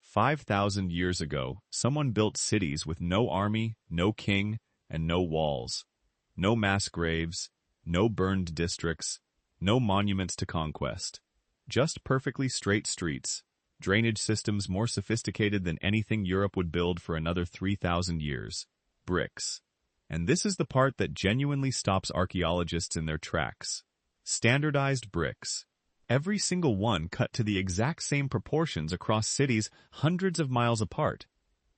5,000 years ago, someone built cities with no army, no king, and no walls. No mass graves, no burned districts, no monuments to conquest. Just perfectly straight streets, drainage systems more sophisticated than anything Europe would build for another 3,000 years. Bricks. And this is the part that genuinely stops archaeologists in their tracks. Standardized bricks. Every single one cut to the exact same proportions across cities hundreds of miles apart.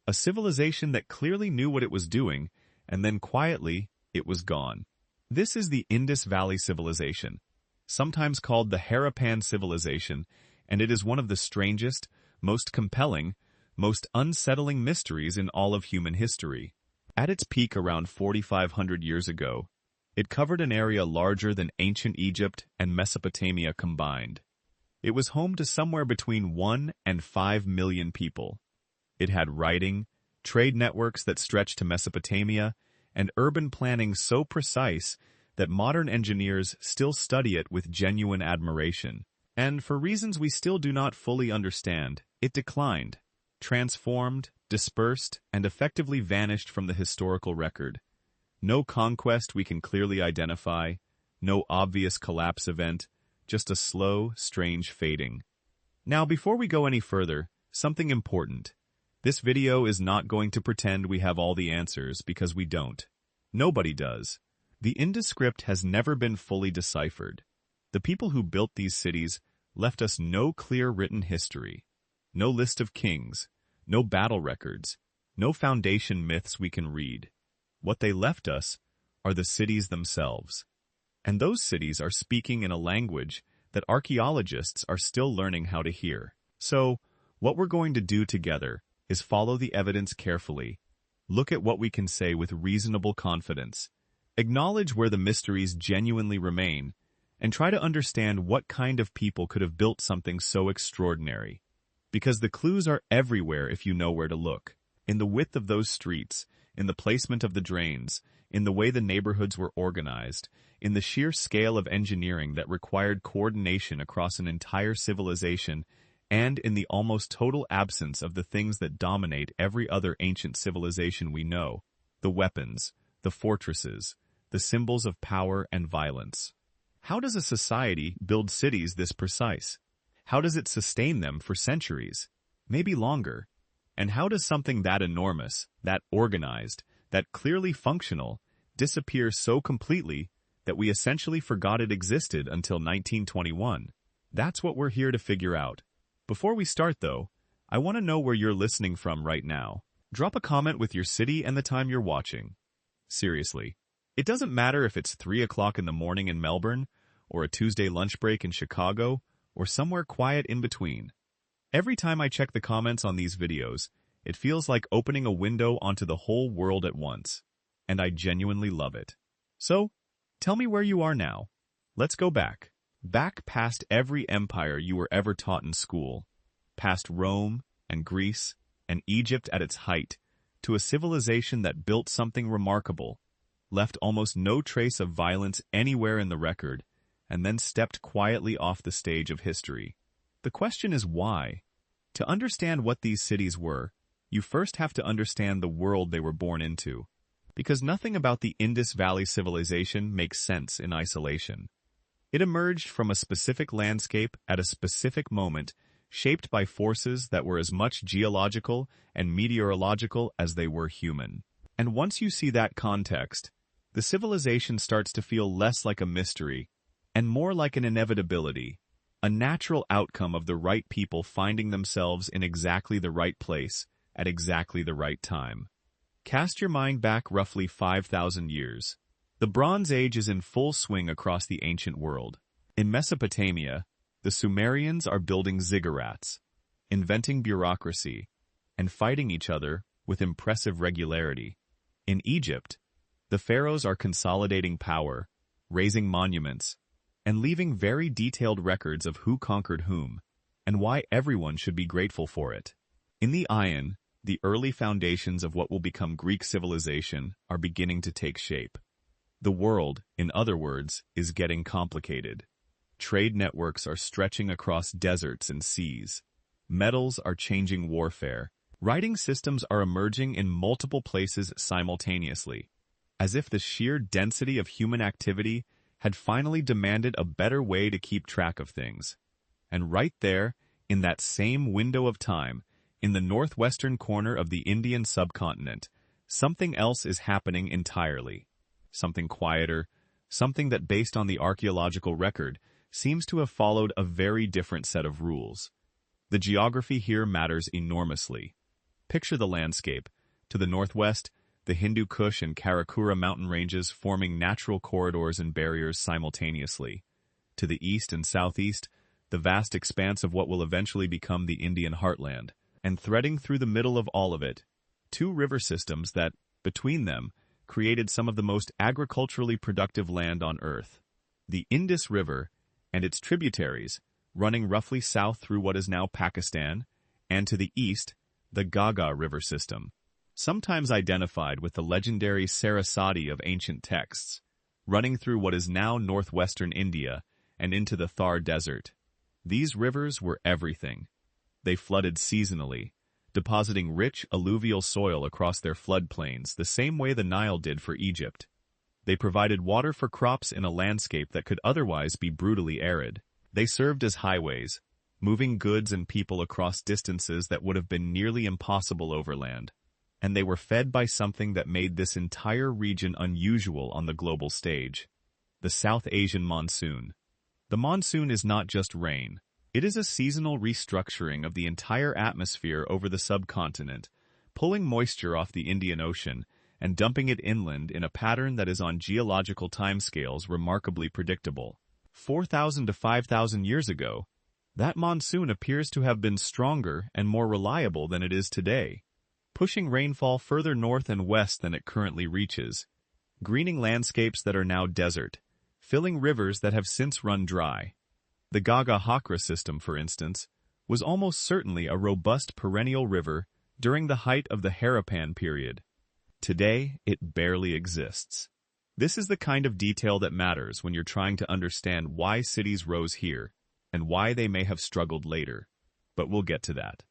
A civilization that clearly knew what it was doing, and then quietly, it was gone. This is the Indus Valley Civilization, sometimes called the Harappan Civilization, and it is one of the strangest, most compelling, most unsettling mysteries in all of human history. At its peak around 4,500 years ago, it covered an area larger than ancient Egypt and Mesopotamia combined. It was home to somewhere between 1 and 5 million people. It had writing, trade networks that stretched to Mesopotamia, and urban planning so precise that modern engineers still study it with genuine admiration. And for reasons we still do not fully understand, it declined, transformed, dispersed, and effectively vanished from the historical record. No conquest we can clearly identify, no obvious collapse event, just a slow, strange fading. Now, before we go any further, something important. This video is not going to pretend we have all the answers because we don't. Nobody does. The Indus script has never been fully deciphered. The people who built these cities left us no clear written history, no list of kings, no battle records, no foundation myths we can read. What they left us are the cities themselves. And those cities are speaking in a language that archaeologists are still learning how to hear. So, what we're going to do together is follow the evidence carefully, look at what we can say with reasonable confidence, acknowledge where the mysteries genuinely remain, and try to understand what kind of people could have built something so extraordinary. Because the clues are everywhere if you know where to look. In the width of those streets, in the placement of the drains, in the way the neighborhoods were organized, in the sheer scale of engineering that required coordination across an entire civilization, and in the almost total absence of the things that dominate every other ancient civilization we know, the weapons, the fortresses, the symbols of power and violence. How does a society build cities this precise? How does it sustain them for centuries, maybe longer? And how does something that enormous, that organized, that clearly functional, disappear so completely that we essentially forgot it existed until 1921? That's what we're here to figure out. Before we start, though, I want to know where you're listening from right now. Drop a comment with your city and the time you're watching. Seriously, it doesn't matter if it's 3 o'clock in the morning in Melbourne, or a Tuesday lunch break in Chicago, or somewhere quiet in between. Every time I check the comments on these videos, it feels like opening a window onto the whole world at once, and I genuinely love it. So, tell me where you are now. Let's go back. Back past every empire you were ever taught in school, past Rome and Greece and Egypt at its height, to a civilization that built something remarkable, left almost no trace of violence anywhere in the record, and then stepped quietly off the stage of history. The question is why? To understand what these cities were, you first have to understand the world they were born into, because nothing about the Indus Valley Civilization makes sense in isolation. It emerged from a specific landscape at a specific moment, shaped by forces that were as much geological and meteorological as they were human. And once you see that context, the civilization starts to feel less like a mystery and more like an inevitability, a natural outcome of the right people finding themselves in exactly the right place at exactly the right time. Cast your mind back roughly 5,000 years. The Bronze Age is in full swing across the ancient world. In Mesopotamia, the Sumerians are building ziggurats, inventing bureaucracy, and fighting each other with impressive regularity. In Egypt, the pharaohs are consolidating power, raising monuments, and leaving very detailed records of who conquered whom, and why everyone should be grateful for it. In the Ion, the early foundations of what will become Greek civilization are beginning to take shape. The world, in other words, is getting complicated. Trade networks are stretching across deserts and seas. Metals are changing warfare. Writing systems are emerging in multiple places simultaneously, as if the sheer density of human activity had finally demanded a better way to keep track of things. And right there, in that same window of time, in the northwestern corner of the Indian subcontinent, something else is happening entirely. Something quieter, something that, based on the archaeological record, seems to have followed a very different set of rules. The geography here matters enormously. Picture the landscape. To the northwest, the Hindu Kush and Karakura mountain ranges forming natural corridors and barriers simultaneously. To the east and southeast, the vast expanse of what will eventually become the Indian heartland. And threading through the middle of all of it, two river systems that, between them, created some of the most agriculturally productive land on Earth. The Indus River and its tributaries, running roughly south through what is now Pakistan, and to the east, the Gaga River system, sometimes identified with the legendary Saraswati of ancient texts, running through what is now northwestern India and into the Thar Desert. These rivers were everything. They flooded seasonally, depositing rich alluvial soil across their floodplains the same way the Nile did for Egypt. They provided water for crops in a landscape that could otherwise be brutally arid. They served as highways, moving goods and people across distances that would have been nearly impossible overland. And they were fed by something that made this entire region unusual on the global stage: the South Asian monsoon. The monsoon is not just rain. It is a seasonal restructuring of the entire atmosphere over the subcontinent, pulling moisture off the Indian Ocean and dumping it inland in a pattern that is on geological timescales remarkably predictable. 4,000 to 5,000 years ago, that monsoon appears to have been stronger and more reliable than it is today, pushing rainfall further north and west than it currently reaches, greening landscapes that are now desert, filling rivers that have since run dry. The Gaga Hakra system, for instance, was almost certainly a robust perennial river during the height of the Harappan period. Today, it barely exists. This is the kind of detail that matters when you're trying to understand why cities rose here and why they may have struggled later. But we'll get to that.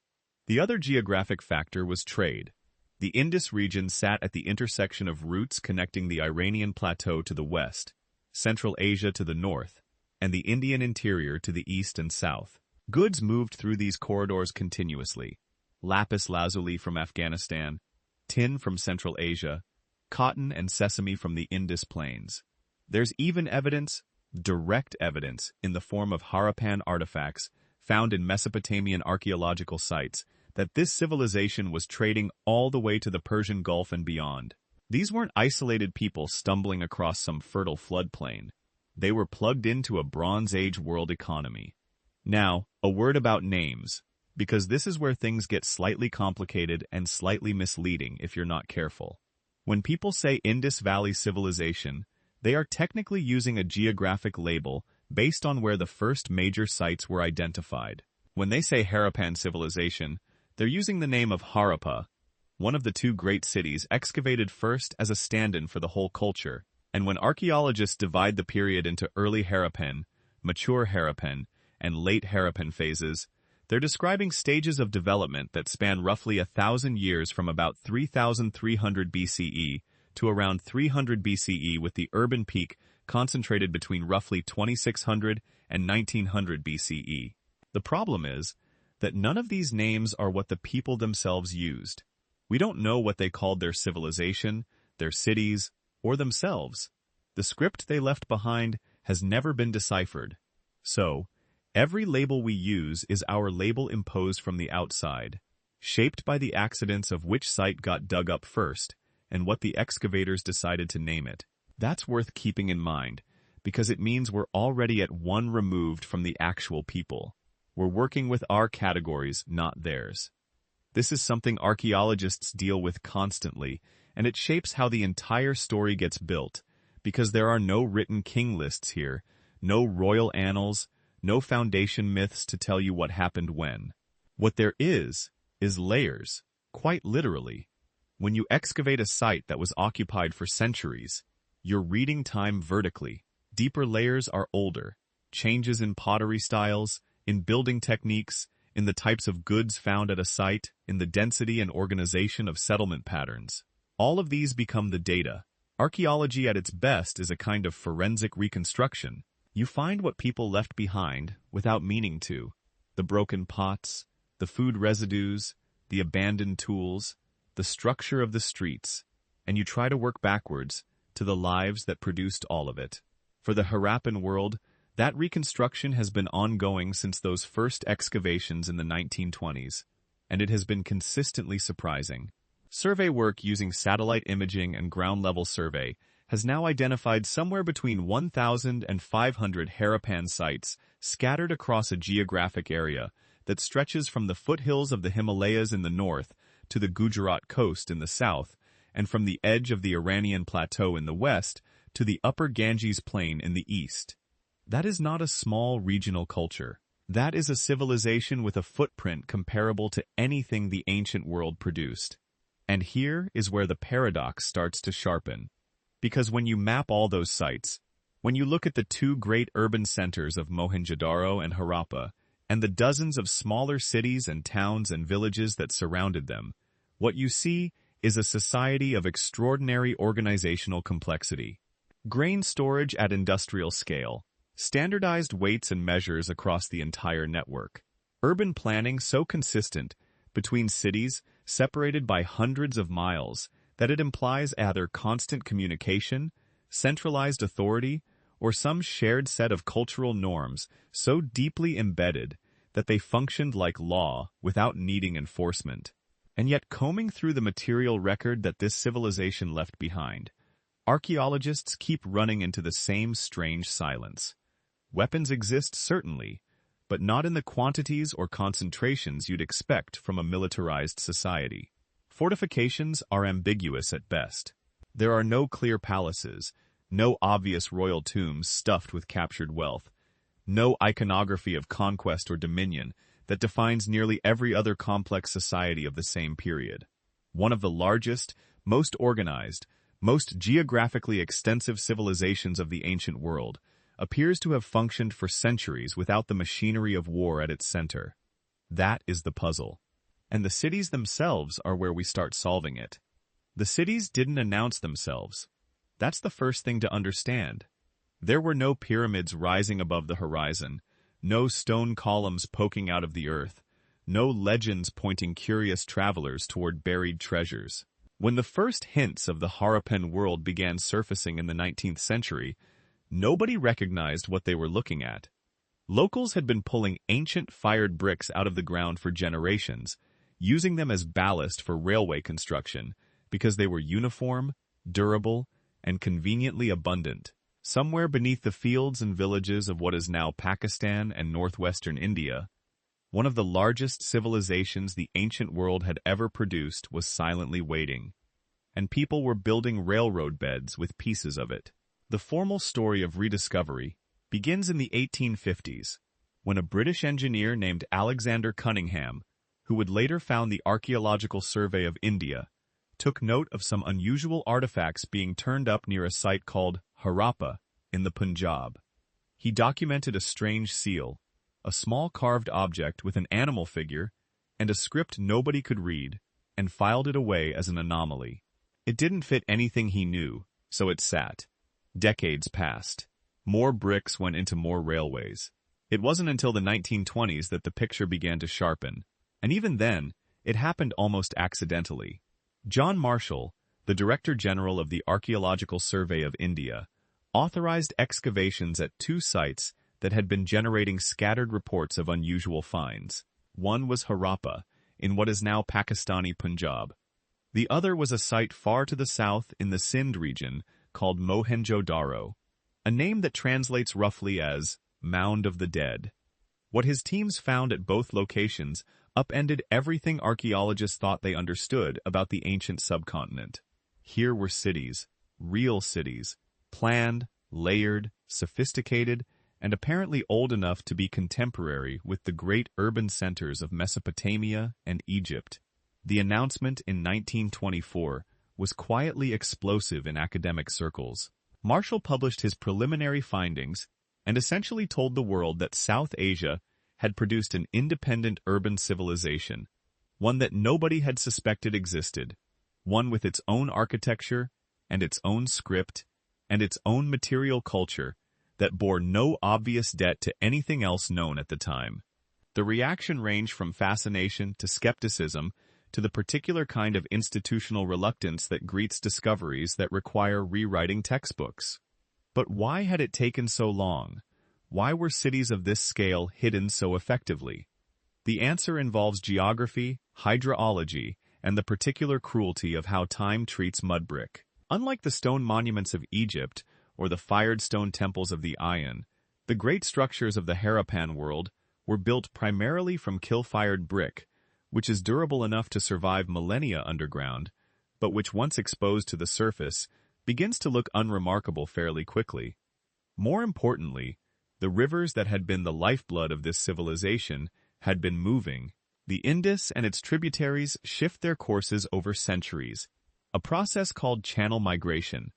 The other geographic factor was trade. The Indus region sat at the intersection of routes connecting the Iranian plateau to the west, Central Asia to the north, and the Indian interior to the east and south. Goods moved through these corridors continuously: lapis lazuli from Afghanistan, tin from Central Asia, cotton and sesame from the Indus plains. There's even evidence, direct evidence, in the form of Harappan artifacts found in Mesopotamian archaeological sites that this civilization was trading all the way to the Persian Gulf and beyond. These weren't isolated people stumbling across some fertile floodplain. They were plugged into a Bronze Age world economy. Now, a word about names, because this is where things get slightly complicated and slightly misleading if you're not careful. When people say Indus Valley Civilization, they are technically using a geographic label based on where the first major sites were identified. When they say Harappan Civilization, they're using the name of Harappa, one of the two great cities excavated first, as a stand-in for the whole culture. And when archaeologists divide the period into early Harappan, mature Harappan, and late Harappan phases, they're describing stages of development that span roughly 1,000 years from about 3,300 BCE to around 300 BCE, with the urban peak concentrated between roughly 2,600 and 1,900 BCE. The problem is that none of these names are what the people themselves used. We don't know what they called their civilization, their cities, or themselves. The script they left behind has never been deciphered. So, every label we use is our label imposed from the outside, shaped by the accidents of which site got dug up first, and what the excavators decided to name it. That's worth keeping in mind, because it means we're already at one removed from the actual people. We're working with our categories, not theirs. This is something archaeologists deal with constantly, and it shapes how the entire story gets built, because there are no written king lists here, no royal annals, no foundation myths to tell you what happened when. What there is layers, quite literally. When you excavate a site that was occupied for centuries, you're reading time vertically. Deeper layers are older. Changes in pottery styles, in building techniques, in the types of goods found at a site, in the density and organization of settlement patterns. All of these become the data. Archaeology at its best is a kind of forensic reconstruction. You find what people left behind without meaning to. The broken pots, the food residues, the abandoned tools, the structure of the streets, and you try to work backwards to the lives that produced all of it. For the Harappan world, that reconstruction has been ongoing since those first excavations in the 1920s, and it has been consistently surprising. Survey work using satellite imaging and ground-level survey has now identified somewhere between 1,000 and 500 Harappan sites scattered across a geographic area that stretches from the foothills of the Himalayas in the north to the Gujarat coast in the south, and from the edge of the Iranian plateau in the west to the upper Ganges plain in the east. That is not a small regional culture. That is a civilization with a footprint comparable to anything the ancient world produced. And here is where the paradox starts to sharpen. Because when you map all those sites, when you look at the two great urban centers of Mohenjo-daro and Harappa, and the dozens of smaller cities and towns and villages that surrounded them, what you see is a society of extraordinary organizational complexity. Grain storage at industrial scale, standardized weights and measures across the entire network, urban planning so consistent between cities separated by hundreds of miles that it implies either constant communication, centralized authority, or some shared set of cultural norms so deeply embedded that they functioned like law without needing enforcement. And yet, combing through the material record that this civilization left behind, archaeologists keep running into the same strange silence. Weapons exist, certainly, but not in the quantities or concentrations you'd expect from a militarized society. Fortifications are ambiguous at best. There are no clear palaces, no obvious royal tombs stuffed with captured wealth, no iconography of conquest or dominion that defines nearly every other complex society of the same period. One of the largest, most organized, most geographically extensive civilizations of the ancient world appears to have functioned for centuries without the machinery of war at its center. That is the puzzle. And the cities themselves are where we start solving it. The cities didn't announce themselves. That's the first thing to understand. There were no pyramids rising above the horizon, no stone columns poking out of the earth, no legends pointing curious travelers toward buried treasures. When the first hints of the Harappan world began surfacing in the 19th century, nobody recognized what they were looking at. Locals had been pulling ancient fired bricks out of the ground for generations, using them as ballast for railway construction because they were uniform, durable, and conveniently abundant. Somewhere beneath the fields and villages of what is now Pakistan and northwestern India, one of the largest civilizations the ancient world had ever produced was silently waiting, and people were building railroad beds with pieces of it. The formal story of rediscovery begins in the 1850s, when a British engineer named Alexander Cunningham, who would later found the Archaeological Survey of India, took note of some unusual artifacts being turned up near a site called Harappa in the Punjab. He documented a strange seal, a small carved object with an animal figure and a script nobody could read, and filed it away as an anomaly. It didn't fit anything he knew, so it sat. Decades passed. More bricks went into more railways. It wasn't until the 1920s that the picture began to sharpen, and even then, it happened almost accidentally. John Marshall, the Director General of the Archaeological Survey of India, authorized excavations at two sites that had been generating scattered reports of unusual finds. One was Harappa, in what is now Pakistani Punjab. The other was a site far to the south in the Sindh region called Mohenjo-daro, a name that translates roughly as Mound of the Dead. What his teams found at both locations upended everything archaeologists thought they understood about the ancient subcontinent. Here were cities, real cities, planned, layered, sophisticated, and apparently old enough to be contemporary with the great urban centers of Mesopotamia and Egypt. The announcement in 1924 was quietly explosive in academic circles. Marshall published his preliminary findings and essentially told the world that South Asia had produced an independent urban civilization, one that nobody had suspected existed, one with its own architecture and its own script and its own material culture that bore no obvious debt to anything else known at the time. The reaction ranged from fascination to skepticism to the particular kind of institutional reluctance that greets discoveries that require rewriting textbooks. But why had it taken so long? Why were cities of this scale hidden so effectively? The answer involves geography, hydrology, and the particular cruelty of how time treats mud brick. Unlike the stone monuments of Egypt or the fired stone temples of the Ayan, the great structures of the Harappan world were built primarily from kill-fired brick, which is durable enough to survive millennia underground, but which once exposed to the surface begins to look unremarkable fairly quickly. More importantly, the rivers that had been the lifeblood of this civilization had been moving. The Indus and its tributaries shift their courses over centuries, a process called channel migration,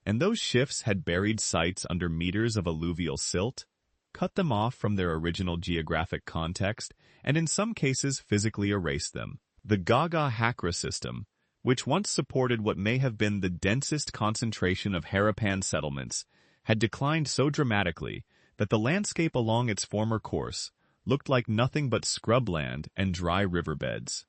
and those shifts had buried sites under meters of alluvial silt, cut them off from their original geographic context, and in some cases physically erased them. The Gaga-Hakra system, which once supported what may have been the densest concentration of Harappan settlements, had declined so dramatically that the landscape along its former course looked like nothing but scrubland and dry riverbeds.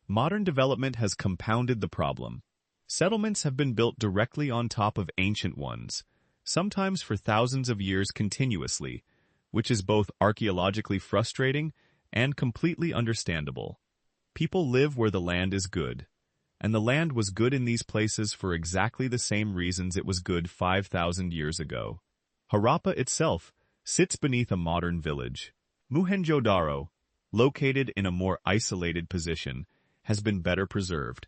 Modern development has compounded the problem. Settlements have been built directly on top of ancient ones, sometimes for thousands of years continuously, which is both archaeologically frustrating and completely understandable. People live where the land is good, and the land was good in these places for exactly the same reasons it was good 5,000 years ago. Harappa itself sits beneath a modern village. Mohenjo-daro, located in a more isolated position, has been better preserved.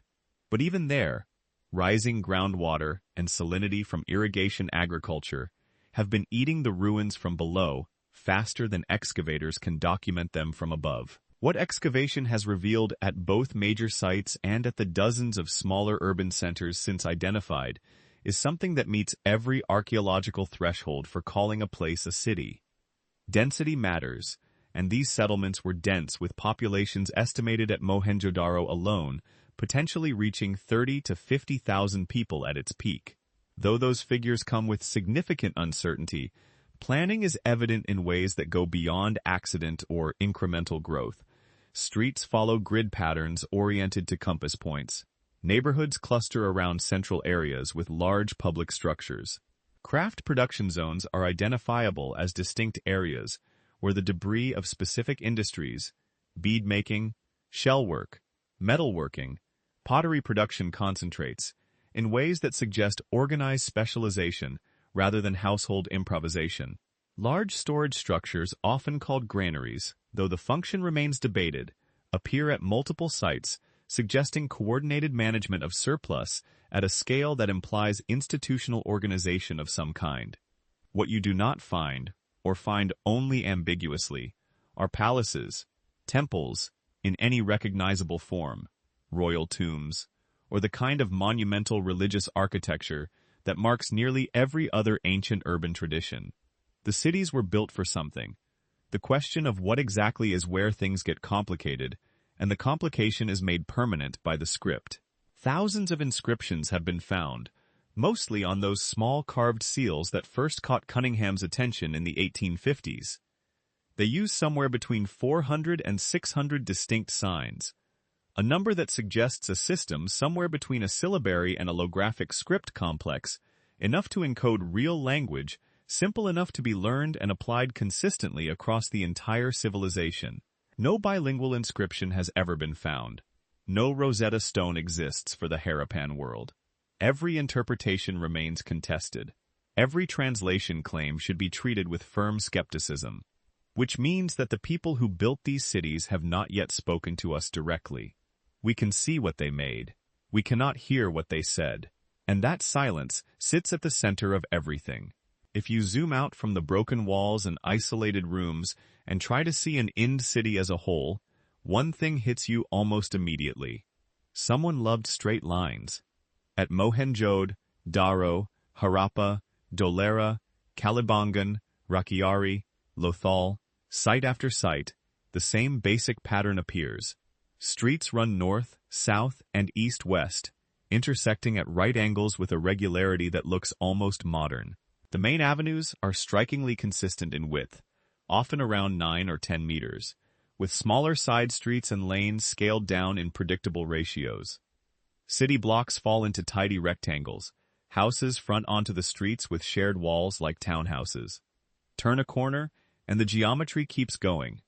But even there, rising groundwater and salinity from irrigation agriculture have been eating the ruins from below faster than excavators can document them from above. What excavation has revealed at both major sites and at the dozens of smaller urban centers since identified is something that meets every archaeological threshold for calling a place a city. Density matters, and these settlements were dense with populations estimated at Mohenjo-daro alone potentially reaching 30 to 50,000 people at its peak. Though those figures come with significant uncertainty, planning is evident in ways that go beyond accident or incremental growth. Streets follow grid patterns oriented to compass points. Neighborhoods cluster around central areas with large public structures. Craft production zones are identifiable as distinct areas where the debris of specific industries, bead-making, shellwork, metalworking, pottery production concentrates in ways that suggest organized specialization rather than household improvisation. Large storage structures, often called granaries, though the function remains debated, appear at multiple sites, suggesting coordinated management of surplus at a scale that implies institutional organization of some kind. What you do not find, or find only ambiguously, are palaces, temples, in any recognizable form, royal tombs, or the kind of monumental religious architecture that marks nearly every other ancient urban tradition. The cities were built for something. The question of what exactly is where things get complicated, and the complication is made permanent by the script. Thousands of inscriptions have been found, mostly on those small carved seals that first caught Cunningham's attention in the 1850s. They use somewhere between 400 and 600 distinct signs, a number that suggests a system somewhere between a syllabary and a lographic script complex, enough to encode real language, simple enough to be learned and applied consistently across the entire civilization. No bilingual inscription has ever been found. No Rosetta Stone exists for the Harappan world. Every interpretation remains contested. Every translation claim should be treated with firm skepticism, which means that the people who built these cities have not yet spoken to us directly. We can see what they made. We cannot hear what they said. And that silence sits at the center of everything. If you zoom out from the broken walls and isolated rooms and try to see an Ind city as a whole, one thing hits you almost immediately. Someone loved straight lines. At Mohenjo-daro, Harappa, Dolera, Kalibangan, Rakiari, Lothal, Site after site, the same basic pattern appears. Streets run north, south, and east-west, intersecting at right angles with a regularity that looks almost modern. The main avenues are strikingly consistent in width, often around 9 or 10 meters, with smaller side streets and lanes scaled down in predictable ratios. City blocks fall into tidy rectangles. Houses front onto the streets with shared walls like townhouses. Turn a corner, and the geometry keeps going.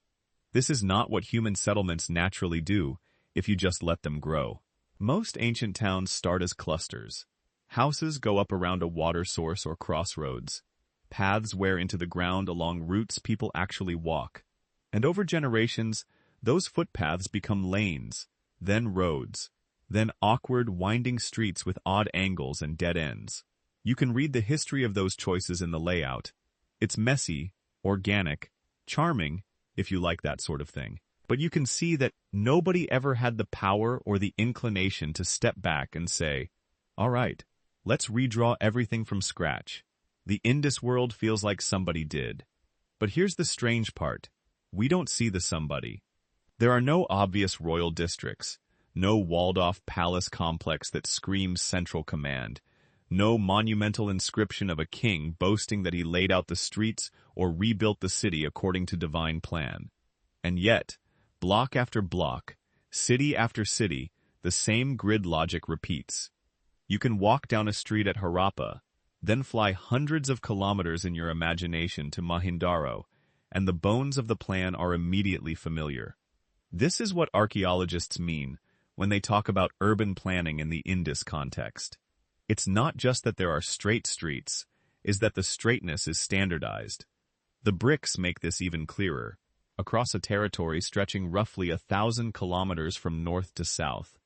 This is not what human settlements naturally do if you just let them grow. Most ancient towns start as clusters. Houses go up around a water source or crossroads. Paths wear into the ground along routes people actually walk. And over generations, those footpaths become lanes, then roads, then awkward, winding streets with odd angles and dead ends. You can read the history of those choices in the layout. It's messy, organic, charming, if you like that sort of thing. But you can see that nobody ever had the power or the inclination to step back and say, all right, let's redraw everything from scratch. The Indus world feels like somebody did. But here's the strange part. We don't see the somebody. There are no obvious royal districts, no walled-off palace complex that screams central command, no monumental inscription of a king boasting that he laid out the streets or rebuilt the city according to divine plan. And yet, block after block, city after city, the same grid logic repeats. You can walk down a street at Harappa, then fly hundreds of kilometers in your imagination to Mahindaro, and the bones of the plan are immediately familiar. This is what archaeologists mean when they talk about urban planning in the Indus context. It's not just that there are straight streets, it's that the straightness is standardized. The bricks make this even clearer. Across a territory stretching roughly 1,000 kilometers from north to south,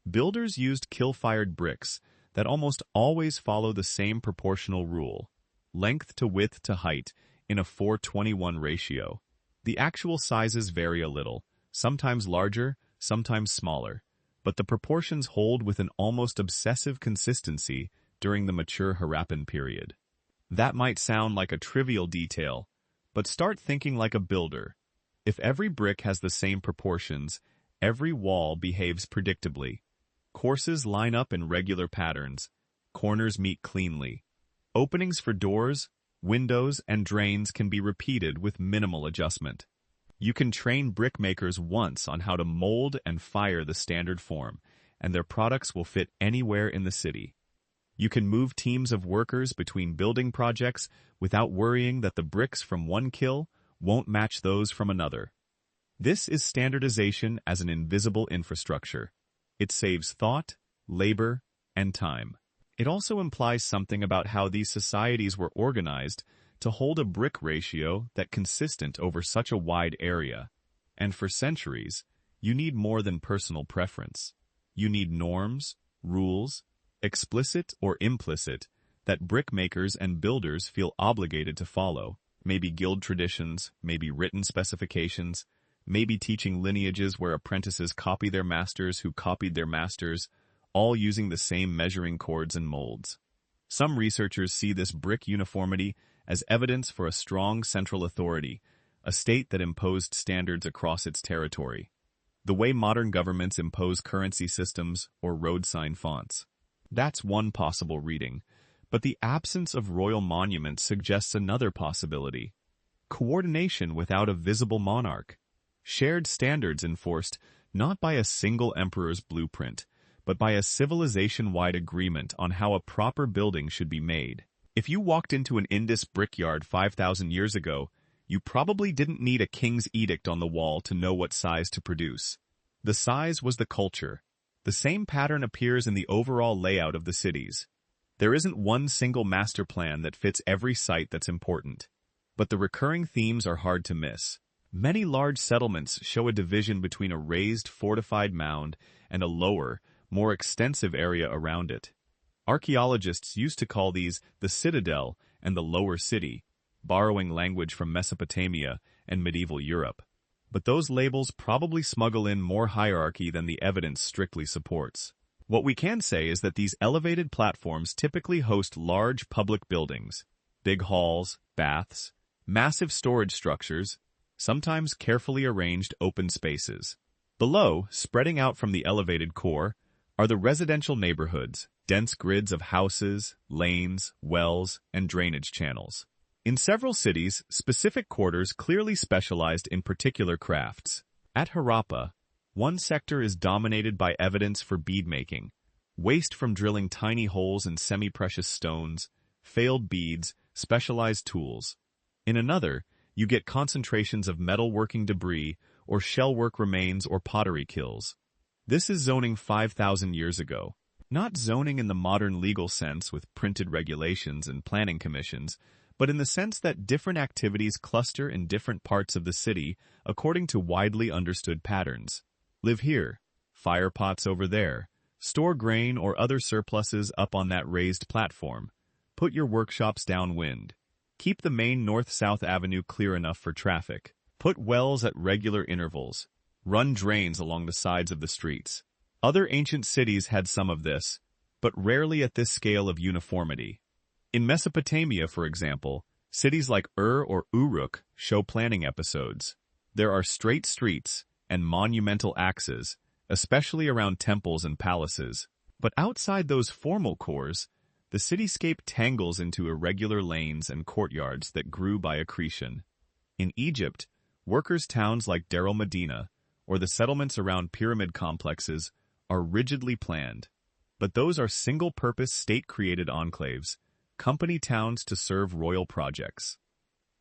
builders used kill-fired bricks that almost always follow the same proportional rule, length to width to height, in a 4:21 ratio. The actual sizes vary a little, sometimes larger, sometimes smaller, but the proportions hold with an almost obsessive consistency during the mature Harappan period. That might sound like a trivial detail, but start thinking like a builder. If every brick has the same proportions, every wall behaves predictably. Courses line up in regular patterns. Corners meet cleanly. Openings for doors, windows, and drains can be repeated with minimal adjustment. You can train brickmakers once on how to mold and fire the standard form, and their products will fit anywhere in the city. You can move teams of workers between building projects without worrying that the bricks from one kill won't match those from another. This is standardization as an invisible infrastructure. It saves thought, labor, and time. It also implies something about how these societies were organized to hold a brick ratio that's consistent over such a wide area. And for centuries, you need more than personal preference. You need norms, rules, explicit or implicit, that brickmakers and builders feel obligated to follow. Maybe guild traditions, maybe written specifications, maybe teaching lineages where apprentices copy their masters who copied their masters, all using the same measuring cords and molds. Some researchers see this brick uniformity as evidence for a strong central authority, a state that imposed standards across its territory. The way modern governments impose currency systems or road sign fonts. That's one possible reading, but the absence of royal monuments suggests another possibility. Coordination without a visible monarch. Shared standards enforced not by a single emperor's blueprint, but by a civilization-wide agreement on how a proper building should be made. If you walked into an Indus brickyard 5,000 years ago, you probably didn't need a king's edict on the wall to know what size to produce. The size was the culture. The same pattern appears in the overall layout of the cities. There isn't one single master plan that fits every site that's important. But the recurring themes are hard to miss. Many large settlements show a division between a raised, fortified mound and a lower, more extensive area around it. Archaeologists used to call these the citadel and the lower city, borrowing language from Mesopotamia and medieval Europe. But those labels probably smuggle in more hierarchy than the evidence strictly supports. What we can say is that these elevated platforms typically host large public buildings, big halls, baths, massive storage structures, sometimes carefully arranged open spaces. Below, spreading out from the elevated core, are the residential neighborhoods, dense grids of houses, lanes, wells, and drainage channels. In several cities, specific quarters clearly specialized in particular crafts. At Harappa, one sector is dominated by evidence for bead-making, waste from drilling tiny holes in semi-precious stones, failed beads, specialized tools. In another, you get concentrations of metalworking debris or shellwork remains or pottery kills. This is zoning 5,000 years ago. Not zoning in the modern legal sense with printed regulations and planning commissions, but in the sense that different activities cluster in different parts of the city according to widely understood patterns. Live here, fire pots over there, store grain or other surpluses up on that raised platform, put your workshops downwind, keep the main north-south avenue clear enough for traffic, put wells at regular intervals, run drains along the sides of the streets. Other ancient cities had some of this, but rarely at this scale of uniformity. In Mesopotamia, for example, cities like or Uruk show planning episodes. There are straight streets and monumental axes, especially around temples and palaces. But outside those formal cores, the cityscape tangles into irregular lanes and courtyards that grew by accretion. In Egypt, workers' towns like Deir el-Medina, or the settlements around pyramid complexes, are rigidly planned. But those are single-purpose state-created enclaves, company towns to serve royal projects.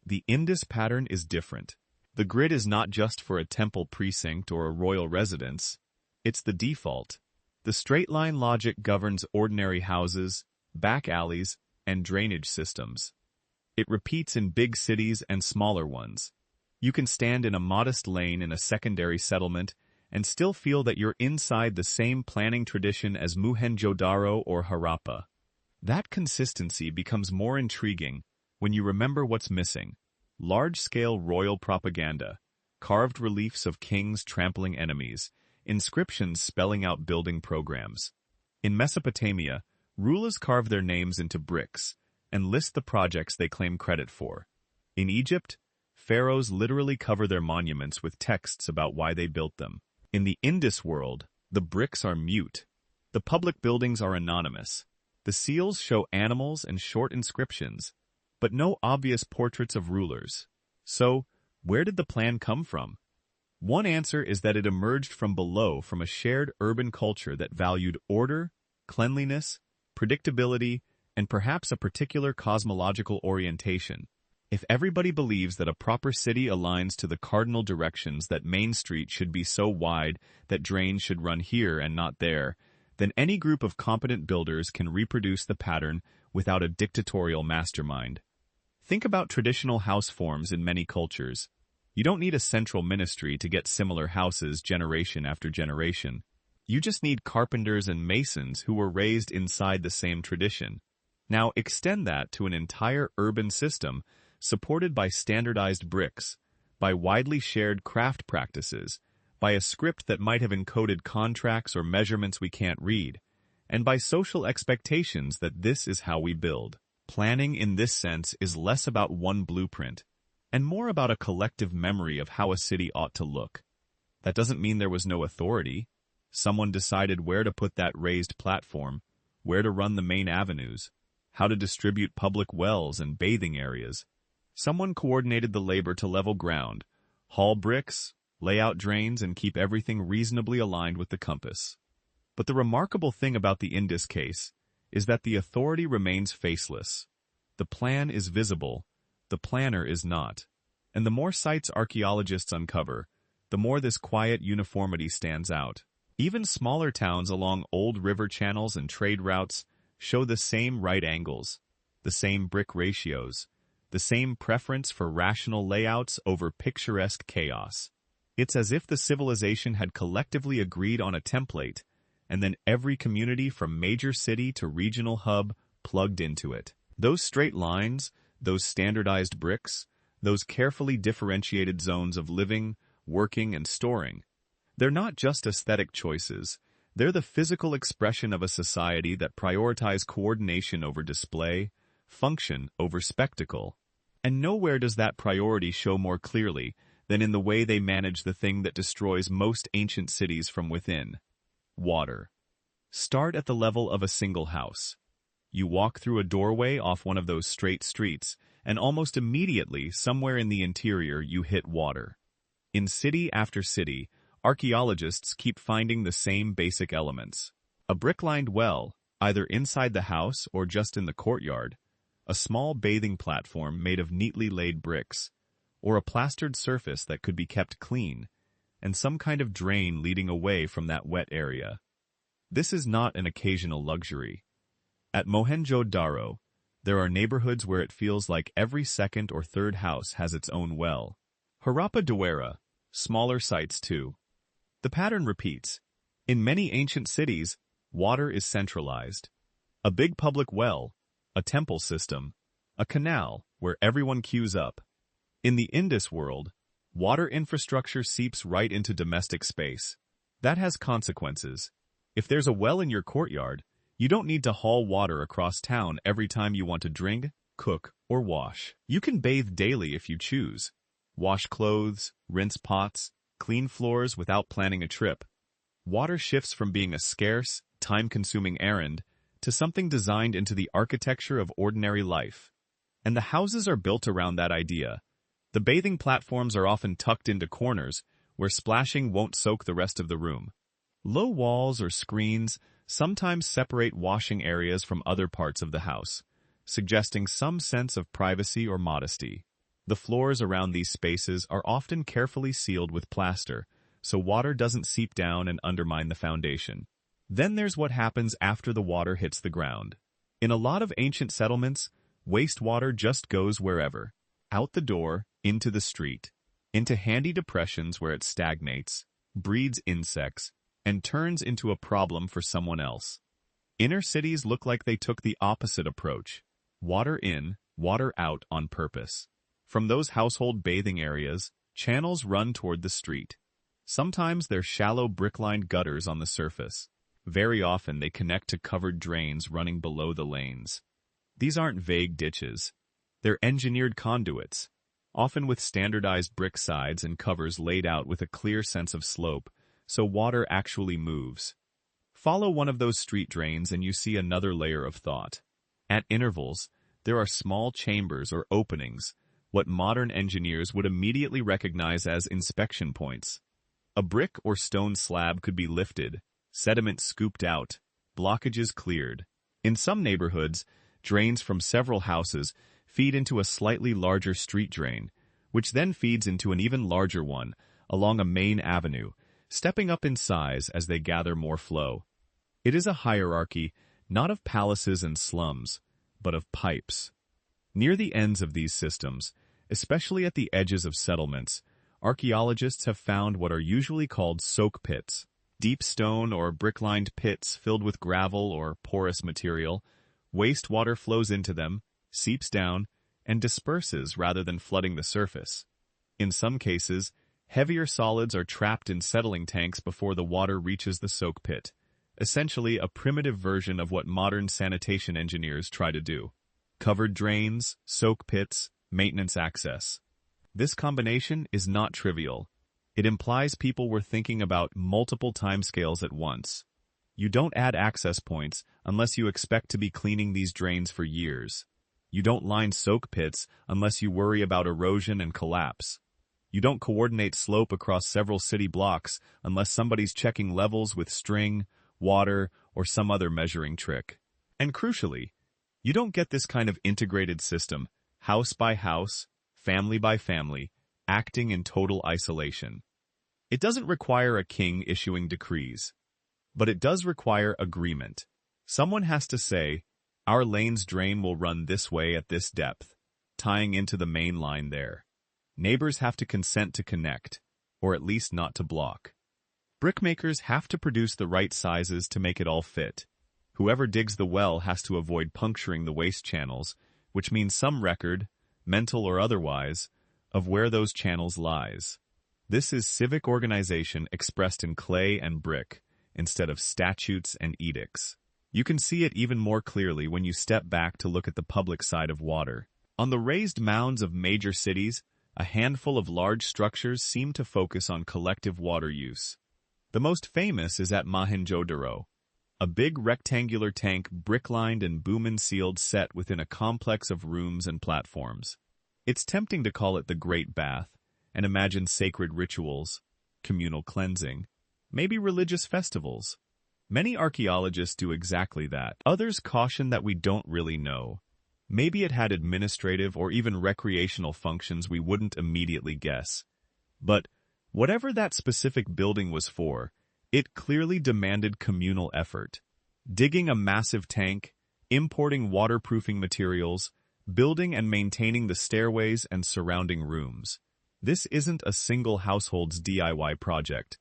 The Indus pattern is different. The grid is not just for a temple precinct or a royal residence. It's the default. The straight-line logic governs ordinary houses, back alleys, and drainage systems. It repeats in big cities and smaller ones. You can stand in a modest lane in a secondary settlement and still feel that you're inside the same planning tradition as Mohenjo-Daro or Harappa. That consistency becomes more intriguing when you remember what's missing: large-scale royal propaganda, carved reliefs of kings trampling enemies, inscriptions spelling out building programs. In Mesopotamia, rulers carve their names into bricks and list the projects they claim credit for. In Egypt, pharaohs literally cover their monuments with texts about why they built them. In the Indus world, the bricks are mute. The public buildings are anonymous. The seals show animals and short inscriptions, but no obvious portraits of rulers. So, where did the plan come from? One answer is that it emerged from below, from a shared urban culture that valued order, cleanliness, predictability, and perhaps a particular cosmological orientation. If everybody believes that a proper city aligns to the cardinal directions, that Main Street should be so wide that drains should run here and not there, then any group of competent builders can reproduce the pattern without a dictatorial mastermind. Think about traditional house forms in many cultures. You don't need a central ministry to get similar houses generation after generation. You just need carpenters and masons who were raised inside the same tradition. Now extend that to an entire urban system supported by standardized bricks, by widely shared craft practices, by a script that might have encoded contracts or measurements we can't read, and by social expectations that this is how we build. Planning in this sense is less about one blueprint, and more about a collective memory of how a city ought to look. That doesn't mean there was no authority. Someone decided where to put that raised platform, where to run the main avenues, how to distribute public wells and bathing areas. Someone coordinated the labor to level ground, haul bricks, lay out drains, and keep everything reasonably aligned with the compass. But the remarkable thing about the Indus case is that the authority remains faceless. The plan is visible, the planner is not. And the more sites archaeologists uncover, the more this quiet uniformity stands out. Even smaller towns along old river channels and trade routes show the same right angles, the same brick ratios, the same preference for rational layouts over picturesque chaos. It's as if the civilization had collectively agreed on a template, and then every community from major city to regional hub plugged into it. Those straight lines, those standardized bricks, those carefully differentiated zones of living, working, and storing, they're not just aesthetic choices. They're the physical expression of a society that prioritizes coordination over display, function over spectacle. And nowhere does that priority show more clearly than in the way they manage the thing that destroys most ancient cities from within: water. Start at the level of a single house. You walk through a doorway off one of those straight streets, and almost immediately, somewhere in the interior, you hit water. In city after city, archaeologists keep finding the same basic elements: a brick-lined well, either inside the house or just in the courtyard, a small bathing platform made of neatly laid bricks, or a plastered surface that could be kept clean, and some kind of drain leading away from that wet area. This is not an occasional luxury. At Mohenjo-Daro, there are neighborhoods where it feels like every second or third house has its own well. Harappa-Dawara, smaller sites too. The pattern repeats. In many ancient cities, water is centralized. A big public well, a temple system, a canal where everyone queues up. In the Indus world, water infrastructure seeps right into domestic space. That has consequences. If there's a well in your courtyard, you don't need to haul water across town every time you want to drink, cook, or wash. You can bathe daily if you choose. Wash clothes, rinse pots, clean floors without planning a trip. Water shifts from being a scarce, time-consuming errand to something designed into the architecture of ordinary life. And the houses are built around that idea. The bathing platforms are often tucked into corners where splashing won't soak the rest of the room. Low walls or screens sometimes separate washing areas from other parts of the house, suggesting some sense of privacy or modesty. The floors around these spaces are often carefully sealed with plaster, so water doesn't seep down and undermine the foundation. Then there's what happens after the water hits the ground. In a lot of ancient settlements, wastewater just goes wherever. Out the door, into the street, into handy depressions where it stagnates, breeds insects, and turns into a problem for someone else. Inner cities look like they took the opposite approach: water in, water out on purpose. From those household bathing areas, channels run toward the street. Sometimes they're shallow brick-lined gutters on the surface. Very often they connect to covered drains running below the lanes. These aren't vague ditches. They're engineered conduits, often with standardized brick sides and covers laid out with a clear sense of slope, so water actually moves. Follow one of those street drains and you see another layer of thought. At intervals, there are small chambers or openings, what modern engineers would immediately recognize as inspection points. A brick or stone slab could be lifted, sediment scooped out, blockages cleared. In some neighborhoods, drains from several houses feed into a slightly larger street drain, which then feeds into an even larger one along a main avenue, stepping up in size as they gather more flow. It is a hierarchy, not of palaces and slums, but of pipes. Near the ends of these systems, especially at the edges of settlements, archaeologists have found what are usually called soak pits, deep stone or brick-lined pits filled with gravel or porous material. Wastewater flows into them, seeps down, and disperses rather than flooding the surface. In some cases, heavier solids are trapped in settling tanks before the water reaches the soak pit, essentially a primitive version of what modern sanitation engineers try to do. Covered drains, soak pits, maintenance access. This combination is not trivial. It implies people were thinking about multiple timescales at once. You don't add access points unless you expect to be cleaning these drains for years. You don't line soak pits unless you worry about erosion and collapse. You don't coordinate slope across several city blocks unless somebody's checking levels with string, water, or some other measuring trick. And crucially, you don't get this kind of integrated system, house by house, family by family, acting in total isolation. It doesn't require a king issuing decrees, but it does require agreement. Someone has to say, our lane's drain will run this way at this depth, tying into the main line there. Neighbors have to consent to connect, or at least not to block. Brickmakers have to produce the right sizes to make it all fit. Whoever digs the well has to avoid puncturing the waste channels, which means some record, mental or otherwise, of where those channels lies. This is civic organization expressed in clay and brick, instead of statutes and edicts. You can see it even more clearly when you step back to look at the public side of water. On the raised mounds of major cities, A handful of large structures seem to focus on collective water use. The most famous is at Mohenjo-daro, a big rectangular tank brick-lined and boom-and-sealed set within a complex of rooms and platforms. It's tempting to call it the Great Bath and imagine sacred rituals, communal cleansing, maybe religious festivals. Many archaeologists do exactly that. Others caution that we don't really know. Maybe it had administrative or even recreational functions we wouldn't immediately guess. But whatever that specific building was for, it clearly demanded communal effort. Digging a massive tank, importing waterproofing materials, building and maintaining the stairways and surrounding rooms. This isn't a single household's DIY project.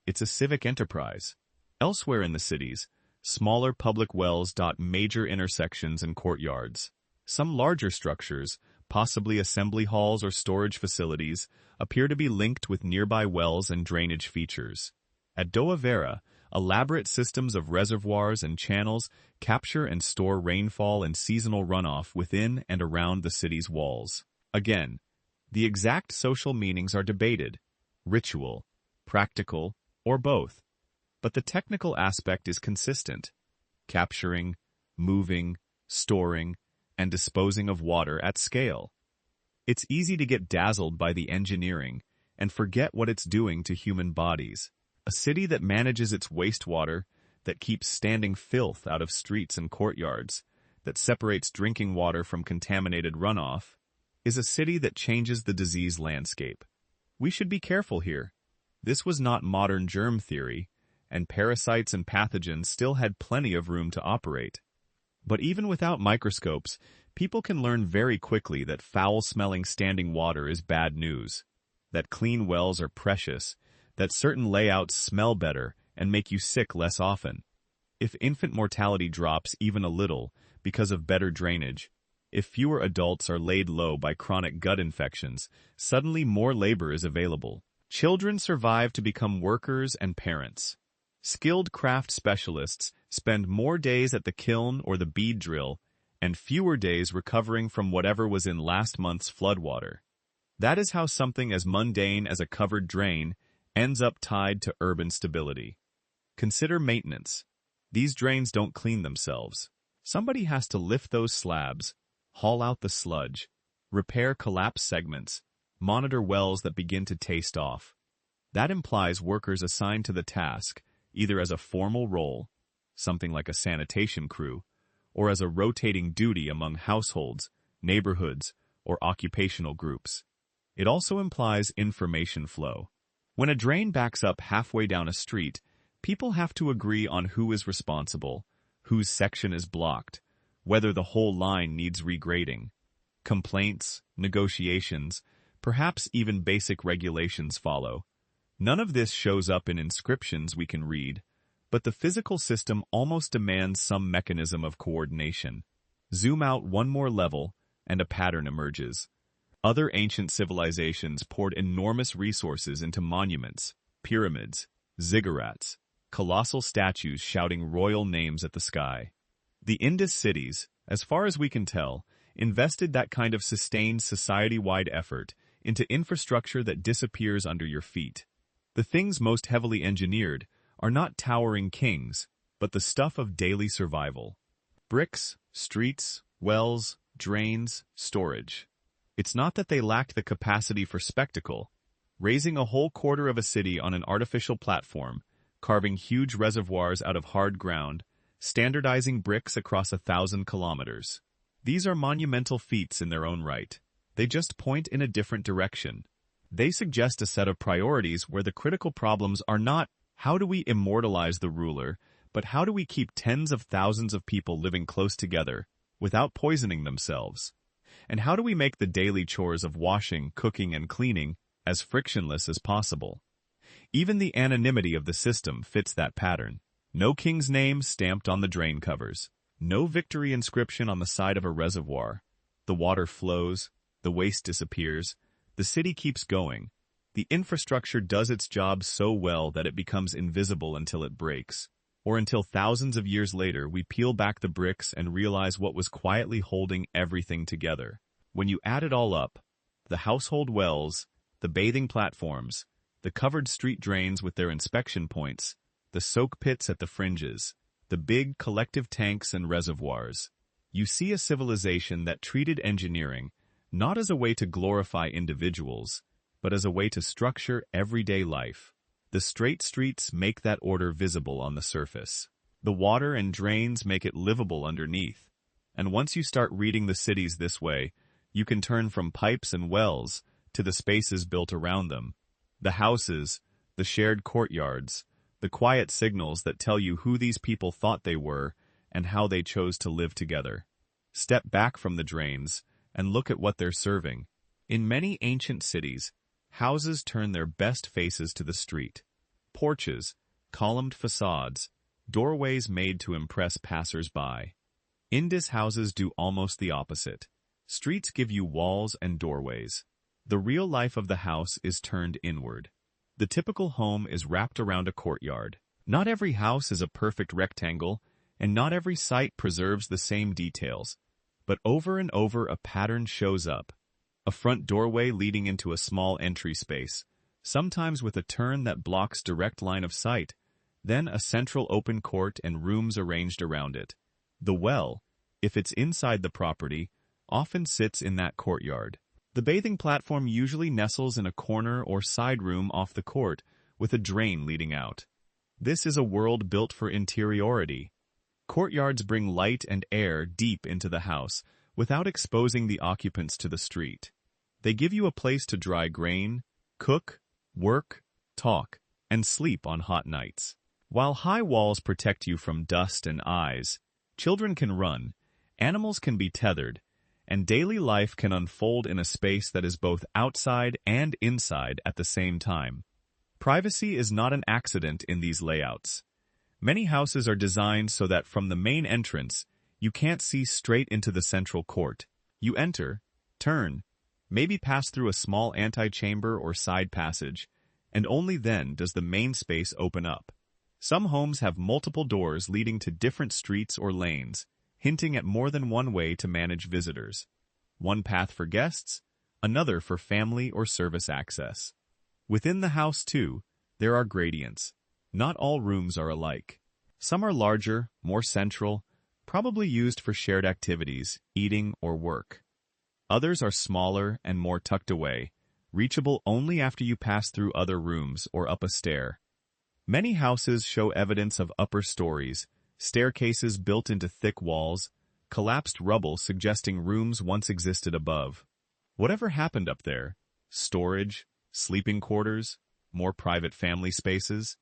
It's a civic enterprise. Elsewhere in the cities, smaller public wells dot major intersections and courtyards. Some larger structures, possibly assembly halls or storage facilities, appear to be linked with nearby wells and drainage features. At Doa Vera, elaborate systems of reservoirs and channels capture and store rainfall and seasonal runoff within and around the city's walls. Again, the exact social meanings are debated, ritual, practical, or both. But the technical aspect is consistent: capturing, moving, storing, and disposing of water at scale. It's easy to get dazzled by the engineering and forget what it's doing to human bodies. A city that manages its wastewater, that keeps standing filth out of streets and courtyards, that separates drinking water from contaminated runoff, is a city that changes the disease landscape. We should be careful here. This was not modern germ theory, and parasites and pathogens still had plenty of room to operate. But even without microscopes, people can learn very quickly that foul-smelling standing water is bad news, that clean wells are precious, that certain layouts smell better and make you sick less often. If infant mortality drops even a little because of better drainage, if fewer adults are laid low by chronic gut infections, suddenly more labor is available. Children survive to become workers and parents. Skilled craft specialists spend more days at the kiln or the bead drill and fewer days recovering from whatever was in last month's floodwater. That is how something as mundane as a covered drain ends up tied to urban stability. Consider maintenance. These drains don't clean themselves. Somebody has to lift those slabs, haul out the sludge, repair collapsed segments, monitor wells that begin to taste off. That implies workers assigned to the task, either as a formal role, something like a sanitation crew, or as a rotating duty among households, neighborhoods, or occupational groups. It also implies information flow. When a drain backs up halfway down a street, people have to agree on who is responsible, whose section is blocked, whether the whole line needs regrading. Complaints, negotiations, perhaps even basic regulations follow. None of this shows up in inscriptions we can read, but the physical system almost demands some mechanism of coordination. Zoom out one more level, and a pattern emerges. Other ancient civilizations poured enormous resources into monuments, pyramids, ziggurats, colossal statues shouting royal names at the sky. The Indus cities, as far as we can tell, invested that kind of sustained society-wide effort into infrastructure that disappears under your feet. The things most heavily engineered are not towering kings, but the stuff of daily survival. Bricks, streets, wells, drains, storage. It's not that they lacked the capacity for spectacle. Raising a whole quarter of a city on an artificial platform, carving huge reservoirs out of hard ground, standardizing bricks across 1,000 kilometers. These are monumental feats in their own right. They just point in a different direction. They suggest a set of priorities where the critical problems are not how do we immortalize the ruler, but how do we keep tens of thousands of people living close together without poisoning themselves? And how do we make the daily chores of washing, cooking, and cleaning as frictionless as possible? Even the anonymity of the system fits that pattern. No king's name stamped on the drain covers. No victory inscription on the side of a reservoir. The water flows, the waste disappears, the city keeps going. The infrastructure does its job so well that it becomes invisible until it breaks, or until thousands of years later we peel back the bricks and realize what was quietly holding everything together. When you add it all up, the household wells, the bathing platforms, the covered street drains with their inspection points, the soak pits at the fringes, the big collective tanks and reservoirs. You see a civilization that treated engineering not as a way to glorify individuals, but as a way to structure everyday life. The straight streets make that order visible on the surface. The water and drains make it livable underneath. And once you start reading the cities this way, you can turn from pipes and wells to the spaces built around them. The houses, the shared courtyards, the quiet signals that tell you who these people thought they were and how they chose to live together. Step back from the drains and look at what they're serving. In many ancient cities, houses turn their best faces to the street. Porches, columned facades, doorways made to impress passers-by. Indus houses do almost the opposite. Streets give you walls and doorways. The real life of the house is turned inward. The typical home is wrapped around a courtyard. Not every house is a perfect rectangle, and not every site preserves the same details. But over and over a pattern shows up. A front doorway leading into a small entry space, sometimes with a turn that blocks direct line of sight, then a central open court and rooms arranged around it. The well, if it's inside the property, often sits in that courtyard. The bathing platform usually nestles in a corner or side room off the court, with a drain leading out. This is a world built for interiority. Courtyards bring light and air deep into the house, without exposing the occupants to the street. They give you a place to dry grain, cook, work, talk, and sleep on hot nights. While high walls protect you from dust and eyes, children can run, animals can be tethered, and daily life can unfold in a space that is both outside and inside at the same time. Privacy is not an accident in these layouts. Many houses are designed so that from the main entrance, you can't see straight into the central court. You enter, turn, maybe pass through a small antechamber or side passage, and only then does the main space open up. Some homes have multiple doors leading to different streets or lanes, hinting at more than one way to manage visitors. One path for guests, another for family or service access. Within the house, too, there are gradients. Not all rooms are alike. Some are larger, more central, probably used for shared activities, eating, or work. Others are smaller and more tucked away, reachable only after you pass through other rooms or up a stair. Many houses show evidence of upper stories, staircases built into thick walls, collapsed rubble suggesting rooms once existed above. Whatever happened up there, storage, sleeping quarters, more private family spaces,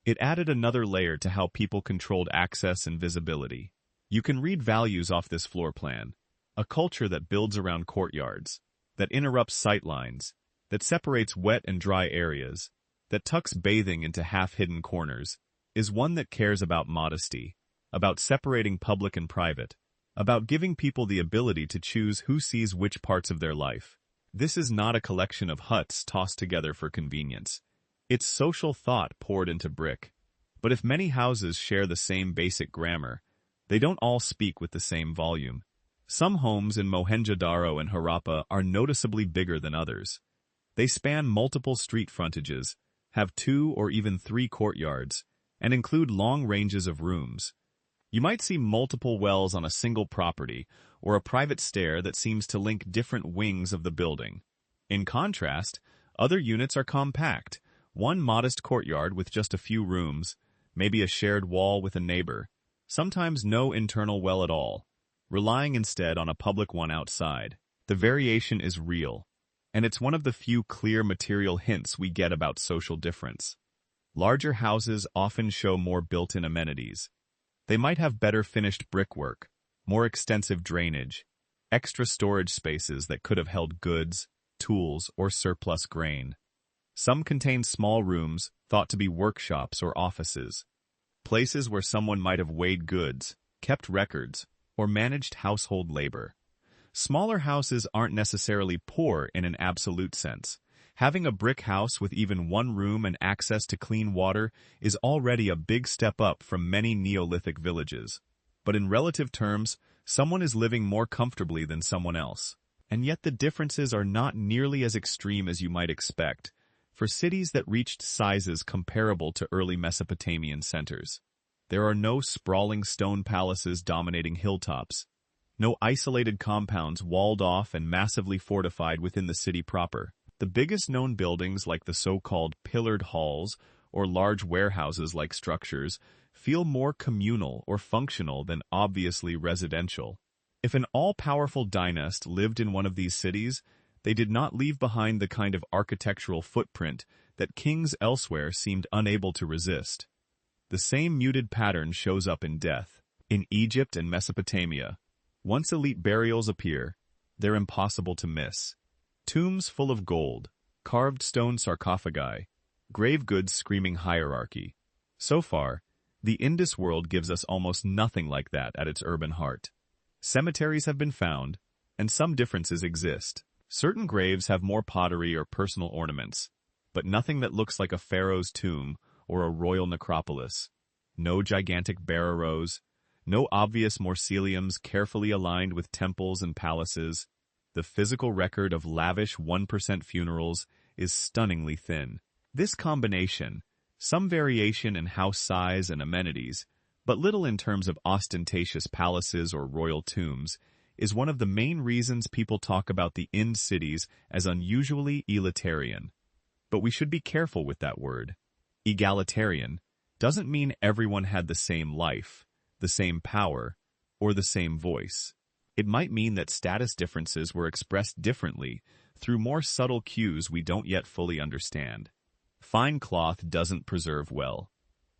it added another layer to how people controlled access and visibility. You can read values off this floor plan, a culture that builds around courtyards, that interrupts sight lines, that separates wet and dry areas, that tucks bathing into half-hidden corners, is one that cares about modesty, about separating public and private, about giving people the ability to choose who sees which parts of their life. This is not a collection of huts tossed together for convenience. It's social thought poured into brick. But if many houses share the same basic grammar, they don't all speak with the same volume. Some homes in Mohenjo-Daro and Harappa are noticeably bigger than others. They span multiple street frontages, have 2 or even 3 courtyards, and include long ranges of rooms. You might see multiple wells on a single property, or a private stair that seems to link different wings of the building. In contrast, other units are compact, one modest courtyard with just a few rooms, maybe a shared wall with a neighbor, sometimes no internal well at all, relying instead on a public one outside. The variation is real, and it's one of the few clear material hints we get about social difference. Larger houses often show more built-in amenities. They might have better finished brickwork, more extensive drainage, extra storage spaces that could have held goods, tools, or surplus grain. Some contain small rooms thought to be workshops or offices, places where someone might have weighed goods, kept records, or managed household labor. Smaller houses aren't necessarily poor in an absolute sense. Having a brick house with even one room and access to clean water is already a big step up from many Neolithic villages. But in relative terms, someone is living more comfortably than someone else. And yet the differences are not nearly as extreme as you might expect for cities that reached sizes comparable to early Mesopotamian centers. There are no sprawling stone palaces dominating hilltops, no isolated compounds walled off and massively fortified within the city proper. The biggest known buildings, like the so-called pillared halls or large warehouses-like structures, feel more communal or functional than obviously residential. If an all-powerful dynasty lived in one of these cities, they did not leave behind the kind of architectural footprint that kings elsewhere seemed unable to resist. The same muted pattern shows up in death. In Egypt and Mesopotamia, once elite burials appear, they're impossible to miss. Tombs full of gold, carved stone sarcophagi, grave goods screaming hierarchy. So far, the Indus world gives us almost nothing like that at its urban heart. Cemeteries have been found, and some differences exist. Certain graves have more pottery or personal ornaments, but nothing that looks like a pharaoh's tomb or a royal necropolis. No gigantic barrows, no obvious mausoleums carefully aligned with temples and palaces. The physical record of lavish 1% funerals is stunningly thin. This combination, some variation in house size and amenities, but little in terms of ostentatious palaces or royal tombs, is one of the main reasons people talk about the Ind cities as unusually elitarian. But we should be careful with that word. Egalitarian doesn't mean everyone had the same life, the same power, or the same voice. It might mean that status differences were expressed differently through more subtle cues we don't yet fully understand. Fine cloth doesn't preserve well.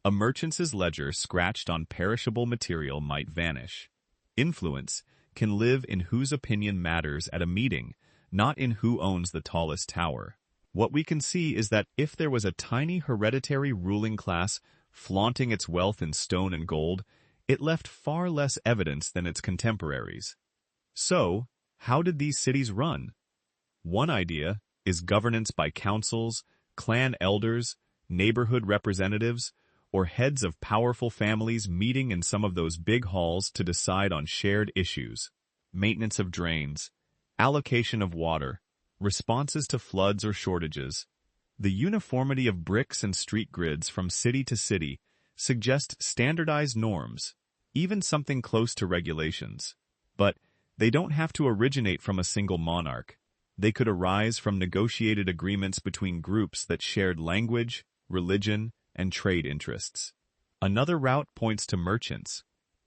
A merchant's ledger scratched on perishable material might vanish. Influence can live in whose opinion matters at a meeting, not in who owns the tallest tower. What we can see is that if there was a tiny hereditary ruling class flaunting its wealth in stone and gold, it left far less evidence than its contemporaries. So, how did these cities run? One idea is governance by councils, clan elders, neighborhood representatives, or heads of powerful families meeting in some of those big halls to decide on shared issues. Maintenance of drains, allocation of water, responses to floods or shortages. The uniformity of bricks and street grids from city to city suggest standardized norms, even something close to regulations. But they don't have to originate from a single monarch. They could arise from negotiated agreements between groups that shared language, religion, and trade interests. Another route points to merchants.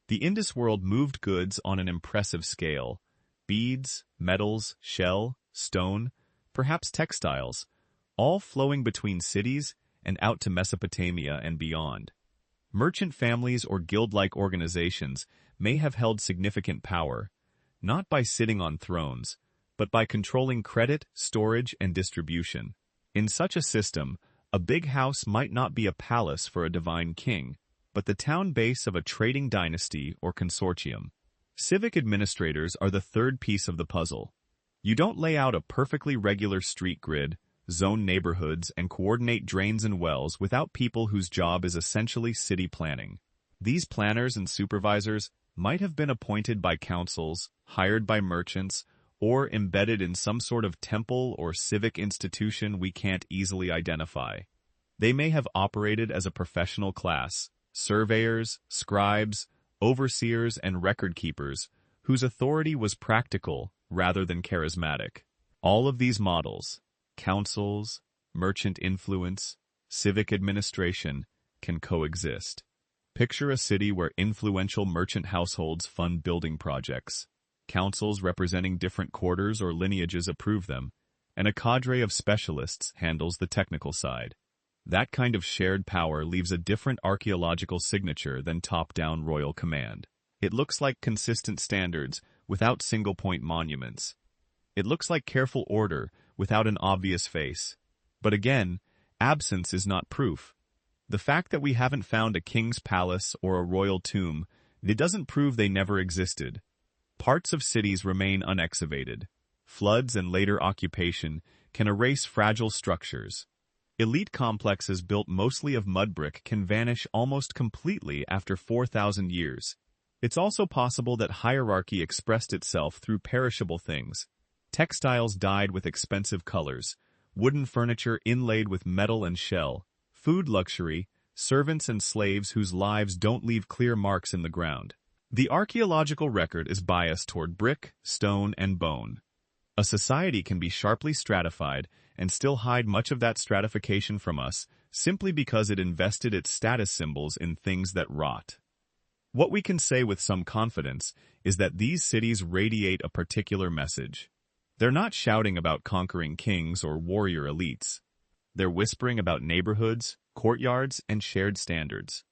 The Indus world moved goods on an impressive scale: beads, metals, shell, stone, perhaps textiles, all flowing between cities and out to Mesopotamia and beyond. Merchant families or guild-like organizations may have held significant power, not by sitting on thrones, but by controlling credit, storage, and distribution. In such a system, a big house might not be a palace for a divine king, but the town base of a trading dynasty or consortium. Civic administrators are the third piece of the puzzle. You don't lay out a perfectly regular street grid, zone neighborhoods, and coordinate drains and wells without people whose job is essentially city planning. These planners and supervisors might have been appointed by councils, hired by merchants, or embedded in some sort of temple or civic institution we can't easily identify. They may have operated as a professional class: surveyors, scribes, overseers, and record keepers, whose authority was practical rather than charismatic. All of these models, councils, merchant influence, civic administration, can coexist. Picture a city where influential merchant households fund building projects, councils representing different quarters or lineages approve them, and a cadre of specialists handles the technical side. That kind of shared power leaves a different archaeological signature than top-down royal command. It looks like consistent standards without single-point monuments. It looks like careful order without an obvious face. But again, absence is not proof. The fact that we haven't found a king's palace or a royal tomb, it doesn't prove they never existed. Parts of cities remain unexcavated. Floods and later occupation can erase fragile structures. Elite complexes built mostly of mud brick can vanish almost completely after 4,000 years. It's also possible that hierarchy expressed itself through perishable things: textiles dyed with expensive colors, wooden furniture inlaid with metal and shell, food luxury, servants and slaves whose lives don't leave clear marks in the ground. The archaeological record is biased toward brick, stone, and bone. A society can be sharply stratified and still hide much of that stratification from us simply because it invested its status symbols in things that rot. What we can say with some confidence is that these cities radiate a particular message. They're not shouting about conquering kings or warrior elites. They're whispering about neighborhoods, courtyards, and shared standards.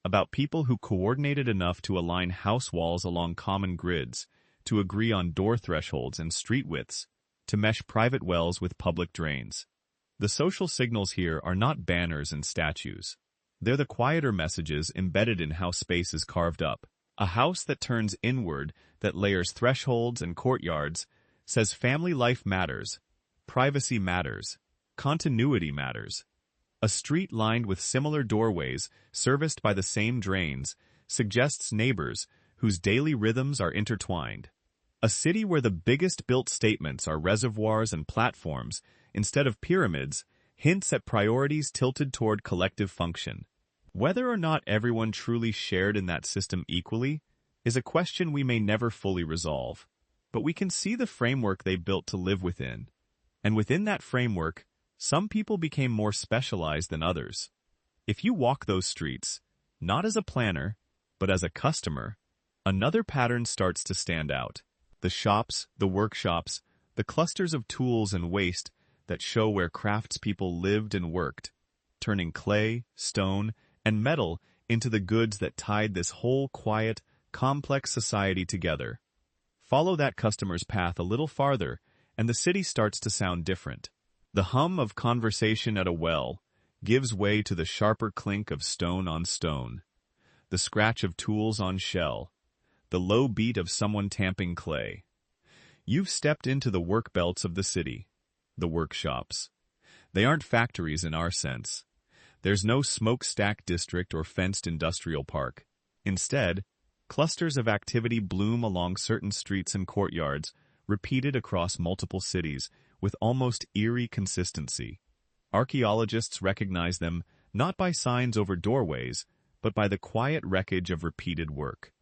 About people who coordinated enough to align house walls along common grids, to agree on door thresholds and street widths, to mesh private wells with public drains. The social signals here are not banners and statues. They're the quieter messages embedded in how space is carved up. A house that turns inward, that layers thresholds and courtyards, says family life matters, privacy matters, continuity matters. A street lined with similar doorways, serviced by the same drains, suggests neighbors whose daily rhythms are intertwined. A city where the biggest built statements are reservoirs and platforms, instead of pyramids, hints at priorities tilted toward collective function. Whether or not everyone truly shared in that system equally is a question we may never fully resolve. But we can see the framework they built to live within. And within that framework, some people became more specialized than others. If you walk those streets, not as a planner, but as a customer, another pattern starts to stand out. The shops, the workshops, the clusters of tools and waste that show where craftspeople lived and worked, turning clay, stone, and metal into the goods that tied this whole quiet, complex society together. Follow that customer's path a little farther, and the city starts to sound different. The hum of conversation at a well gives way to the sharper clink of stone on stone, the scratch of tools on shell, the low beat of someone tamping clay. You've stepped into the work belts of the city, the workshops. They aren't factories in our sense. There's no smokestack district or fenced industrial park. Instead, clusters of activity bloom along certain streets and courtyards, repeated across multiple cities, with almost eerie consistency. Archaeologists recognize them not by signs over doorways, but by the quiet wreckage of repeated work.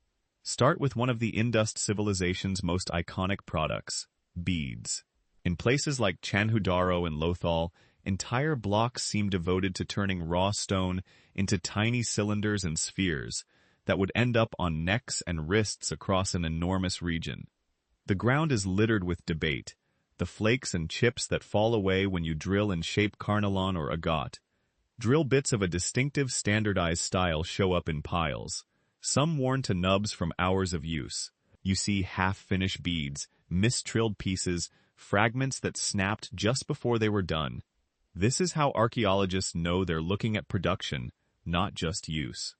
Start with one of the Indus civilization's most iconic products, beads. In places like Chanhudaro and Lothal, entire blocks seem devoted to turning raw stone into tiny cylinders and spheres that would end up on necks and wrists across an enormous region. The ground is littered with debate, the flakes and chips that fall away when you drill and shape carnelian or agate. Drill bits of a distinctive standardized style show up in piles, some worn to nubs from hours of use. You see half-finished beads, mistrilled pieces, fragments that snapped just before they were done. This is how archaeologists know they're looking at production, not just use.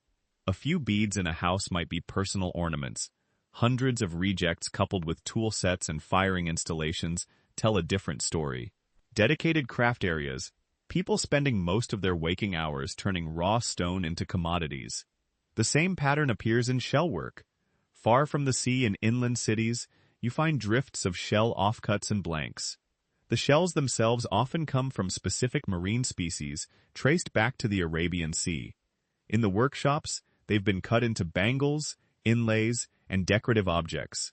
A few beads in a house might be personal ornaments. Hundreds of rejects coupled with tool sets and firing installations tell a different story. Dedicated craft areas, people spending most of their waking hours turning raw stone into commodities. The same pattern appears in shell work. Far from the sea in inland cities, you find drifts of shell offcuts and blanks. The shells themselves often come from specific marine species traced back to the Arabian Sea. In the workshops, they've been cut into bangles, inlays, and decorative objects.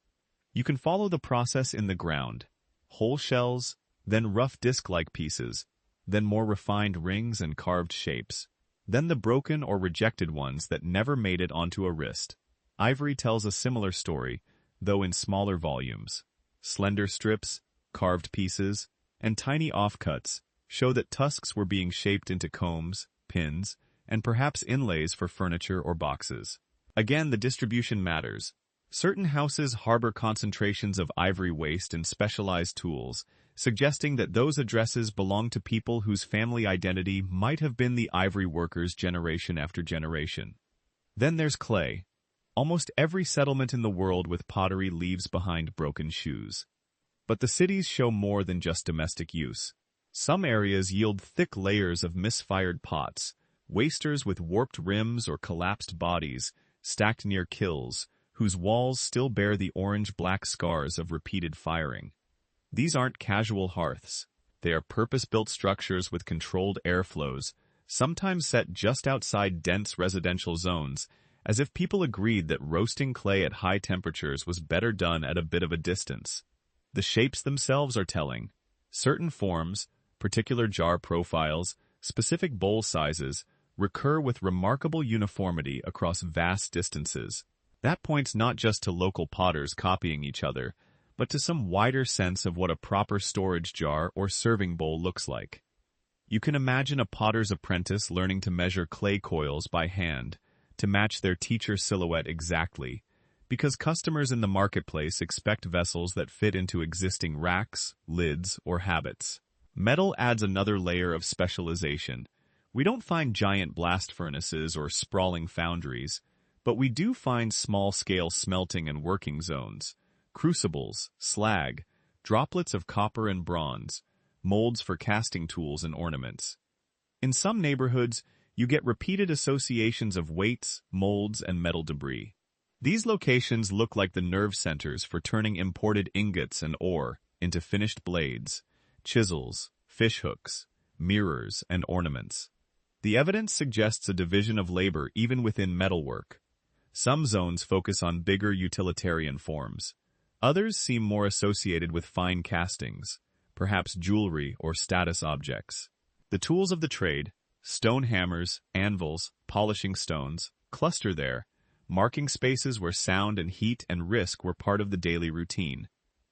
You can follow the process in the ground. Whole shells, then rough disc-like pieces, then more refined rings and carved shapes, then the broken or rejected ones that never made it onto a wrist. Ivory tells a similar story, though in smaller volumes. Slender strips, carved pieces, and tiny offcuts show that tusks were being shaped into combs, pins, and perhaps inlays for furniture or boxes. Again, the distribution matters. Certain houses harbor concentrations of ivory waste and specialized tools, suggesting that those addresses belong to people whose family identity might have been the ivory workers generation after generation. Then there's clay. Almost every settlement in the world with pottery leaves behind broken shoes. But the cities show more than just domestic use. Some areas yield thick layers of misfired pots, wasters with warped rims or collapsed bodies, stacked near kilns, whose walls still bear the orange-black scars of repeated firing. These aren't casual hearths. They are purpose-built structures with controlled airflows, sometimes set just outside dense residential zones, as if people agreed that roasting clay at high temperatures was better done at a bit of a distance. The shapes themselves are telling. Certain forms, particular jar profiles, specific bowl sizes, recur with remarkable uniformity across vast distances. That points not just to local potters copying each other, but to some wider sense of what a proper storage jar or serving bowl looks like. You can imagine a potter's apprentice learning to measure clay coils by hand, to match their teacher's silhouette exactly, because customers in the marketplace expect vessels that fit into existing racks, lids, or habits. Metal adds another layer of specialization. We don't find giant blast furnaces or sprawling foundries, but we do find small-scale smelting and working zones, crucibles, slag, droplets of copper and bronze, molds for casting tools and ornaments. In some neighborhoods, you get repeated associations of weights, molds, and metal debris. These locations look like the nerve centers for turning imported ingots and ore into finished blades, chisels, fishhooks, mirrors, and ornaments. The evidence suggests a division of labor even within metalwork. Some zones focus on bigger utilitarian forms. Others seem more associated with fine castings, perhaps jewelry or status objects. The tools of the trade, stone hammers, anvils, polishing stones, cluster there, marking spaces where sound and heat and risk were part of the daily routine.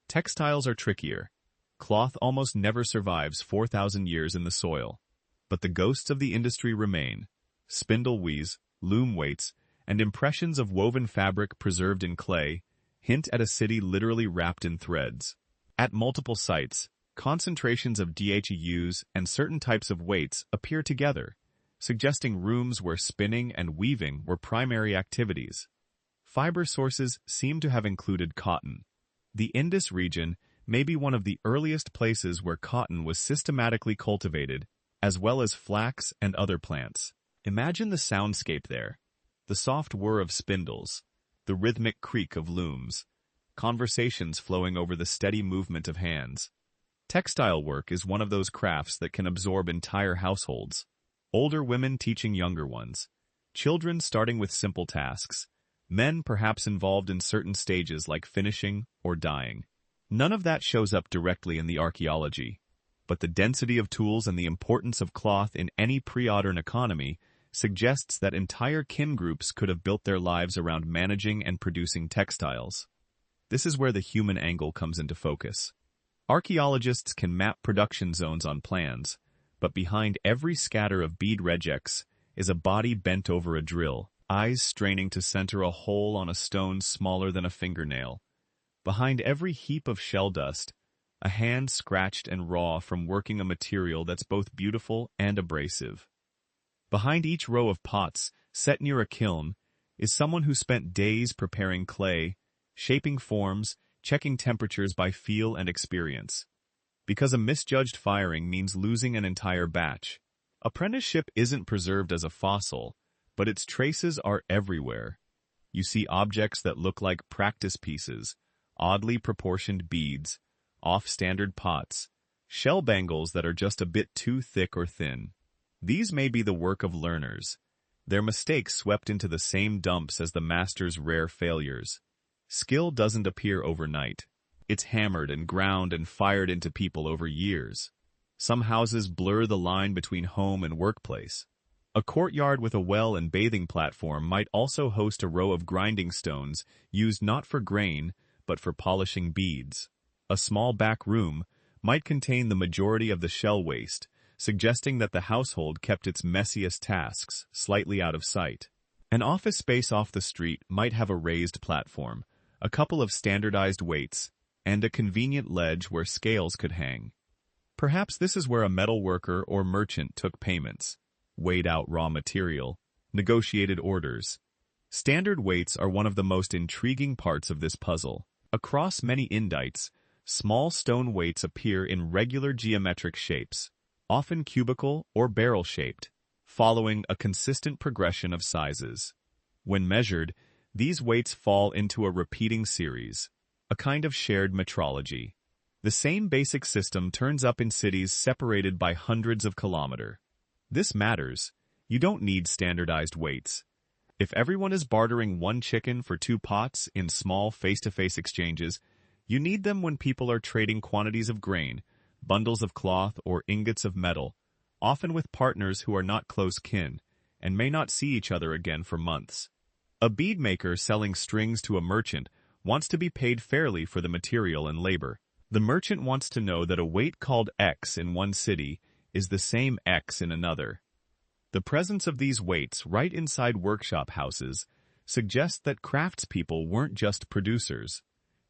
Textiles are trickier. Cloth almost never survives 4,000 years in the soil. But the ghosts of the industry remain. Spindle wheeze, loom weights, and impressions of woven fabric preserved in clay hint at a city literally wrapped in threads. At multiple sites, concentrations of DHEUs and certain types of weights appear together, suggesting rooms where spinning and weaving were primary activities. Fiber sources seem to have included cotton. The Indus region may be one of the earliest places where cotton was systematically cultivated, as well as flax and other plants. Imagine the soundscape there. The soft whir of spindles, the rhythmic creak of looms, conversations flowing over the steady movement of hands. Textile work is one of those crafts that can absorb entire households. Older women teaching younger ones, children starting with simple tasks, men perhaps involved in certain stages like finishing or dyeing. None of that shows up directly in the archaeology, but the density of tools and the importance of cloth in any pre-modern economy suggests that entire kin groups could have built their lives around managing and producing textiles. This is where the human angle comes into focus. Archaeologists can map production zones on plans, but behind every scatter of bead regex is a body bent over a drill, eyes straining to center a hole on a stone smaller than a fingernail. Behind every heap of shell dust, a hand scratched and raw from working a material that's both beautiful and abrasive. Behind each row of pots, set near a kiln, is someone who spent days preparing clay, shaping forms, checking temperatures by feel and experience. Because a misjudged firing means losing an entire batch, apprenticeship isn't preserved as a fossil, but its traces are everywhere. You see objects that look like practice pieces, oddly proportioned beads, off-standard pots, shell bangles that are just a bit too thick or thin. These may be the work of learners, their mistakes swept into the same dumps as the master's rare failures. Skill doesn't appear overnight. It's hammered and ground and fired into people over years. Some houses blur the line between home and workplace. A courtyard with a well and bathing platform might also host a row of grinding stones used not for grain, but for polishing beads. A small back room might contain the majority of the shell waste, suggesting that the household kept its messiest tasks slightly out of sight. An office space off the street might have a raised platform, a couple of standardized weights, and a convenient ledge where scales could hang. Perhaps this is where a metal worker or merchant took payments, weighed out raw material, negotiated orders. Standard weights are one of the most intriguing parts of this puzzle. Across many indites, small stone weights appear in regular geometric shapes, often cubical or barrel-shaped, following a consistent progression of sizes. When measured, these weights fall into a repeating series, a kind of shared metrology. The same basic system turns up in cities separated by hundreds of kilometers. This matters. You don't need standardized weights. If everyone is bartering one chicken for 2 pots in small face-to-face exchanges, you need them when people are trading quantities of grain, bundles of cloth, or ingots of metal, often with partners who are not close kin, and may not see each other again for months. A bead maker selling strings to a merchant wants to be paid fairly for the material and labor. The merchant wants to know that a weight called X in one city is the same X in another. The presence of these weights right inside workshop houses suggests that craftspeople weren't just producers.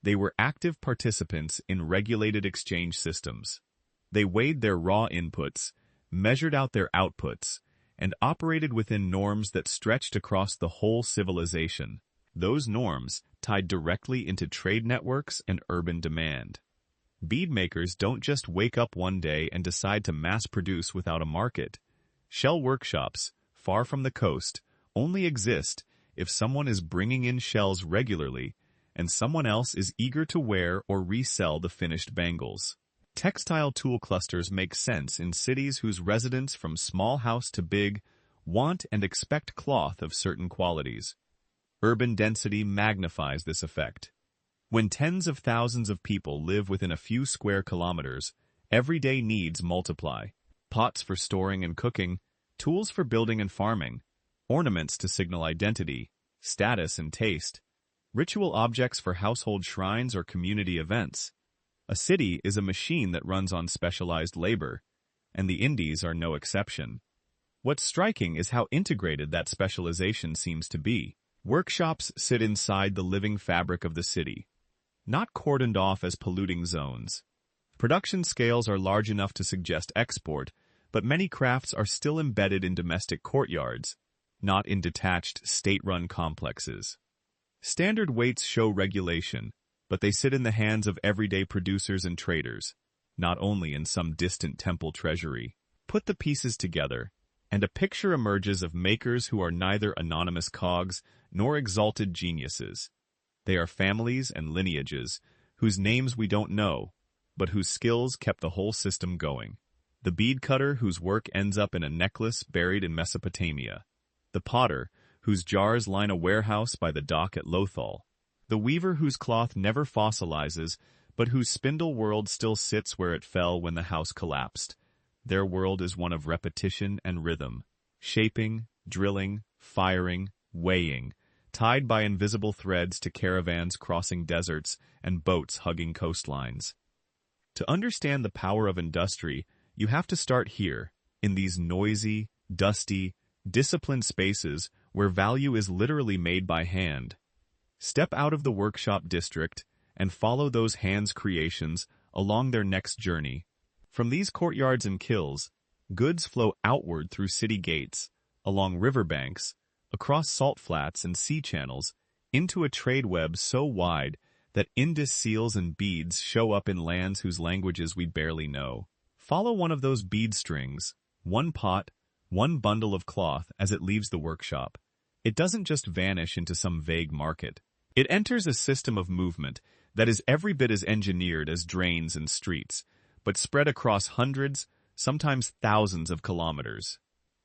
They were active participants in regulated exchange systems. They weighed their raw inputs, measured out their outputs, and operated within norms that stretched across the whole civilization. Those norms tied directly into trade networks and urban demand. Bead makers don't just wake up one day and decide to mass produce without a market. Shell workshops, far from the coast, only exist if someone is bringing in shells regularly and someone else is eager to wear or resell the finished bangles. Textile tool clusters make sense in cities whose residents from small house to big want and expect cloth of certain qualities. Urban density magnifies this effect. When tens of thousands of people live within a few square kilometers, everyday needs multiply. Pots for storing and cooking, tools for building and farming, ornaments to signal identity, status and taste, ritual objects for household shrines or community events. A city is a machine that runs on specialized labor, and the Indies are no exception. What's striking is how integrated that specialization seems to be. Workshops sit inside the living fabric of the city, not cordoned off as polluting zones. Production scales are large enough to suggest export, but many crafts are still embedded in domestic courtyards, not in detached, state-run complexes. Standard weights show regulation, but they sit in the hands of everyday producers and traders, not only in some distant temple treasury. Put the pieces together, and a picture emerges of makers who are neither anonymous cogs nor exalted geniuses. They are families and lineages whose names we don't know, but whose skills kept the whole system going. The bead cutter whose work ends up in a necklace buried in Mesopotamia. The potter whose jars line a warehouse by the dock at Lothal. The weaver whose cloth never fossilizes, but whose spindle world still sits where it fell when the house collapsed. Their world is one of repetition and rhythm, shaping, drilling, firing, weighing, tied by invisible threads to caravans crossing deserts and boats hugging coastlines. To understand the power of industry, you have to start here, in these noisy, dusty, disciplined spaces where value is literally made by hand. Step out of the workshop district and follow those hands' creations along their next journey. From these courtyards and kilns, goods flow outward through city gates, along riverbanks, across salt flats and sea channels, into a trade web so wide that Indus seals and beads show up in lands whose languages we barely know. Follow one of those bead strings, one pot, one bundle of cloth as it leaves the workshop. It doesn't just vanish into some vague market. It enters a system of movement that is every bit as engineered as drains and streets, but spread across hundreds, sometimes thousands of kilometers.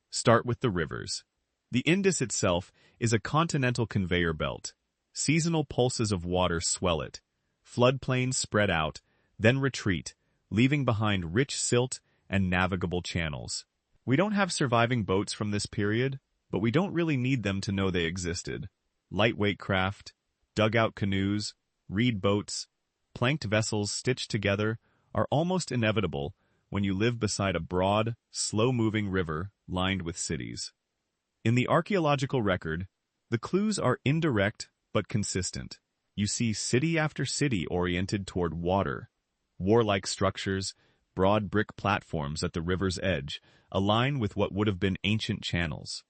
Start with the rivers. The Indus itself is a continental conveyor belt. Seasonal pulses of water swell it. Floodplains spread out, then retreat, leaving behind rich silt and navigable channels. We don't have surviving boats from this period, but we don't really need them to know they existed. Lightweight craft, dugout canoes, reed boats, planked vessels stitched together are almost inevitable when you live beside a broad, slow-moving river lined with cities. In the archaeological record, the clues are indirect but consistent. You see city after city oriented toward water. Warlike structures, broad brick platforms at the river's edge, align with what would have been ancient channels.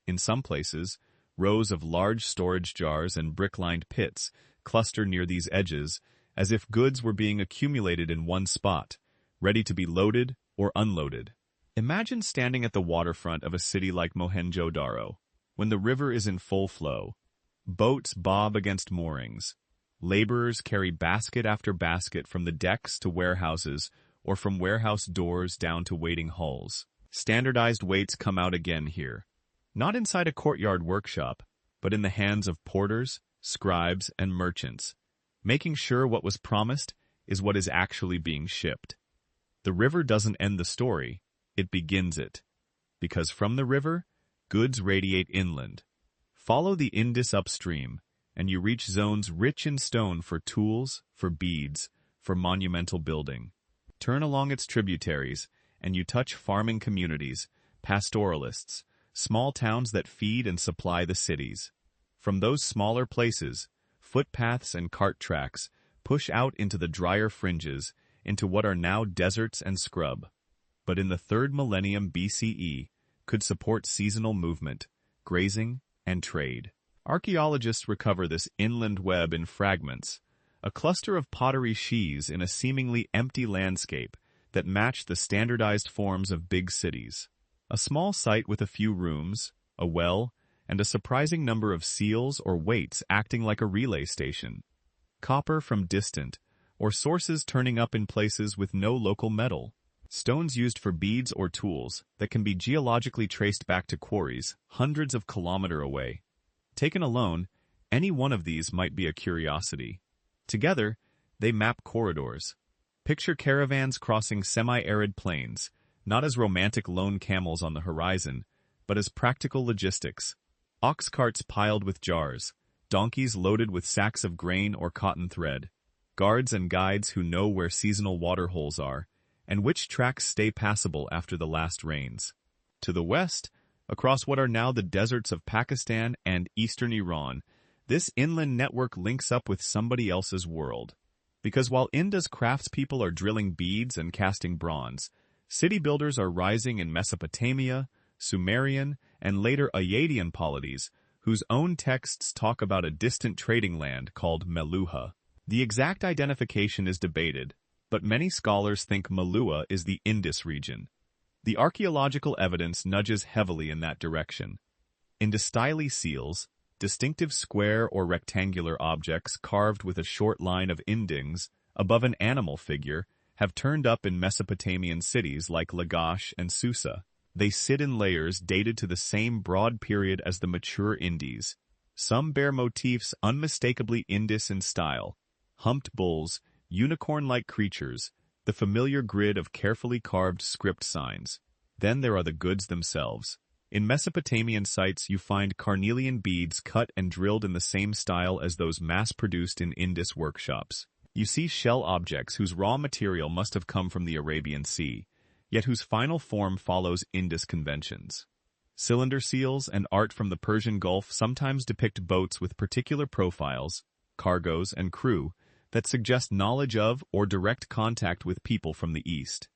In some places, rows of large storage jars and brick-lined pits cluster near these edges, as if goods were being accumulated in one spot, ready to be loaded or unloaded. Imagine standing at the waterfront of a city like Mohenjo-Daro, when the river is in full flow. Boats bob against moorings. Laborers carry basket after basket from the decks to warehouses, or from warehouse doors down to waiting hulls. Standardized weights come out again here. Not inside a courtyard workshop, but in the hands of porters, scribes, and merchants, making sure what was promised is what is actually being shipped. The river doesn't end the story, it begins it. Because from the river, goods radiate inland. Follow the Indus upstream, and you reach zones rich in stone for tools, for beads, for monumental building. Turn along its tributaries, and you touch farming communities, pastoralists, small towns that feed and supply the cities. From those smaller places, footpaths and cart tracks push out into the drier fringes, into what are now deserts and scrub. But in the 3rd millennium BCE, could support seasonal movement, grazing, and trade. Archaeologists recover this inland web in fragments, a cluster of pottery sheaths in a seemingly empty landscape that match the standardized forms of big cities. A small site with a few rooms, a well, and a surprising number of seals or weights acting like a relay station. Copper from distant, or sources turning up in places with no local metal. Stones used for beads or tools that can be geologically traced back to quarries hundreds of kilometers away. Taken alone, any one of these might be a curiosity. Together, they map corridors. Picture caravans crossing semi-arid plains, not as romantic lone camels on the horizon, but as practical logistics. Ox carts piled with jars, donkeys loaded with sacks of grain or cotton thread, guards and guides who know where seasonal water holes are, and which tracks stay passable after the last rains. To the west, across what are now the deserts of Pakistan and eastern Iran, this inland network links up with somebody else's world. Because while India's craftspeople are drilling beads and casting bronze, city builders are rising in Mesopotamia, Sumerian, and later Akkadian polities, whose own texts talk about a distant trading land called Meluha. The exact identification is debated, but many scholars think Meluha is the Indus region. The archaeological evidence nudges heavily in that direction. Indus-style seals, distinctive square or rectangular objects carved with a short line of indings above an animal figure, have turned up in Mesopotamian cities like Lagash and Susa. They sit in layers dated to the same broad period as the mature Indies. Some bear motifs unmistakably Indus in style: humped bulls, unicorn-like creatures, the familiar grid of carefully carved script signs. Then there are the goods themselves. In Mesopotamian sites you find carnelian beads cut and drilled in the same style as those mass-produced in Indus workshops. You see shell objects whose raw material must have come from the Arabian Sea, yet whose final form follows Indus conventions. Cylinder seals and art from the Persian Gulf sometimes depict boats with particular profiles, cargoes, and crew that suggest knowledge of or direct contact with people from the East.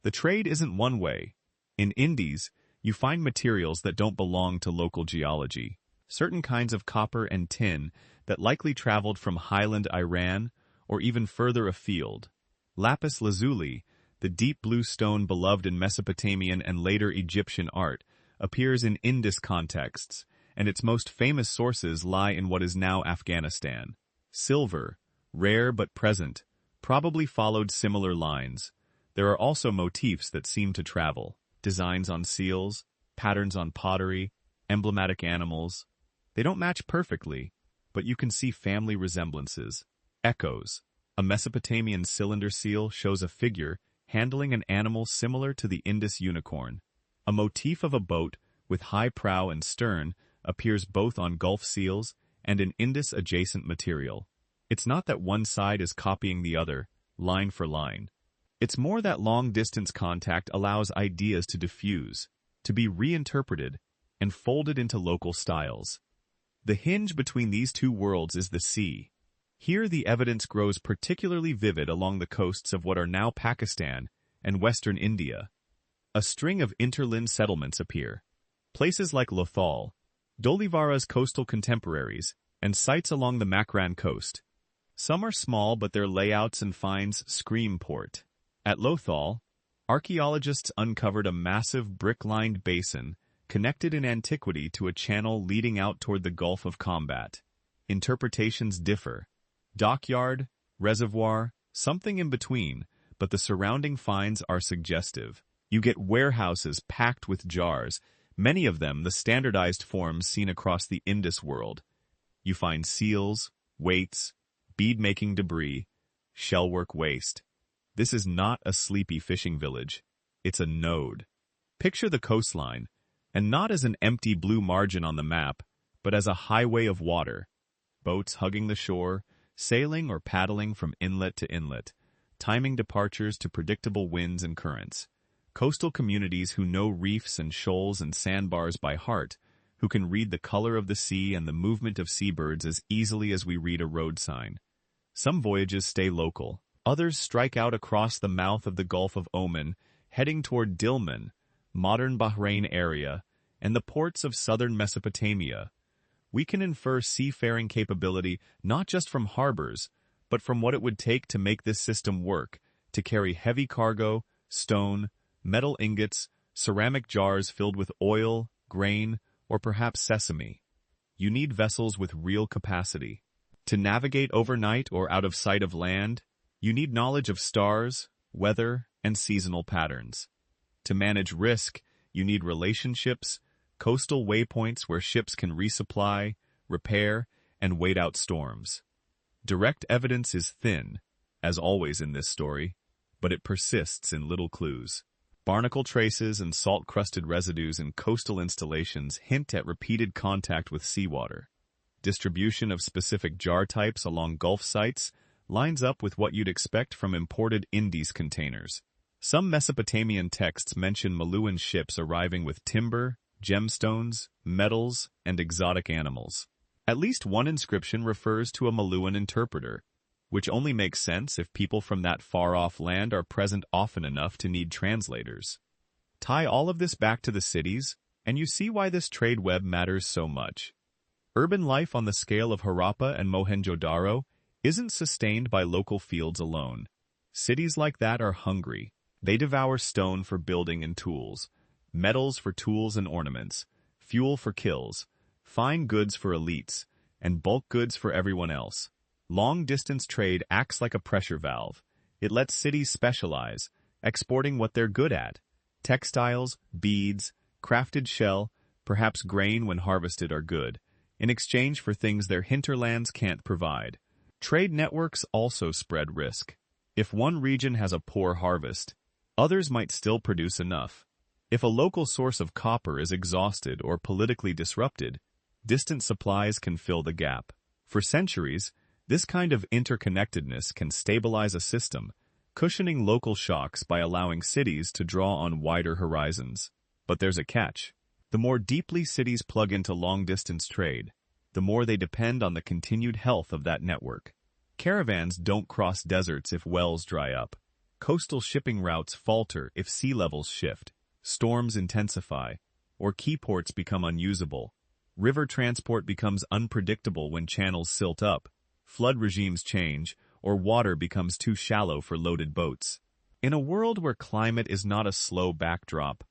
The trade isn't one way. In Indies, you find materials that don't belong to local geology. Certain kinds of copper and tin that likely traveled from highland Iran or even further afield. Lapis lazuli, the deep blue stone beloved in Mesopotamian and later Egyptian art, appears in Indus contexts, and its most famous sources lie in what is now Afghanistan. Silver, rare but present, probably followed similar lines. There are also motifs that seem to travel. Designs on seals, patterns on pottery, emblematic animals. They don't match perfectly, but you can see family resemblances. Echoes. A Mesopotamian cylinder seal shows a figure handling an animal similar to the Indus unicorn. A motif of a boat with high prow and stern appears both on Gulf seals and in Indus-adjacent material. It's not that one side is copying the other, line for line. It's more that long-distance contact allows ideas to diffuse, to be reinterpreted, and folded into local styles. The hinge between these two worlds is the sea. Here the evidence grows particularly vivid along the coasts of what are now Pakistan and western India. A string of interland settlements appear. Places like Lothal, Dolivara's coastal contemporaries, and sites along the Makran coast. Some are small, but their layouts and finds scream port. At Lothal, archaeologists uncovered a massive brick-lined basin connected in antiquity to a channel leading out toward the Gulf of Combat. Interpretations differ. Dockyard, reservoir, something in between, but the surrounding finds are suggestive. You get warehouses packed with jars, many of them the standardized forms seen across the Indus world. You find seals, weights, bead-making debris, shellwork waste. This is not a sleepy fishing village. It's a node. Picture the coastline, and not as an empty blue margin on the map, but as a highway of water. Boats hugging the shore, sailing or paddling from inlet to inlet, timing departures to predictable winds and currents. Coastal communities who know reefs and shoals and sandbars by heart, who can read the color of the sea and the movement of seabirds as easily as we read a road sign. Some voyages stay local. Others strike out across the mouth of the Gulf of Oman, heading toward Dilmun, modern Bahrain area, and the ports of southern Mesopotamia. We can infer seafaring capability not just from harbors, but from what it would take to make this system work, to carry heavy cargo, stone, metal ingots, ceramic jars filled with oil, grain, or perhaps sesame. You need vessels with real capacity. To navigate overnight or out of sight of land, you need knowledge of stars, weather, and seasonal patterns. To manage risk, you need relationships, coastal waypoints where ships can resupply, repair, and wait out storms. Direct evidence is thin, as always in this story, but it persists in little clues. Barnacle traces and salt-crusted residues in coastal installations hint at repeated contact with seawater. Distribution of specific jar types along Gulf sites lines up with what you'd expect from imported Indies containers. Some Mesopotamian texts mention Maluan ships arriving with timber, gemstones, metals, and exotic animals. At least one inscription refers to a Maluan interpreter, which only makes sense if people from that far-off land are present often enough to need translators. Tie all of this back to the cities, and you see why this trade web matters so much. Urban life on the scale of Harappa and Mohenjo-Daro isn't sustained by local fields alone. Cities like that are hungry. They devour stone for building and tools, metals for tools and ornaments, fuel for kills, fine goods for elites, and bulk goods for everyone else. Long-distance trade acts like a pressure valve. It lets cities specialize, exporting what they're good at. Textiles, beads, crafted shell, perhaps grain when harvested are good, in exchange for things their hinterlands can't provide. Trade networks also spread risk. If one region has a poor harvest, others might still produce enough. If a local source of copper is exhausted or politically disrupted, distant supplies can fill the gap. For centuries, this kind of interconnectedness can stabilize a system, cushioning local shocks by allowing cities to draw on wider horizons. But there's a catch. The more deeply cities plug into long-distance trade, the more they depend on the continued health of that network. Caravans don't cross deserts if wells dry up. Coastal shipping routes falter if sea levels shift, storms intensify, or key ports become unusable. River transport becomes unpredictable when channels silt up, flood regimes change, or water becomes too shallow for loaded boats. In a world where climate is not a slow backdrop,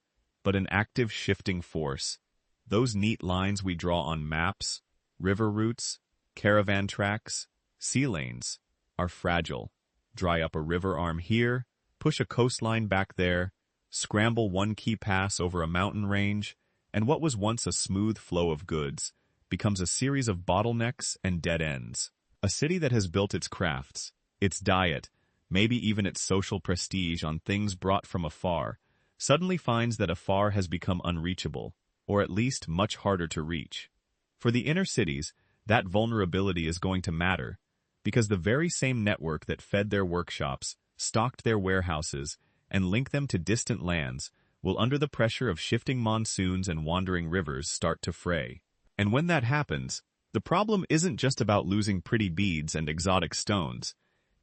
but an active shifting force, those neat lines we draw on maps, river routes, caravan tracks, sea lanes, are fragile. Dry up a river arm here, push a coastline back there, scramble one key pass over a mountain range, and what was once a smooth flow of goods becomes a series of bottlenecks and dead ends. A city that has built its crafts, its diet, maybe even its social prestige on things brought from afar, suddenly finds that afar has become unreachable, or at least much harder to reach. For the inner cities, that vulnerability is going to matter, because the very same network that fed their workshops, stocked their warehouses, and linked them to distant lands will, under the pressure of shifting monsoons and wandering rivers, start to fray. And when that happens, the problem isn't just about losing pretty beads and exotic stones.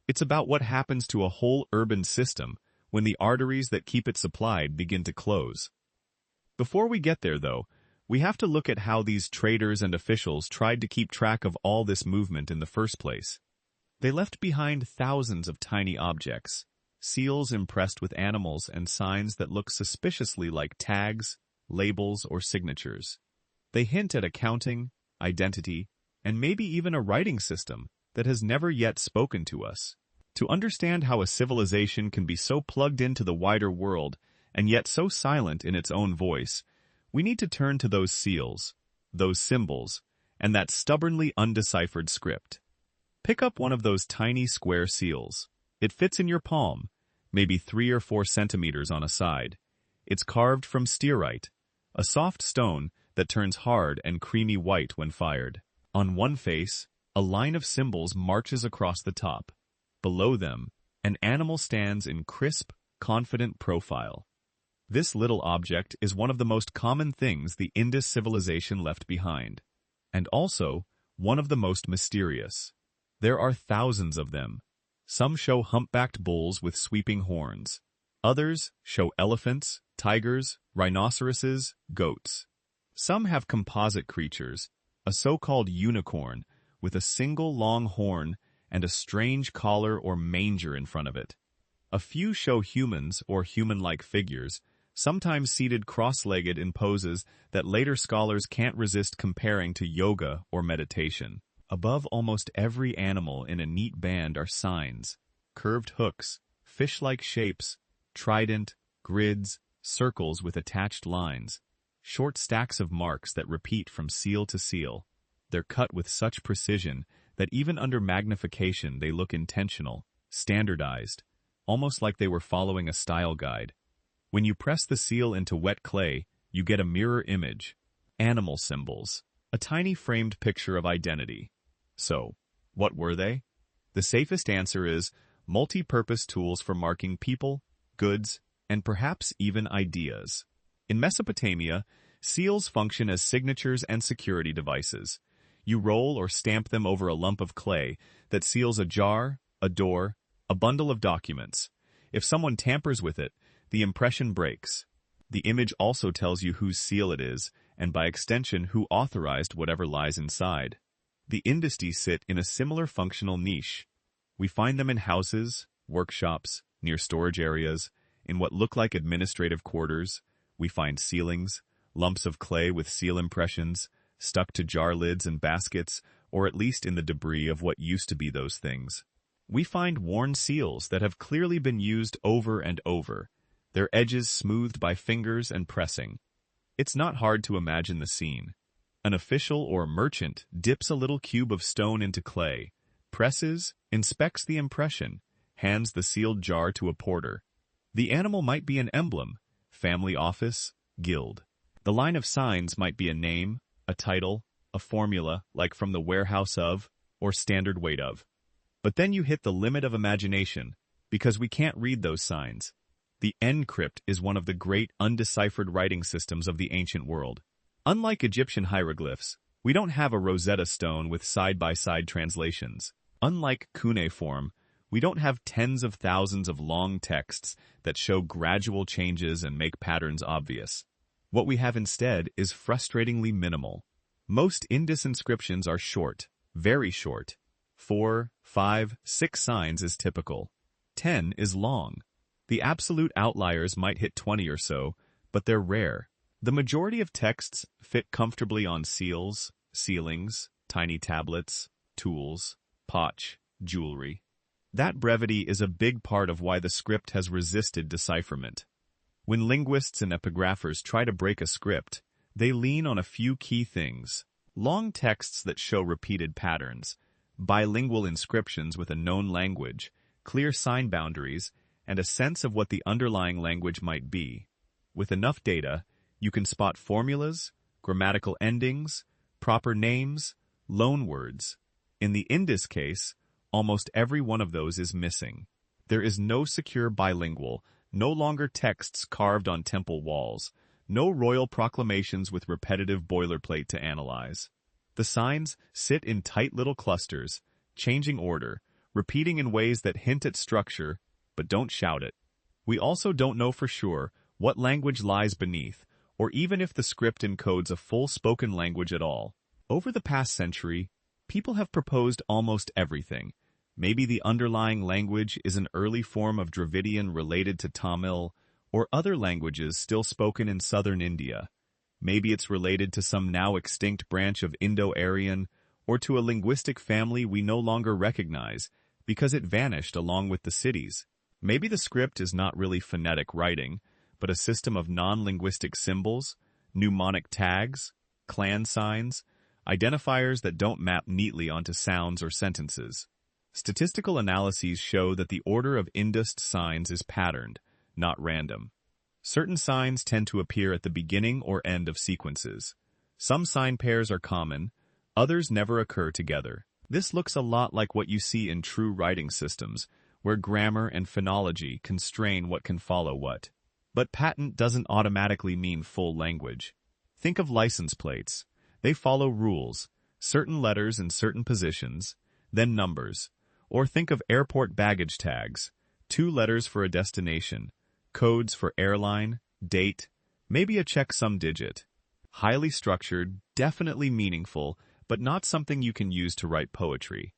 It's about what happens to a whole urban system when the arteries that keep it supplied begin to close. Before we get there, though, we have to look at how these traders and officials tried to keep track of all this movement in the first place. They left behind thousands of tiny objects, seals impressed with animals and signs that look suspiciously like tags, labels, or signatures. They hint at accounting, identity, and maybe even a writing system that has never yet spoken to us. To understand how a civilization can be so plugged into the wider world and yet so silent in its own voice, we need to turn to those seals, those symbols, and that stubbornly undeciphered script. Pick up one of those tiny square seals. It fits in your palm, maybe 3 or 4 centimeters on a side. It's carved from stearite, a soft stone that turns hard and creamy white when fired. On one face, a line of symbols marches across the top. Below them, an animal stands in crisp, confident profile. This little object is one of the most common things the Indus civilization left behind, and also one of the most mysterious. There are thousands of them. Some show humpbacked bulls with sweeping horns. Others show elephants, tigers, rhinoceroses, goats. Some have composite creatures, a so-called unicorn with a single long horn and a strange collar or manger in front of it. A few show humans or human-like figures, sometimes seated cross-legged in poses that later scholars can't resist comparing to yoga or meditation. Above almost every animal in a neat band are signs, curved hooks, fish-like shapes, trident, grids, circles with attached lines, short stacks of marks that repeat from seal to seal. They're cut with such precision that even under magnification they look intentional, standardized, almost like they were following a style guide. When you press the seal into wet clay, you get a mirror image, animal symbols, a tiny framed picture of identity. So, what were they? The safest answer is multi-purpose tools for marking people, goods, and perhaps even ideas. In Mesopotamia, seals function as signatures and security devices. You roll or stamp them over a lump of clay that seals a jar, a door, a bundle of documents. If someone tampers with it, the impression breaks. The image also tells you whose seal it is, and by extension who authorized whatever lies inside. The Indusi sit in a similar functional niche. We find them in houses, workshops, near storage areas, in what look like administrative quarters. We find sealings, lumps of clay with seal impressions, stuck to jar lids and baskets, or at least in the debris of what used to be those things. We find worn seals that have clearly been used over and over, their edges smoothed by fingers and pressing. It's not hard to imagine the scene. An official or merchant dips a little cube of stone into clay, presses, inspects the impression, hands the sealed jar to a porter. The animal might be an emblem, family office, guild. The line of signs might be a name, a title, a formula, like from the warehouse of, or standard weight of. But then you hit the limit of imagination, because we can't read those signs. The encrypt is one of the great undeciphered writing systems of the ancient world. Unlike Egyptian hieroglyphs, we don't have a Rosetta Stone with side-by-side translations. Unlike cuneiform, we don't have tens of thousands of long texts that show gradual changes and make patterns obvious. What we have instead is frustratingly minimal. Most Indus inscriptions are short, very short. 4, 5, 6 signs is typical. 10 is long. The absolute outliers might hit 20 or so, but they're rare. The majority of texts fit comfortably on seals, sealings, tiny tablets, tools, potch, jewelry. That brevity is a big part of why the script has resisted decipherment. When linguists and epigraphers try to break a script, they lean on a few key things: long texts that show repeated patterns, bilingual inscriptions with a known language, clear sign boundaries, and a sense of what the underlying language might be. With enough data, you can spot formulas, grammatical endings, proper names, loanwords. In the Indus case, almost every one of those is missing. There is no secure bilingual, no longer texts carved on temple walls, no royal proclamations with repetitive boilerplate to analyze. The signs sit in tight little clusters, changing order, repeating in ways that hint at structure, but don't shout it. We also don't know for sure what language lies beneath, or even if the script encodes a full spoken language at all. Over the past century, people have proposed almost everything. Maybe the underlying language is an early form of Dravidian related to Tamil, or other languages still spoken in southern India. Maybe it's related to some now extinct branch of Indo-Aryan, or to a linguistic family we no longer recognize because it vanished along with the cities. Maybe the script is not really phonetic writing, but a system of non-linguistic symbols, mnemonic tags, clan signs, identifiers that don't map neatly onto sounds or sentences. Statistical analyses show that the order of Indus signs is patterned, not random. Certain signs tend to appear at the beginning or end of sequences. Some sign pairs are common, others never occur together. This looks a lot like what you see in true writing systems, where grammar and phonology constrain what can follow what. But patent doesn't automatically mean full language. Think of license plates. They follow rules, certain letters in certain positions, then numbers. Or think of airport baggage tags, 2 letters for a destination, codes for airline, date, maybe a checksum digit. Highly structured, definitely meaningful, but not something you can use to write poetry.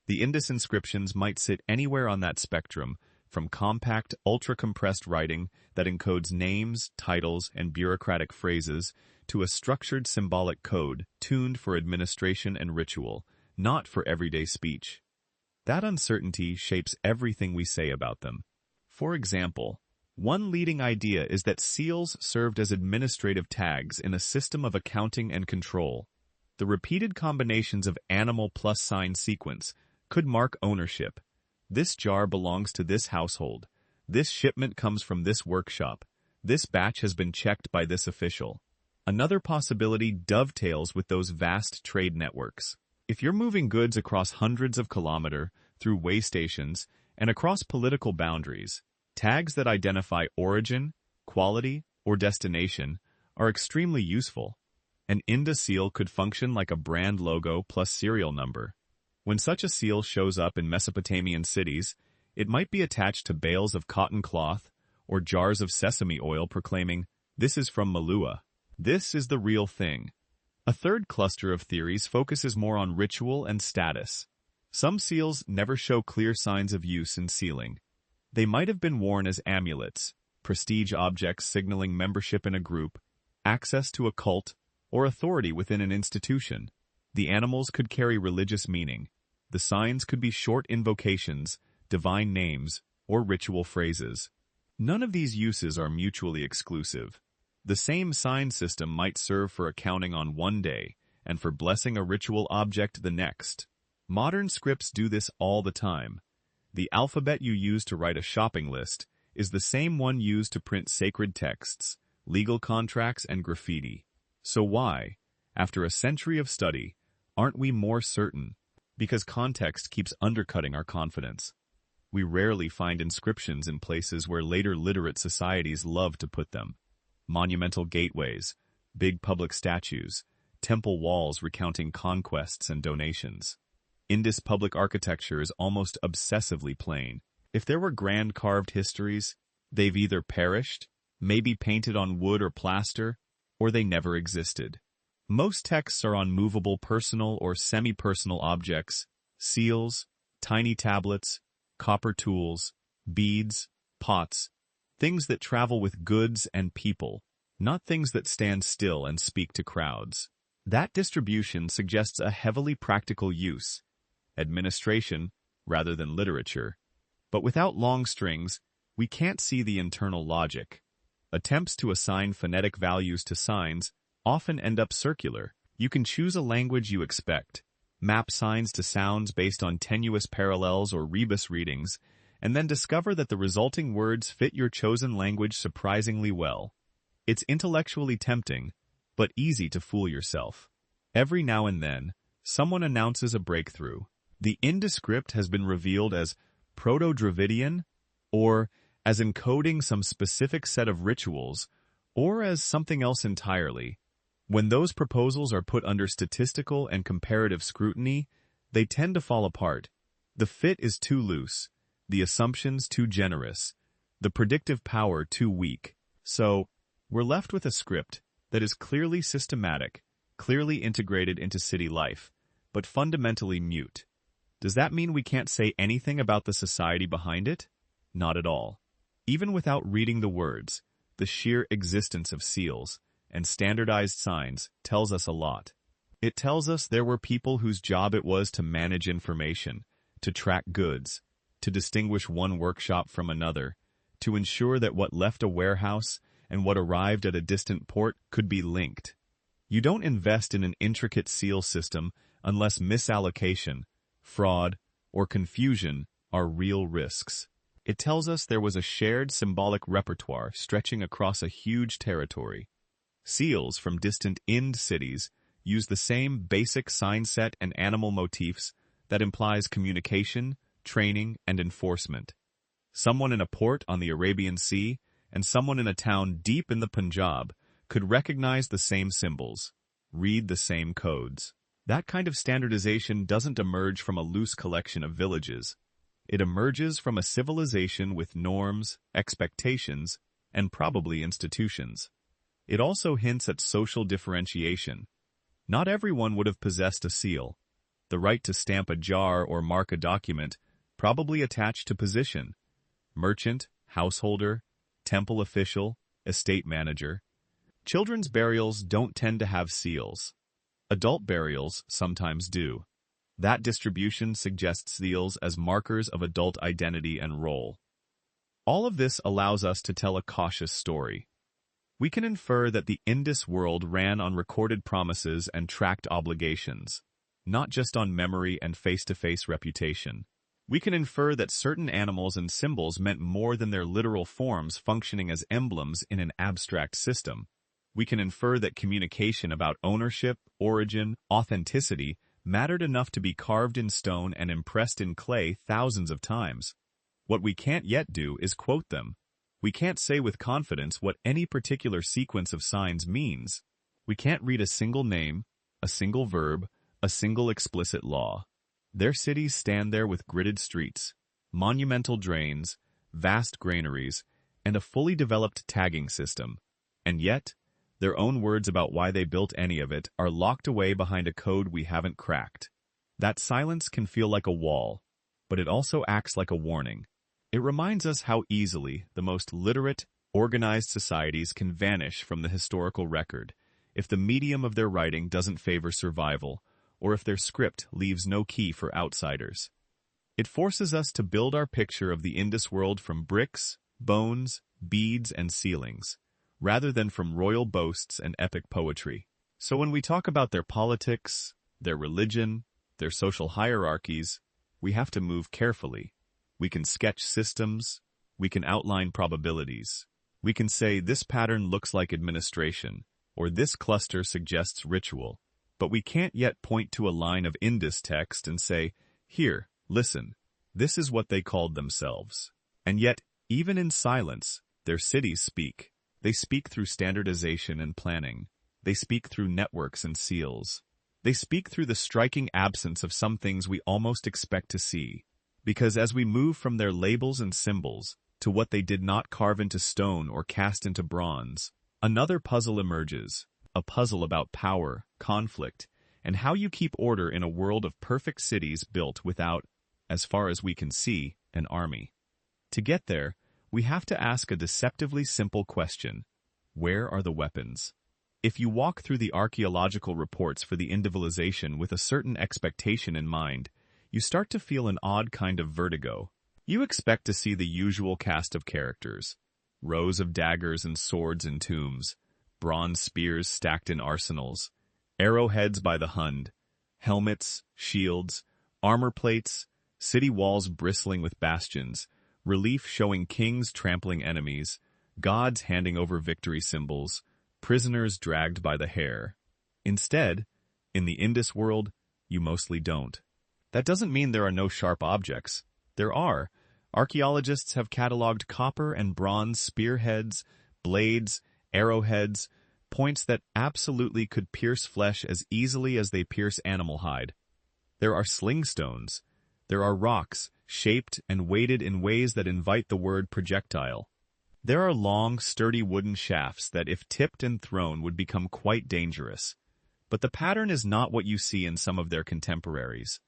The Indus inscriptions might sit anywhere on that spectrum, from compact, ultra-compressed writing that encodes names, titles, and bureaucratic phrases, to a structured symbolic code tuned for administration and ritual, not for everyday speech. That uncertainty shapes everything we say about them. For example, one leading idea is that seals served as administrative tags in a system of accounting and control. The repeated combinations of animal plus sign sequence could mark ownership. This jar belongs to this household. This shipment comes from this workshop. This batch has been checked by this official. Another possibility dovetails with those vast trade networks. If you're moving goods across hundreds of kilometers, through way stations, and across political boundaries, tags that identify origin, quality, or destination are extremely useful. An Indus seal could function like a brand logo plus serial number. When such a seal shows up in Mesopotamian cities, it might be attached to bales of cotton cloth or jars of sesame oil proclaiming, "This is from Malua. This is the real thing." A third cluster of theories focuses more on ritual and status. Some seals never show clear signs of use in sealing. They might have been worn as amulets, prestige objects signaling membership in a group, access to a cult, or authority within an institution. The animals could carry religious meaning. The signs could be short invocations, divine names, or ritual phrases. None of these uses are mutually exclusive. The same sign system might serve for accounting on one day and for blessing a ritual object the next. Modern scripts do this all the time. The alphabet you use to write a shopping list is the same one used to print sacred texts, legal contracts, and graffiti. So why, after a century of study, aren't we more certain? Because context keeps undercutting our confidence. We rarely find inscriptions in places where later literate societies love to put them. Monumental gateways, big public statues, temple walls recounting conquests and donations. Indus public architecture is almost obsessively plain. If there were grand carved histories, they've either perished, maybe painted on wood or plaster, or they never existed. Most texts are on movable personal or semi-personal objects, seals, tiny tablets, copper tools, beads, pots, things that travel with goods and people, not things that stand still and speak to crowds. That distribution suggests a heavily practical use, administration rather than literature. But without long strings, we can't see the internal logic. Attempts to assign phonetic values to signs often end up circular. You can choose a language you expect, map signs to sounds based on tenuous parallels or rebus readings, and then discover that the resulting words fit your chosen language surprisingly well. It's intellectually tempting, but easy to fool yourself. Every now and then, someone announces a breakthrough. The Indus script has been revealed as Proto-Dravidian, or as encoding some specific set of rituals, or as something else entirely. When those proposals are put under statistical and comparative scrutiny, they tend to fall apart. The fit is too loose, the assumptions too generous, the predictive power too weak. So, we're left with a script that is clearly systematic, clearly integrated into city life, but fundamentally mute. Does that mean we can't say anything about the society behind it? Not at all. Even without reading the words, the sheer existence of seals and standardized signs tells us a lot. It tells us there were people whose job it was to manage information, to track goods, to distinguish one workshop from another, to ensure that what left a warehouse and what arrived at a distant port could be linked. You don't invest in an intricate seal system unless misallocation, fraud, or confusion are real risks. It tells us there was a shared symbolic repertoire stretching across a huge territory. Seals from distant Ind cities use the same basic sign set and animal motifs that implies communication, training, and enforcement. Someone in a port on the Arabian Sea and someone in a town deep in the Punjab could recognize the same symbols, read the same codes. That kind of standardization doesn't emerge from a loose collection of villages. It emerges from a civilization with norms, expectations, and probably institutions. It also hints at social differentiation. Not everyone would have possessed a seal. The right to stamp a jar or mark a document probably attached to position. Merchant, householder, temple official, estate manager. Children's burials don't tend to have seals. Adult burials sometimes do. That distribution suggests seals as markers of adult identity and role. All of this allows us to tell a cautious story. We can infer that the Indus world ran on recorded promises and tracked obligations, not just on memory and face-to-face reputation. We can infer that certain animals and symbols meant more than their literal forms functioning as emblems in an abstract system. We can infer that communication about ownership, origin, authenticity mattered enough to be carved in stone and impressed in clay thousands of times. What we can't yet do is quote them. We can't say with confidence what any particular sequence of signs means. We can't read a single name, a single verb, a single explicit law. Their cities stand there with gridded streets, monumental drains, vast granaries, and a fully developed tagging system. And yet, their own words about why they built any of it are locked away behind a code we haven't cracked. That silence can feel like a wall, but it also acts like a warning. It reminds us how easily the most literate, organized societies can vanish from the historical record if the medium of their writing doesn't favor survival, or if their script leaves no key for outsiders. It forces us to build our picture of the Indus world from bricks, bones, beads, and ceilings, rather than from royal boasts and epic poetry. So when we talk about their politics, their religion, their social hierarchies, we have to move carefully. We can sketch systems, we can outline probabilities. We can say this pattern looks like administration, or this cluster suggests ritual. But we can't yet point to a line of Indus text and say, here, listen, this is what they called themselves. And yet, even in silence, their cities speak. They speak through standardization and planning. They speak through networks and seals. They speak through the striking absence of some things we almost expect to see. Because as we move from their labels and symbols to what they did not carve into stone or cast into bronze, another puzzle emerges, a puzzle about power, conflict, and how you keep order in a world of perfect cities built without, as far as we can see, an army. To get there, we have to ask a deceptively simple question. Where are the weapons? If you walk through the archaeological reports for the individualization with a certain expectation in mind, you start to feel an odd kind of vertigo. You expect to see the usual cast of characters, rows of daggers and swords in tombs, bronze spears stacked in arsenals, arrowheads by the hundred, helmets, shields, armor plates, city walls bristling with bastions, relief showing kings trampling enemies, gods handing over victory symbols, prisoners dragged by the hair. Instead, in the Indus world, you mostly don't. That doesn't mean there are no sharp objects. There are. Archaeologists have cataloged copper and bronze spearheads, blades, arrowheads, points that absolutely could pierce flesh as easily as they pierce animal hide. There are sling stones. There are rocks, shaped and weighted in ways that invite the word projectile. There are long, sturdy wooden shafts that, if tipped and thrown, would become quite dangerous. But the pattern is not what you see in some of their contemporaries.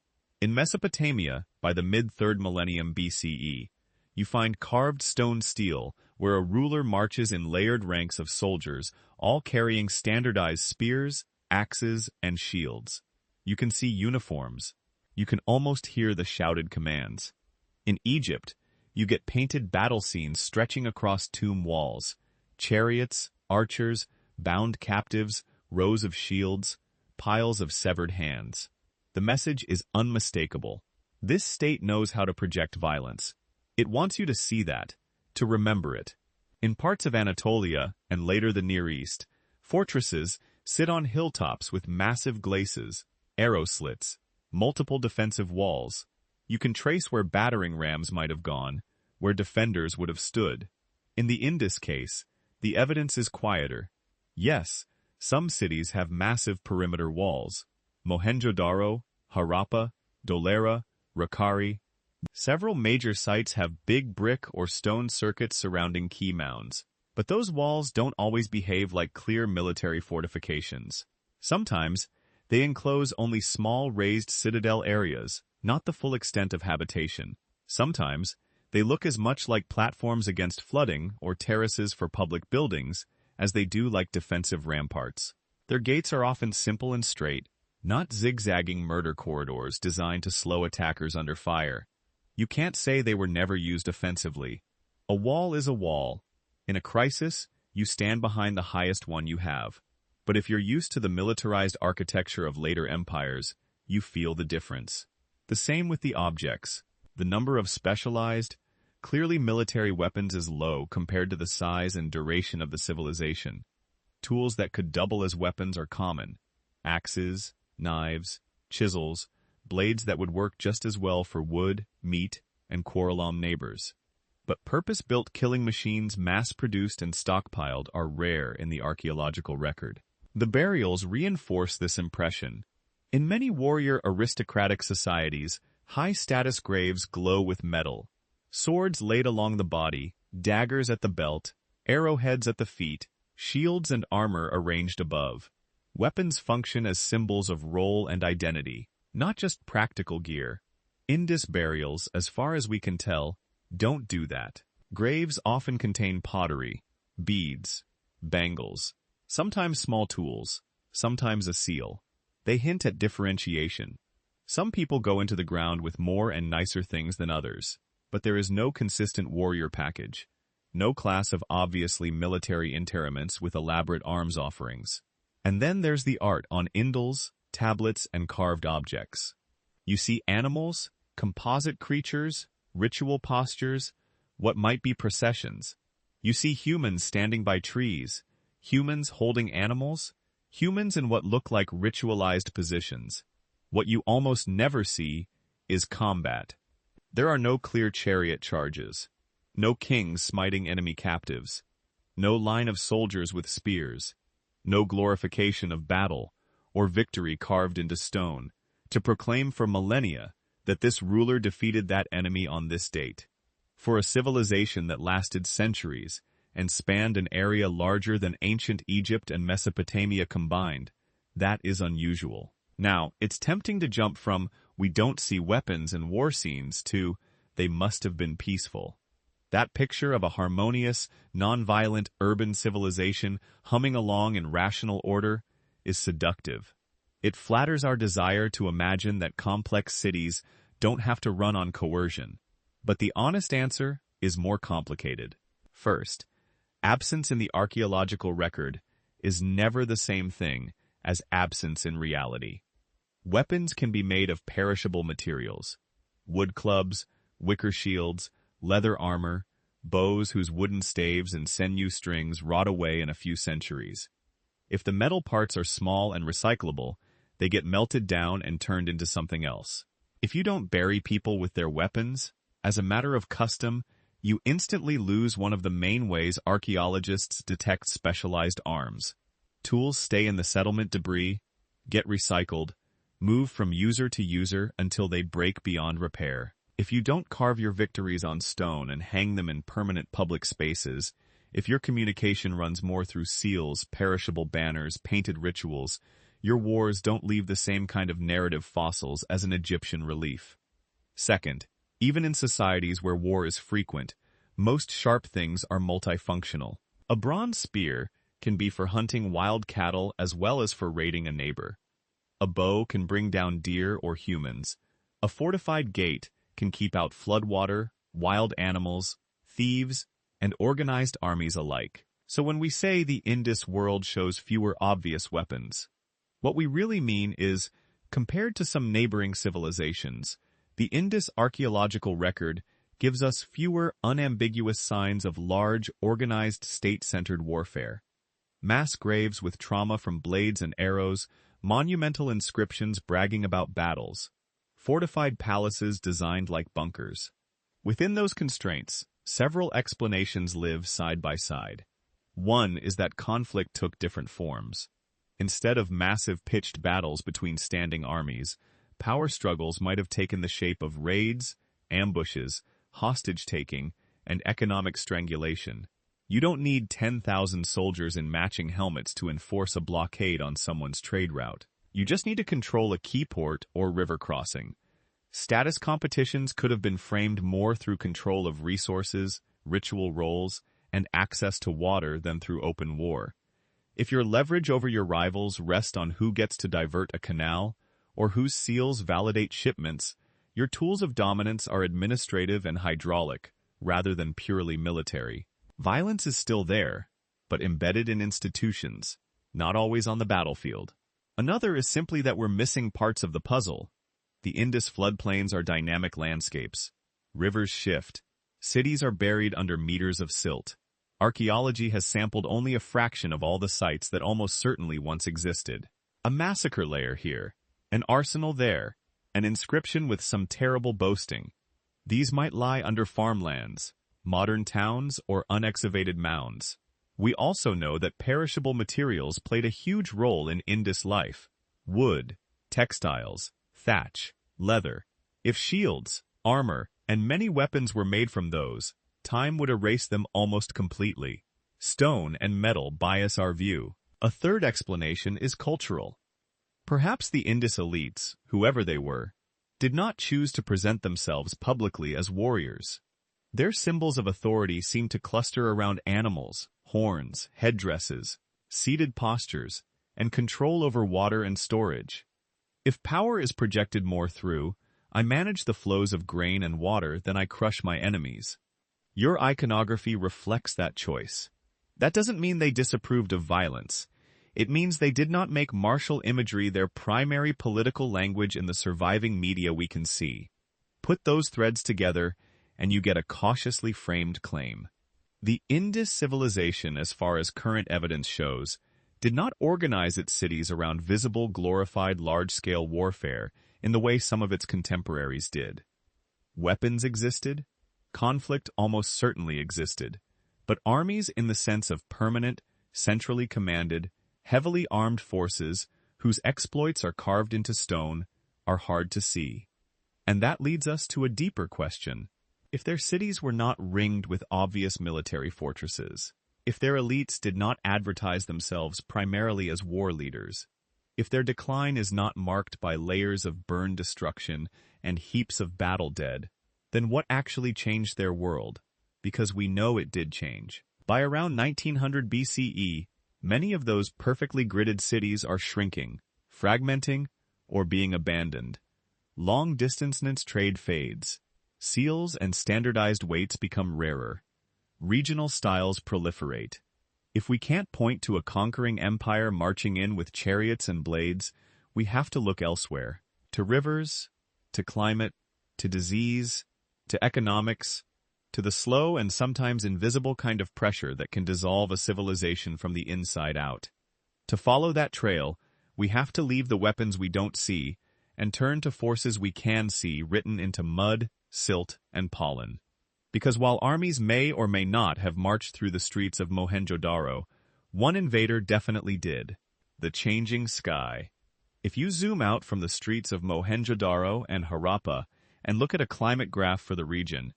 In Mesopotamia, by the mid-3rd millennium BCE, you find carved stone steel where a ruler marches in layered ranks of soldiers, all carrying standardized spears, axes, and shields. You can see uniforms. You can almost hear the shouted commands. In Egypt, you get painted battle scenes stretching across tomb walls, chariots, archers, bound captives, rows of shields, piles of severed hands. The message is unmistakable. This state knows how to project violence. It wants you to see that, to remember it. In parts of Anatolia, and later the Near East, fortresses sit on hilltops with massive glacis, arrow slits, multiple defensive walls. You can trace where battering rams might have gone, where defenders would have stood. In the Indus case, the evidence is quieter. Yes, some cities have massive perimeter walls. Mohenjo-Daro, Harappa, Dolera, Rakkari. Several major sites have big brick or stone circuits surrounding key mounds. But those walls don't always behave like clear military fortifications. Sometimes, they enclose only small raised citadel areas, not the full extent of habitation. Sometimes, they look as much like platforms against flooding or terraces for public buildings as they do like defensive ramparts. Their gates are often simple and straight, not zigzagging murder corridors designed to slow attackers under fire. You can't say they were never used offensively. A wall is a wall. In a crisis, you stand behind the highest one you have. But if you're used to the militarized architecture of later empires, you feel the difference. The same with the objects. The number of specialized, clearly military weapons is low compared to the size and duration of the civilization. Tools that could double as weapons are common. Axes, knives, chisels, blades that would work just as well for wood, meat, and quarrel-om neighbors. But purpose-built killing machines mass-produced and stockpiled are rare in the archaeological record. The burials reinforce this impression. In many warrior aristocratic societies, high-status graves glow with metal. Swords laid along the body, daggers at the belt, arrowheads at the feet, shields and armor arranged above. Weapons function as symbols of role and identity, not just practical gear. Indus burials, as far as we can tell, don't do that. Graves often contain pottery, beads, bangles, sometimes small tools, sometimes a seal. They hint at differentiation. Some people go into the ground with more and nicer things than others, but there is no consistent warrior package, no class of obviously military interments with elaborate arms offerings. And then there's the art on indals, tablets, and carved objects. You see animals, composite creatures, ritual postures, what might be processions. You see humans standing by trees, humans holding animals, humans in what look like ritualized positions. What you almost never see is combat. There are no clear chariot charges, no kings smiting enemy captives, no line of soldiers with spears, no glorification of battle or victory carved into stone to proclaim for millennia that this ruler defeated that enemy on this date. For a civilization that lasted centuries and spanned an area larger than ancient Egypt and Mesopotamia combined, that is unusual. Now, it's tempting to jump from we don't see weapons and war scenes to they must have been peaceful. That picture of a harmonious, non-violent urban civilization humming along in rational order is seductive. It flatters our desire to imagine that complex cities don't have to run on coercion. But the honest answer is more complicated. First, absence in the archaeological record is never the same thing as absence in reality. Weapons can be made of perishable materials. Wood clubs, wicker shields, leather armor, bows whose wooden staves and sinew strings rot away in a few centuries. If the metal parts are small and recyclable, they get melted down and turned into something else. If you don't bury people with their weapons, as a matter of custom, you instantly lose one of the main ways archaeologists detect specialized arms. Tools stay in the settlement debris, get recycled, move from user to user until they break beyond repair. If you don't carve your victories on stone and hang them in permanent public spaces, if your communication runs more through seals, perishable banners, painted rituals, your wars don't leave the same kind of narrative fossils as an Egyptian relief. Second, even in societies where war is frequent, most sharp things are multifunctional. A bronze spear can be for hunting wild cattle as well as for raiding a neighbor. A bow can bring down deer or humans. A fortified gate can keep out floodwater, wild animals, thieves, and organized armies alike. So when we say the Indus world shows fewer obvious weapons, what we really mean is, compared to some neighboring civilizations, the Indus archaeological record gives us fewer unambiguous signs of large, organized, state-centered warfare. Mass graves with trauma from blades and arrows, monumental inscriptions bragging about battles, fortified palaces designed like bunkers. Within those constraints, several explanations live side by side. One is that conflict took different forms. Instead of massive pitched battles between standing armies, power struggles might have taken the shape of raids, ambushes, hostage-taking, and economic strangulation. You don't need 10,000 soldiers in matching helmets to enforce a blockade on someone's trade route. You just need to control a key port or river crossing. Status competitions could have been framed more through control of resources, ritual roles, and access to water than through open war. If your leverage over your rivals rests on who gets to divert a canal or whose seals validate shipments, your tools of dominance are administrative and hydraulic rather than purely military. Violence is still there, but embedded in institutions, not always on the battlefield. Another is simply that we're missing parts of the puzzle. The Indus floodplains are dynamic landscapes. Rivers shift. Cities are buried under meters of silt. Archaeology has sampled only a fraction of all the sites that almost certainly once existed. A massacre layer here, an arsenal there, an inscription with some terrible boasting. These might lie under farmlands, modern towns, or unexcavated mounds. We also know that perishable materials played a huge role in Indus life. Wood, textiles, thatch, leather. If shields, armor, and many weapons were made from those, time would erase them almost completely. Stone and metal bias our view. A third explanation is cultural. Perhaps the Indus elites, whoever they were, did not choose to present themselves publicly as warriors. Their symbols of authority seem to cluster around animals, horns, headdresses, seated postures, and control over water and storage. If power is projected more through, I manage the flows of grain and water, then I crush my enemies. Your iconography reflects that choice. That doesn't mean they disapproved of violence. It means they did not make martial imagery their primary political language in the surviving media we can see. Put those threads together, and you get a cautiously framed claim. The Indus civilization, as far as current evidence shows, did not organize its cities around visible, glorified, large-scale warfare in the way some of its contemporaries did. Weapons existed. Conflict almost certainly existed. But armies in the sense of permanent, centrally commanded, heavily armed forces whose exploits are carved into stone are hard to see. And that leads us to a deeper question. If their cities were not ringed with obvious military fortresses, if their elites did not advertise themselves primarily as war leaders, if their decline is not marked by layers of burned destruction and heaps of battle dead, then what actually changed their world? Because we know it did change. By around 1900 BCE, many of those perfectly gridded cities are shrinking, fragmenting, or being abandoned. Long-distance trade fades. Seals and standardized weights become rarer. Regional styles proliferate. If we can't point to a conquering empire marching in with chariots and blades, we have to look elsewhere. To rivers, to climate, to disease, to economics, to the slow and sometimes invisible kind of pressure that can dissolve a civilization from the inside out. To follow that trail, we have to leave the weapons we don't see and turn to forces we can see written into mud, silt, and pollen. Because while armies may or may not have marched through the streets of Mohenjo-Daro, one invader definitely did: the changing sky. If you zoom out from the streets of Mohenjo-Daro and Harappa and look at a climate graph for the region,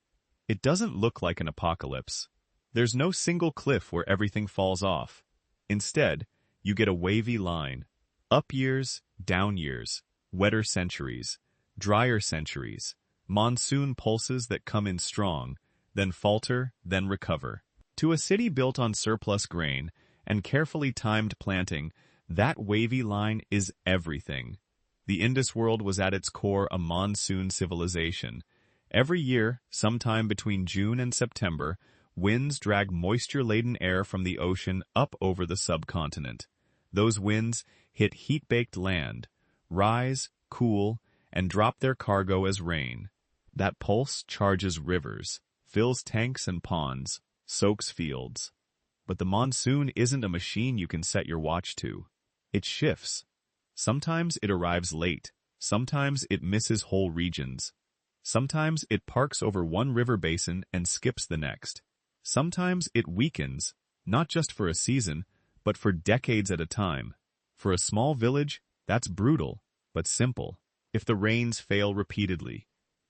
it doesn't look like an apocalypse. There's no single cliff where everything falls off. Instead, you get a wavy line. Up years, down years, wetter centuries, drier centuries, monsoon pulses that come in strong, then falter, then recover. To a city built on surplus grain and carefully timed planting, that wavy line is everything. The Indus world was at its core a monsoon civilization. Every year, sometime between June and September, winds drag moisture-laden air from the ocean up over the subcontinent. Those winds hit heat-baked land, rise, cool, and drop their cargo as rain. That pulse charges rivers, fills tanks and ponds, soaks fields. But the monsoon isn't a machine you can set your watch to. It shifts. Sometimes it arrives late. Sometimes it misses whole regions. Sometimes it parks over one river basin and skips the next. Sometimes it weakens, not just for a season, but for decades at a time. For a small village, that's brutal, but simple. If the rains fail repeatedly,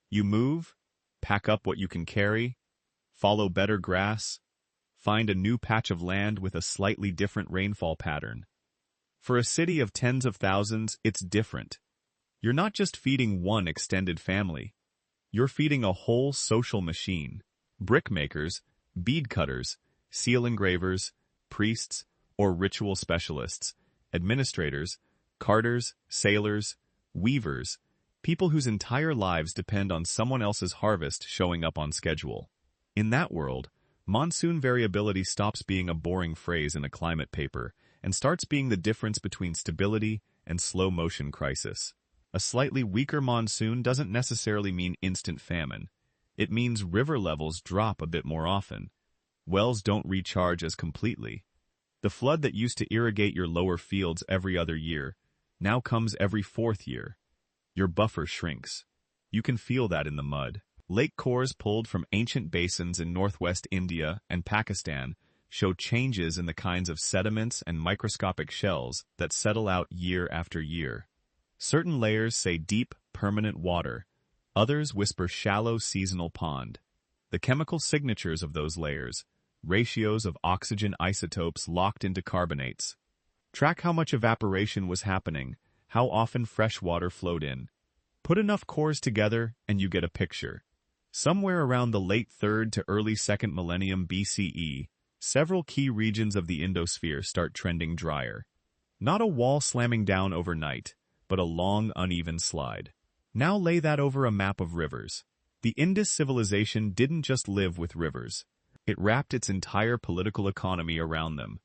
you move, pack up what you can carry, follow better grass, find a new patch of land with a slightly different rainfall pattern. For a city of tens of thousands, it's different. You're not just feeding one extended family. You're feeding a whole social machine. Brickmakers, bead cutters, seal engravers, priests, or ritual specialists, administrators, carters, sailors, weavers, people whose entire lives depend on someone else's harvest showing up on schedule. In that world, monsoon variability stops being a boring phrase in a climate paper and starts being the difference between stability and slow-motion crisis. A slightly weaker monsoon doesn't necessarily mean instant famine. It means river levels drop a bit more often. Wells don't recharge as completely. The flood that used to irrigate your lower fields every other year now comes every fourth year. Your buffer shrinks. You can feel that in the mud. Lake cores pulled from ancient basins in northwest India and Pakistan show changes in the kinds of sediments and microscopic shells that settle out year after year. Certain layers say deep, permanent water. Others whisper shallow, seasonal pond. The chemical signatures of those layers, ratios of oxygen isotopes locked into carbonates. Track how much evaporation was happening, how often fresh water flowed in. Put enough cores together and you get a picture. Somewhere around the late 3rd to early 2nd millennium BCE, several key regions of the Indosphere start trending drier. Not a wall slamming down overnight, but a long, uneven slide. Now lay that over a map of rivers. The Indus civilization didn't just live with rivers. It wrapped its entire political economy around them.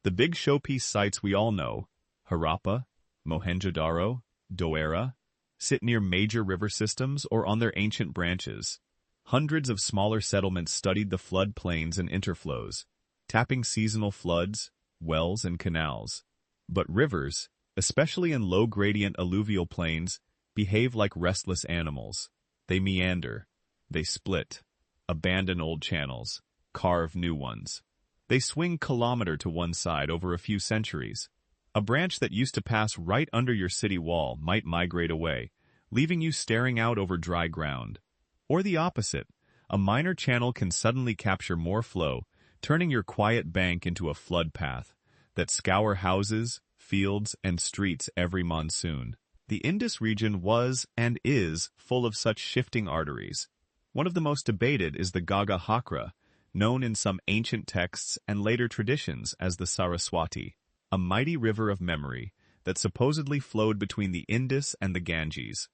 The big showpiece sites we all know, Harappa, Mohenjo-daro, Doera, sit near major river systems or on their ancient branches. Hundreds of smaller settlements studied the flood plains and interflows, tapping seasonal floods, wells, and canals. But rivers, especially in low-gradient alluvial plains, behave like restless animals. They meander, they split, abandon old channels, carve new ones. They swing kilometer to one side over a few centuries. A branch that used to pass right under your city wall might migrate away, leaving you staring out over dry ground. Or the opposite, a minor channel can suddenly capture more flow, turning your quiet bank into a flood path that scour houses, fields, and streets every monsoon. The Indus region was and is full of such shifting arteries. One of the most debated is the Gaga Hakra, known in some ancient texts and later traditions as the Saraswati, a mighty river of memory that supposedly flowed between the Indus and the Ganges.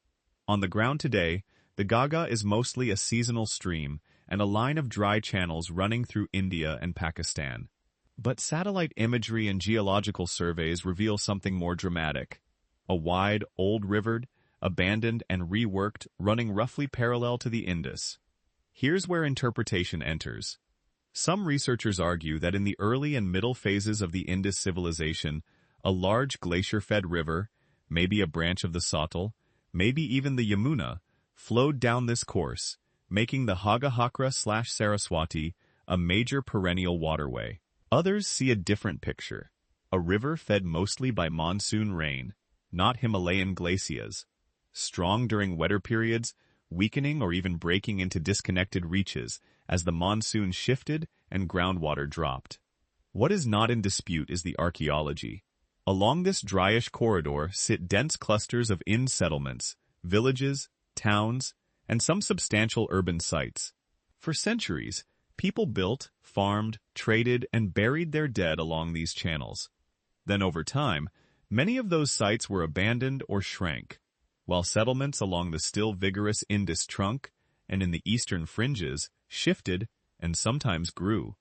On the ground today, the Gaga is mostly a seasonal stream and a line of dry channels running through India and Pakistan. But satellite imagery and geological surveys reveal something more dramatic. A wide, old-rivered, abandoned and reworked, running roughly parallel to the Indus. Here's where interpretation enters. Some researchers argue that in the early and middle phases of the Indus civilization, a large glacier-fed river, maybe a branch of the Satal, maybe even the Yamuna, flowed down this course, making the Hagahakra/Saraswati a major perennial waterway. Others see a different picture, a river fed mostly by monsoon rain, not Himalayan glaciers, strong during wetter periods, weakening or even breaking into disconnected reaches as the monsoon shifted and groundwater dropped. What is not in dispute is the archaeology. Along this dryish corridor sit dense clusters of Ind settlements, villages, towns, and some substantial urban sites. For centuries, People built, farmed, traded, and buried their dead along these channels. Then over time, many of those sites were abandoned or shrank, while settlements along the still vigorous Indus trunk and in the eastern fringes shifted and sometimes grew.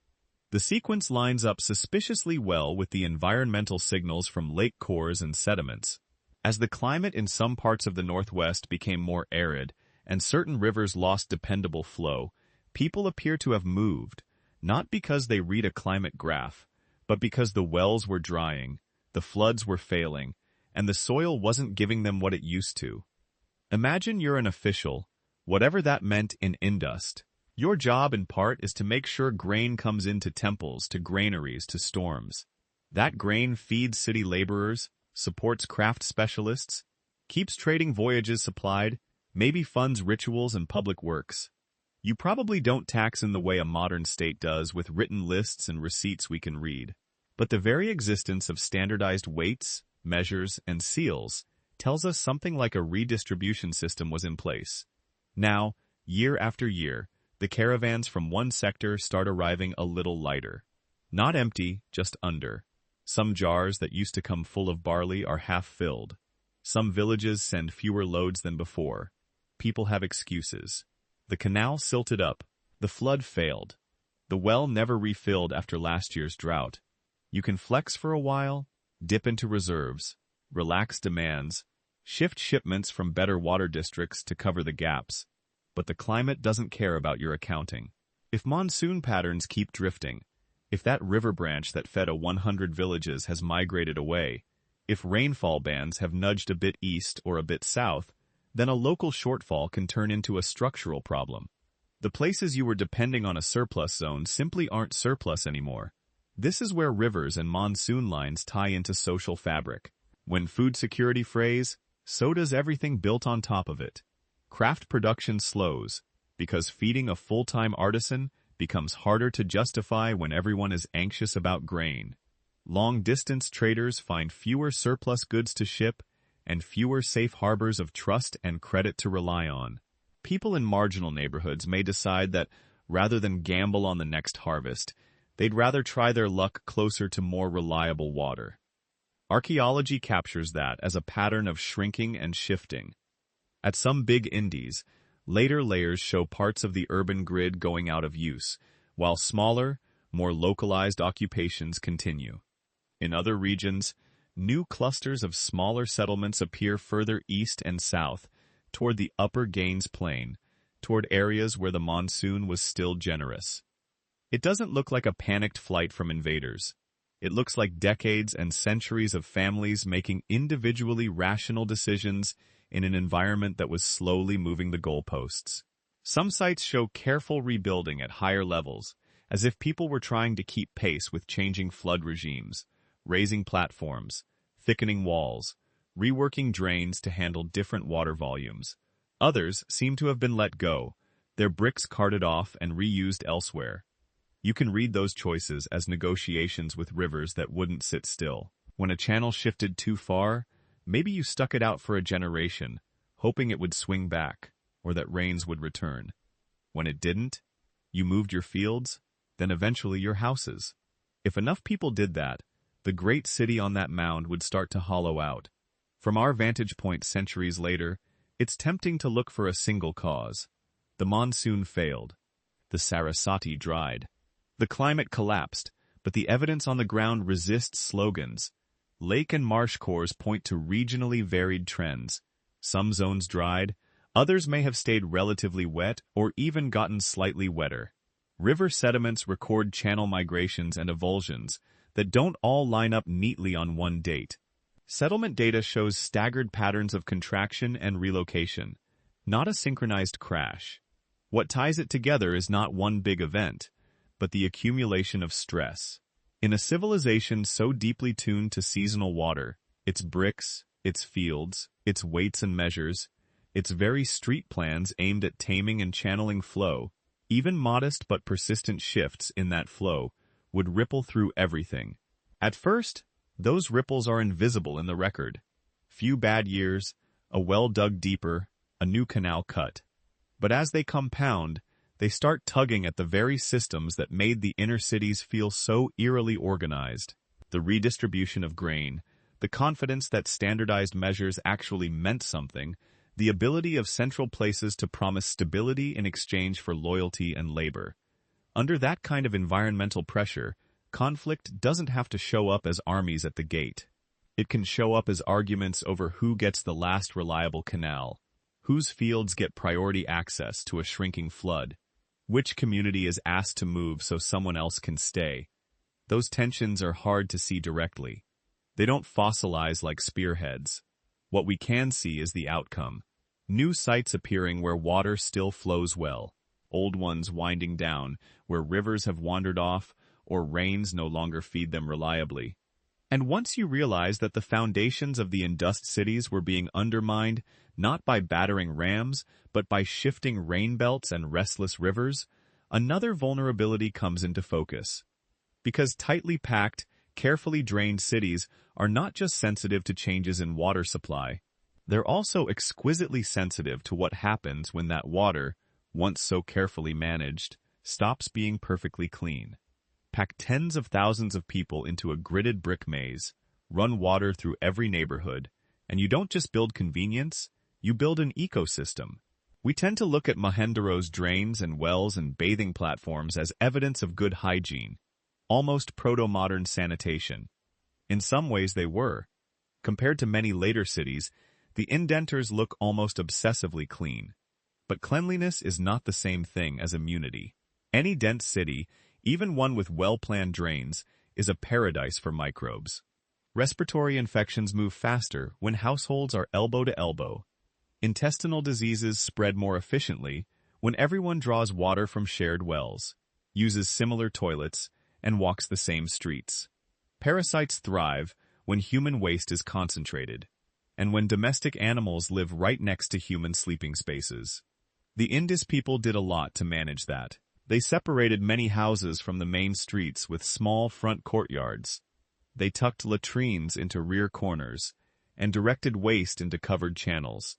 The sequence lines up suspiciously well with the environmental signals from lake cores and sediments. As the climate in some parts of the Northwest became more arid and certain rivers lost dependable flow, people appear to have moved, not because they read a climate graph, but because the wells were drying, the floods were failing, and the soil wasn't giving them what it used to. Imagine you're an official, whatever that meant in Indust. Your job, in part, is to make sure grain comes into temples, to granaries, to storms. That grain feeds city laborers, supports craft specialists, keeps trading voyages supplied, maybe funds rituals and public works. You probably don't tax in the way a modern state does with written lists and receipts we can read. But the very existence of standardized weights, measures, and seals tells us something like a redistribution system was in place. Now, year after year, the caravans from one sector start arriving a little lighter. Not empty, just under. Some jars that used to come full of barley are half filled. Some villages send fewer loads than before. People have excuses. The canal silted up. The flood failed. The well never refilled after last year's drought. You can flex for a while, dip into reserves, relax demands, shift shipments from better water districts to cover the gaps. But the climate doesn't care about your accounting. If monsoon patterns keep drifting, if that river branch that fed 100 villages has migrated away, if rainfall bands have nudged a bit east or a bit south, then a local shortfall can turn into a structural problem. The places you were depending on a surplus zone simply aren't surplus anymore. This is where rivers and monsoon lines tie into social fabric. When food security frays, so does everything built on top of it. Craft production slows, because feeding a full-time artisan becomes harder to justify when everyone is anxious about grain. Long-distance traders find fewer surplus goods to ship and fewer safe harbors of trust and credit to rely on. People in marginal neighborhoods may decide that, rather than gamble on the next harvest, they'd rather try their luck closer to more reliable water. Archaeology captures that as a pattern of shrinking and shifting. At some big indies, later layers show parts of the urban grid going out of use, while smaller, more localized occupations continue. In other regions, new clusters of smaller settlements appear further east and south, toward the upper Gaines Plain, toward areas where the monsoon was still generous. It doesn't look like a panicked flight from invaders. It looks like decades and centuries of families making individually rational decisions in an environment that was slowly moving the goalposts. Some sites show careful rebuilding at higher levels, as if people were trying to keep pace with changing flood regimes, raising platforms, thickening walls, reworking drains to handle different water volumes. Others seem to have been let go, their bricks carted off and reused elsewhere. You can read those choices as negotiations with rivers that wouldn't sit still. When a channel shifted too far, maybe you stuck it out for a generation, hoping it would swing back, or that rains would return. When it didn't, you moved your fields, then eventually your houses. If enough people did that, the great city on that mound would start to hollow out. From our vantage point centuries later, it's tempting to look for a single cause. The monsoon failed. The Saraswati dried. The climate collapsed, but the evidence on the ground resists slogans. Lake and marsh cores point to regionally varied trends. Some zones dried, others may have stayed relatively wet or even gotten slightly wetter. River sediments record channel migrations and avulsions that don't all line up neatly on one date. Settlement data shows staggered patterns of contraction and relocation, not a synchronized crash. What ties it together is not one big event, but the accumulation of stress. In a civilization so deeply tuned to seasonal water, its bricks, its fields, its weights and measures, its very street plans aimed at taming and channeling flow, even modest but persistent shifts in that flow would ripple through everything. At first, those ripples are invisible in the record. Few bad years, a well dug deeper, a new canal cut. But as they compound, They start tugging at the very systems that made the inner cities feel so eerily organized. The redistribution of grain, the confidence that standardized measures actually meant something, the ability of central places to promise stability in exchange for loyalty and labor. Under that kind of environmental pressure, conflict doesn't have to show up as armies at the gate. It can show up as arguments over who gets the last reliable canal, whose fields get priority access to a shrinking flood, which community is asked to move so someone else can stay. Those tensions are hard to see directly. They don't fossilize like spearheads. What we can see is the outcome. New sites appearing where water still flows well, old ones winding down where rivers have wandered off or rains no longer feed them reliably. And once you realize that the foundations of the Indust cities were being undermined not by battering rams, but by shifting rain belts and restless rivers, another vulnerability comes into focus. Because tightly packed, carefully drained cities are not just sensitive to changes in water supply, they're also exquisitely sensitive to what happens when that water, once so carefully managed, stops being perfectly clean. Pack tens of thousands of people into a gridded brick maze, run water through every neighborhood, and you don't just build convenience, you build an ecosystem. We tend to look at Mohenjo-Daro's drains and wells and bathing platforms as evidence of good hygiene, almost proto-modern sanitation. In some ways they were. Compared to many later cities, the indenters look almost obsessively clean. But cleanliness is not the same thing as immunity. Any dense city, even one with well-planned drains, is a paradise for microbes. Respiratory infections move faster when households are elbow to elbow. Intestinal diseases spread more efficiently when everyone draws water from shared wells, uses similar toilets, and walks the same streets. Parasites thrive when human waste is concentrated, and when domestic animals live right next to human sleeping spaces. The Indus people did a lot to manage that. They separated many houses from the main streets with small front courtyards. They tucked latrines into rear corners and directed waste into covered channels.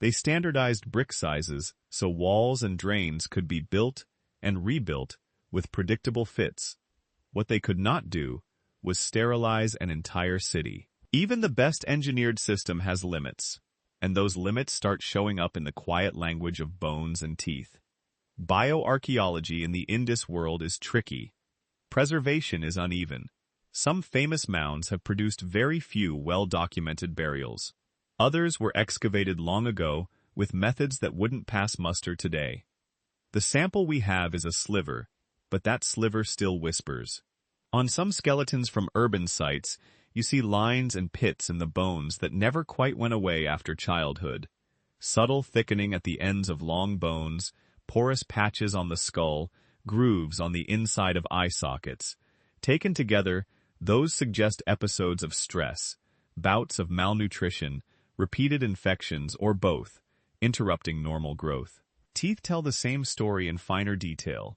They standardized brick sizes so walls and drains could be built and rebuilt with predictable fits. What they could not do was sterilize an entire city. Even the best engineered system has limits, and those limits start showing up in the quiet language of bones and teeth. Bioarchaeology in the Indus world is tricky. Preservation is uneven. Some famous mounds have produced very few well-documented burials. Others were excavated long ago with methods that wouldn't pass muster today. The sample we have is a sliver, but that sliver still whispers. On some skeletons from urban sites, you see lines and pits in the bones that never quite went away after childhood. Subtle thickening at the ends of long bones, porous patches on the skull, grooves on the inside of eye sockets. Taken together, those suggest episodes of stress, bouts of malnutrition, repeated infections, or both, interrupting normal growth. Teeth tell the same story in finer detail.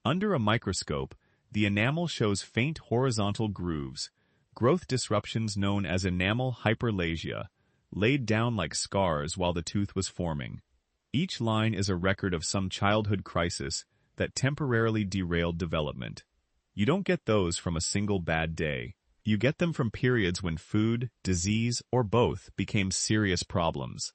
Under a microscope, the enamel shows faint horizontal grooves, growth disruptions known as enamel hyperplasia, laid down like scars while the tooth was forming. Each line is a record of some childhood crisis that temporarily derailed development. You don't get those from a single bad day. You get them from periods when food, disease, or both became serious problems.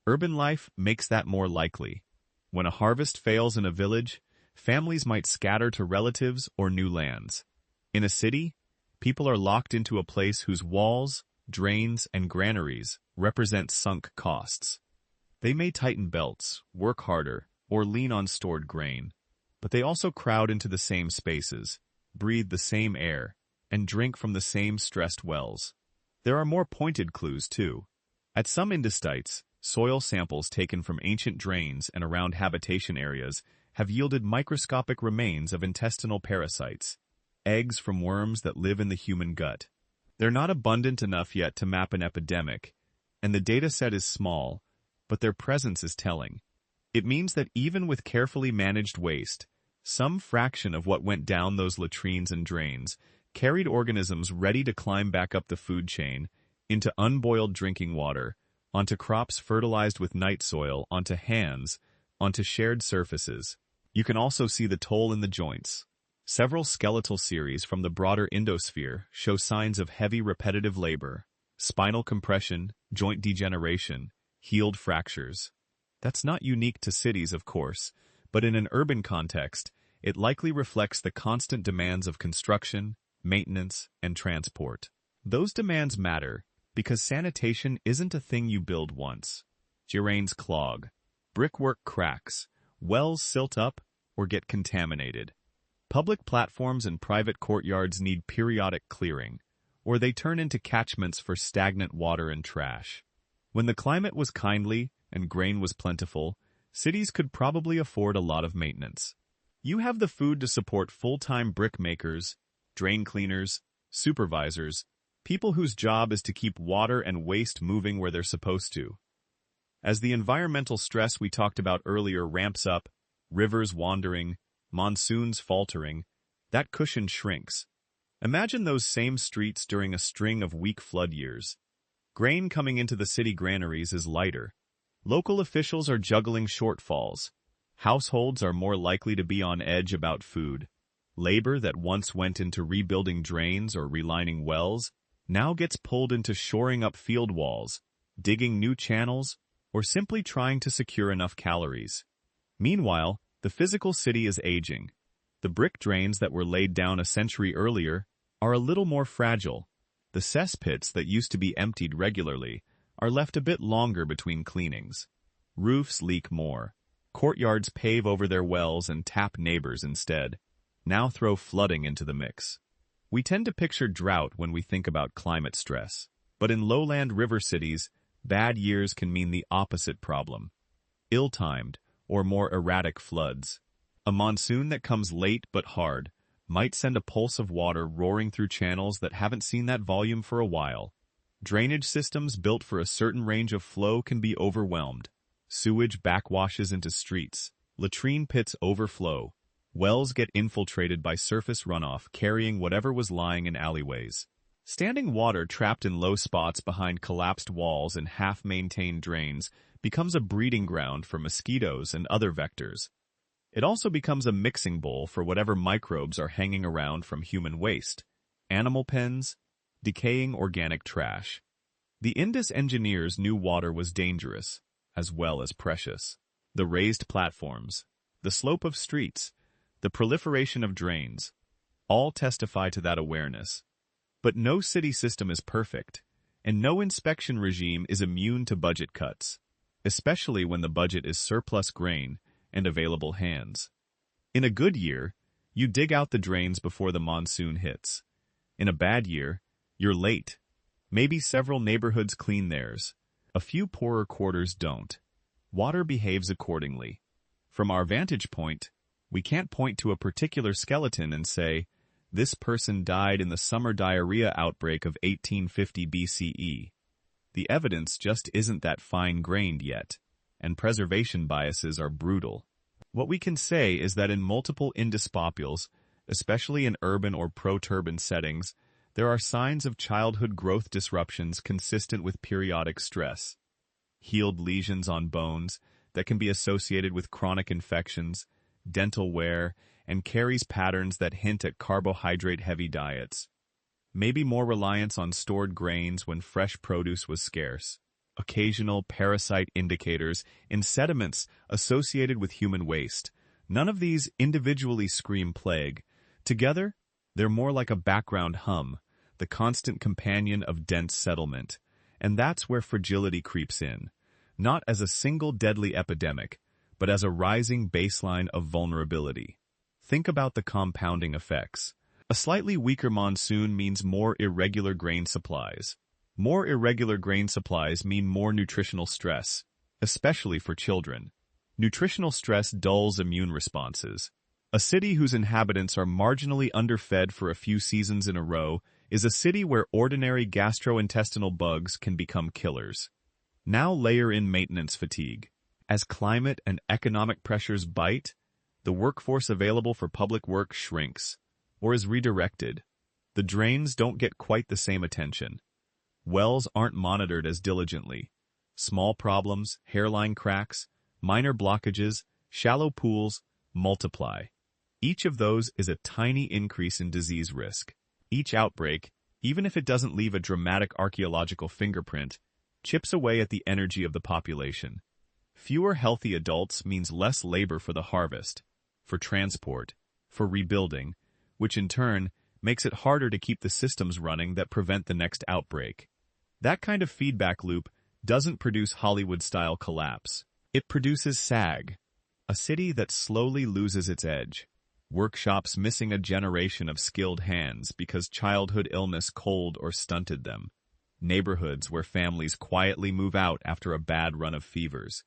Urban life makes that more likely. When a harvest fails in a village, families might scatter to relatives or new lands. In a city, people are locked into a place whose walls, drains, and granaries represent sunk costs. They may tighten belts, work harder, or lean on stored grain, but they also crowd into the same spaces, breathe the same air, and drink from the same stressed wells. There are more pointed clues, too. At some industites, soil samples taken from ancient drains and around habitation areas have yielded microscopic remains of intestinal parasites, eggs from worms that live in the human gut. They're not abundant enough yet to map an epidemic, and the data set is small, but their presence is telling. It means that even with carefully managed waste, some fraction of what went down those latrines and drains carried organisms ready to climb back up the food chain, into unboiled drinking water, onto crops fertilized with night soil, onto hands, onto shared surfaces. You can also see the toll in the joints. Several skeletal series from the broader Indosphere show signs of heavy repetitive labor, spinal compression, joint degeneration, healed fractures. That's not unique to cities, of course, but in an urban context, it likely reflects the constant demands of construction, maintenance, and transport. Those demands matter because sanitation isn't a thing you build once. Drains clog, brickwork cracks, wells silt up or get contaminated. Public platforms and private courtyards need periodic clearing, or they turn into catchments for stagnant water and trash. When the climate was kindly and grain was plentiful, cities could probably afford a lot of maintenance. You have the food to support full-time brick makers, drain cleaners, supervisors, people whose job is to keep water and waste moving where they're supposed to. As the environmental stress we talked about earlier ramps up, rivers wandering, monsoons faltering, that cushion shrinks. Imagine those same streets during a string of weak flood years. Grain coming into the city granaries is lighter. Local officials are juggling shortfalls. Households are more likely to be on edge about food. Labor that once went into rebuilding drains or relining wells now gets pulled into shoring up field walls, digging new channels, or simply trying to secure enough calories. Meanwhile, the physical city is aging. The brick drains that were laid down a century earlier are a little more fragile. The cesspits that used to be emptied regularly are left a bit longer between cleanings. Roofs leak more. Courtyards pave over their wells and tap neighbors instead. Now throw flooding into the mix. We tend to picture drought when we think about climate stress, but in lowland river cities, bad years can mean the opposite problem. Ill-timed, or more erratic floods. A monsoon that comes late but hard might send a pulse of water roaring through channels that haven't seen that volume for a while. Drainage systems built for a certain range of flow can be overwhelmed. Sewage backwashes into streets. Latrine pits overflow. Wells get infiltrated by surface runoff carrying whatever was lying in alleyways. Standing water trapped in low spots behind collapsed walls and half-maintained drains becomes a breeding ground for mosquitoes and other vectors. It also becomes a mixing bowl for whatever microbes are hanging around from human waste, animal pens, decaying organic trash. The Indus engineers knew water was dangerous, as well as precious. The raised platforms, the slope of streets, the proliferation of drains, all testify to that awareness. But no city system is perfect, and no inspection regime is immune to budget cuts, especially when the budget is surplus grain and available hands. In a good year, you dig out the drains before the monsoon hits. In a bad year, you're late. Maybe several neighborhoods clean theirs. A few poorer quarters don't. Water behaves accordingly. From our vantage point, we can't point to a particular skeleton and say, this person died in the summer diarrhea outbreak of 1850 BCE. The evidence just isn't that fine-grained yet, and preservation biases are brutal. What we can say is that in multiple Indus popules, especially in urban or proturban settings, there are signs of childhood growth disruptions consistent with periodic stress. Healed lesions on bones that can be associated with chronic infections, dental wear, and carries patterns that hint at carbohydrate-heavy diets. Maybe more reliance on stored grains when fresh produce was scarce. Occasional parasite indicators in sediments associated with human waste. None of these individually scream plague. Together, they're more like a background hum, the constant companion of dense settlement. And that's where fragility creeps in, not as a single deadly epidemic, but as a rising baseline of vulnerability. Think about the compounding effects. A slightly weaker monsoon means more irregular grain supplies. More irregular grain supplies mean more nutritional stress, especially for children. Nutritional stress dulls immune responses. A city whose inhabitants are marginally underfed for a few seasons in a row is a city where ordinary gastrointestinal bugs can become killers. Now layer in maintenance fatigue. As climate and economic pressures bite, the workforce available for public work shrinks, or is redirected. The drains don't get quite the same attention. Wells aren't monitored as diligently. Small problems, hairline cracks, minor blockages, shallow pools, multiply. Each of those is a tiny increase in disease risk. Each outbreak, even if it doesn't leave a dramatic archaeological fingerprint, chips away at the energy of the population. Fewer healthy adults means less labor for the harvest, for transport, for rebuilding, which in turn makes it harder to keep the systems running that prevent the next outbreak. That kind of feedback loop doesn't produce Hollywood-style collapse. It produces sag, a city that slowly loses its edge. Workshops missing a generation of skilled hands because childhood illness cold or stunted them. Neighborhoods where families quietly move out after a bad run of fevers.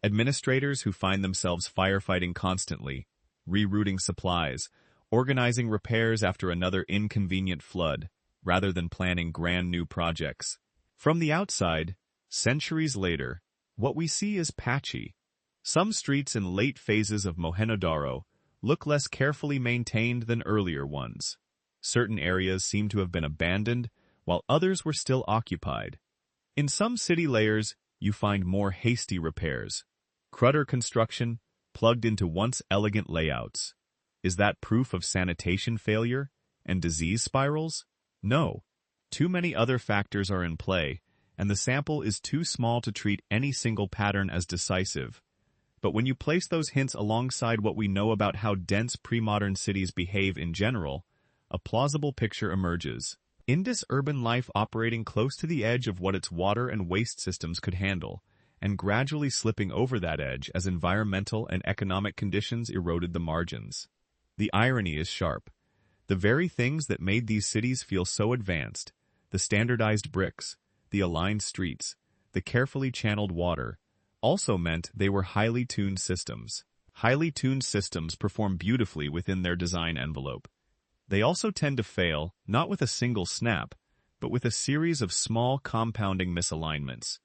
Administrators who find themselves firefighting constantly, rerouting supplies, organizing repairs after another inconvenient flood, rather than planning grand new projects. From the outside, centuries later, what we see is patchy. Some streets in late phases of Mohenjo-daro look less carefully maintained than earlier ones. Certain areas seem to have been abandoned, while others were still occupied. In some city layers, you find more hasty repairs. Clutter construction plugged into once elegant layouts. Is that proof of sanitation failure and disease spirals? No. Too many other factors are in play, and the sample is too small to treat any single pattern as decisive. But when you place those hints alongside what we know about how dense pre-modern cities behave in general, a plausible picture emerges. Indus urban life operating close to the edge of what its water and waste systems could handle, and gradually slipping over that edge as environmental and economic conditions eroded the margins. The irony is sharp. The very things that made these cities feel so advanced, the standardized bricks, the aligned streets, the carefully channeled water, also meant they were highly tuned systems. Highly tuned systems perform beautifully within their design envelope. They also tend to fail, not with a single snap, but with a series of small compounding misalignments.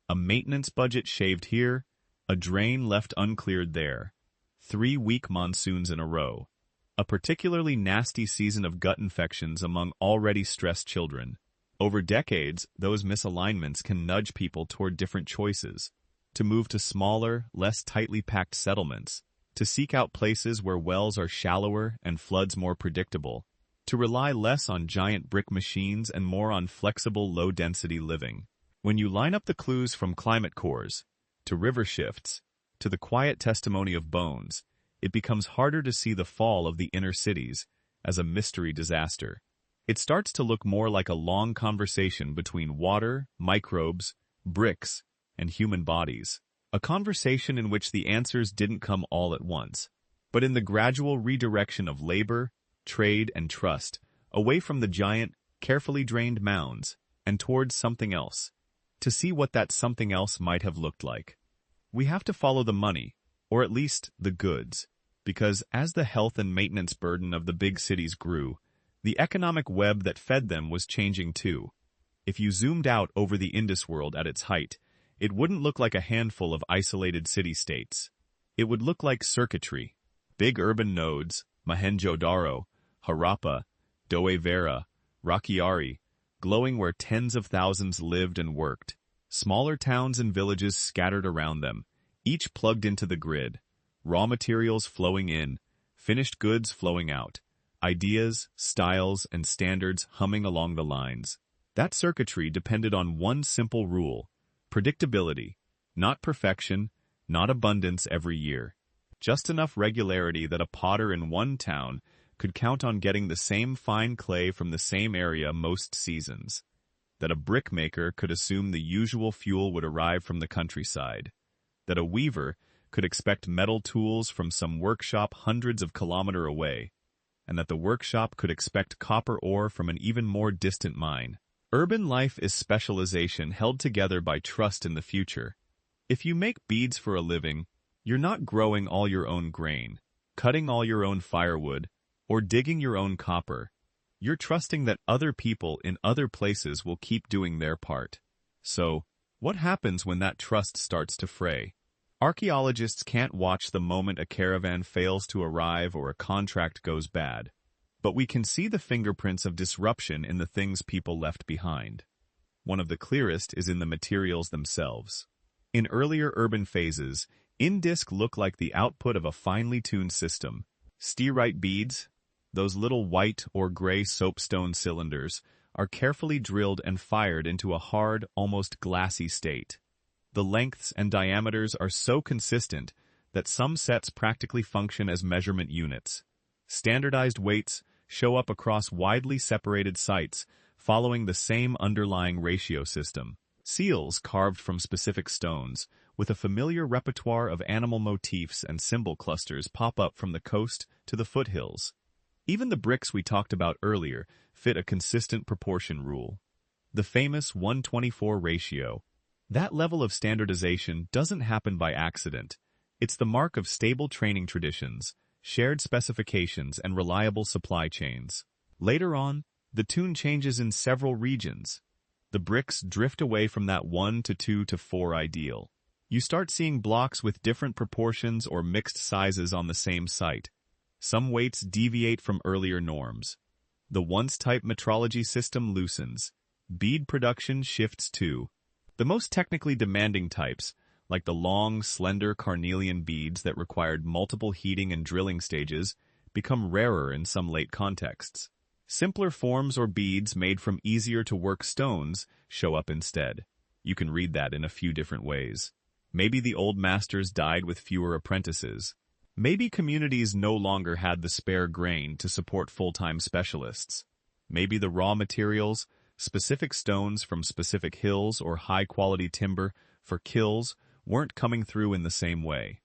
A maintenance budget shaved here, a drain left uncleared there. 3 weak monsoons in a row. A particularly nasty season of gut infections among already stressed children. Over decades, those misalignments can nudge people toward different choices. To move to smaller, less tightly packed settlements. To seek out places where wells are shallower and floods more predictable. To rely less on giant brick machines and more on flexible, low-density living. When you line up the clues from climate cores, to river shifts, to the quiet testimony of bones, it becomes harder to see the fall of the inner cities as a mystery disaster. It starts to look more like a long conversation between water, microbes, bricks, and human bodies. A conversation in which the answers didn't come all at once, but in the gradual redirection of labor, trade, and trust, away from the giant, carefully drained mounds, and towards something else. To see what that something else might have looked like. We have to follow the money, or at least the goods, because as the health and maintenance burden of the big cities grew, the economic web that fed them was changing too. If you zoomed out over the Indus world at its height, it wouldn't look like a handful of isolated city-states. It would look like circuitry. Big urban nodes, Mohenjo-daro, Harappa, Doe Vera, Rakiari, glowing where tens of thousands lived and worked. Smaller towns and villages scattered around them, each plugged into the grid. Raw materials flowing in, finished goods flowing out. Ideas, styles, and standards humming along the lines. That circuitry depended on one simple rule: predictability. Not perfection, not abundance every year. Just enough regularity that a potter in one town could count on getting the same fine clay from the same area most seasons. That a brickmaker could assume the usual fuel would arrive from the countryside. That a weaver could expect metal tools from some workshop hundreds of kilometers away. And that the workshop could expect copper ore from an even more distant mine. Urban life is specialization held together by trust in the future. If you make beads for a living, you're not growing all your own grain, cutting all your own firewood, or digging your own copper. You're trusting that other people in other places will keep doing their part. So, what happens when that trust starts to fray? Archaeologists can't watch the moment a caravan fails to arrive or a contract goes bad. But we can see the fingerprints of disruption in the things people left behind. One of the clearest is in the materials themselves. In earlier urban phases, In-disc look like the output of a finely tuned system. Stearite beads, those little white or gray soapstone cylinders, are carefully drilled and fired into a hard, almost glassy state. The lengths and diameters are so consistent that some sets practically function as measurement units. Standardized weights show up across widely separated sites, following the same underlying ratio system. Seals carved from specific stones, with a familiar repertoire of animal motifs and symbol clusters pop up from the coast to the foothills. Even the bricks we talked about earlier fit a consistent proportion rule. The famous 1:24 ratio. That level of standardization doesn't happen by accident. It's the mark of stable training traditions, shared specifications, and reliable supply chains. Later on, the tune changes in several regions. The bricks drift away from that 1 to 2 to 4 ideal. You start seeing blocks with different proportions or mixed sizes on the same site. Some weights deviate from earlier norms. The once-type metrology system loosens. Bead production shifts too. The most technically demanding types, like the long, slender carnelian beads that required multiple heating and drilling stages, become rarer in some late contexts. Simpler forms or beads made from easier-to-work stones show up instead. You can read that in a few different ways. Maybe the old masters died with fewer apprentices. Maybe communities no longer had the spare grain to support full-time specialists. Maybe the raw materials, specific stones from specific hills or high-quality timber for kills, weren't coming through in the same way.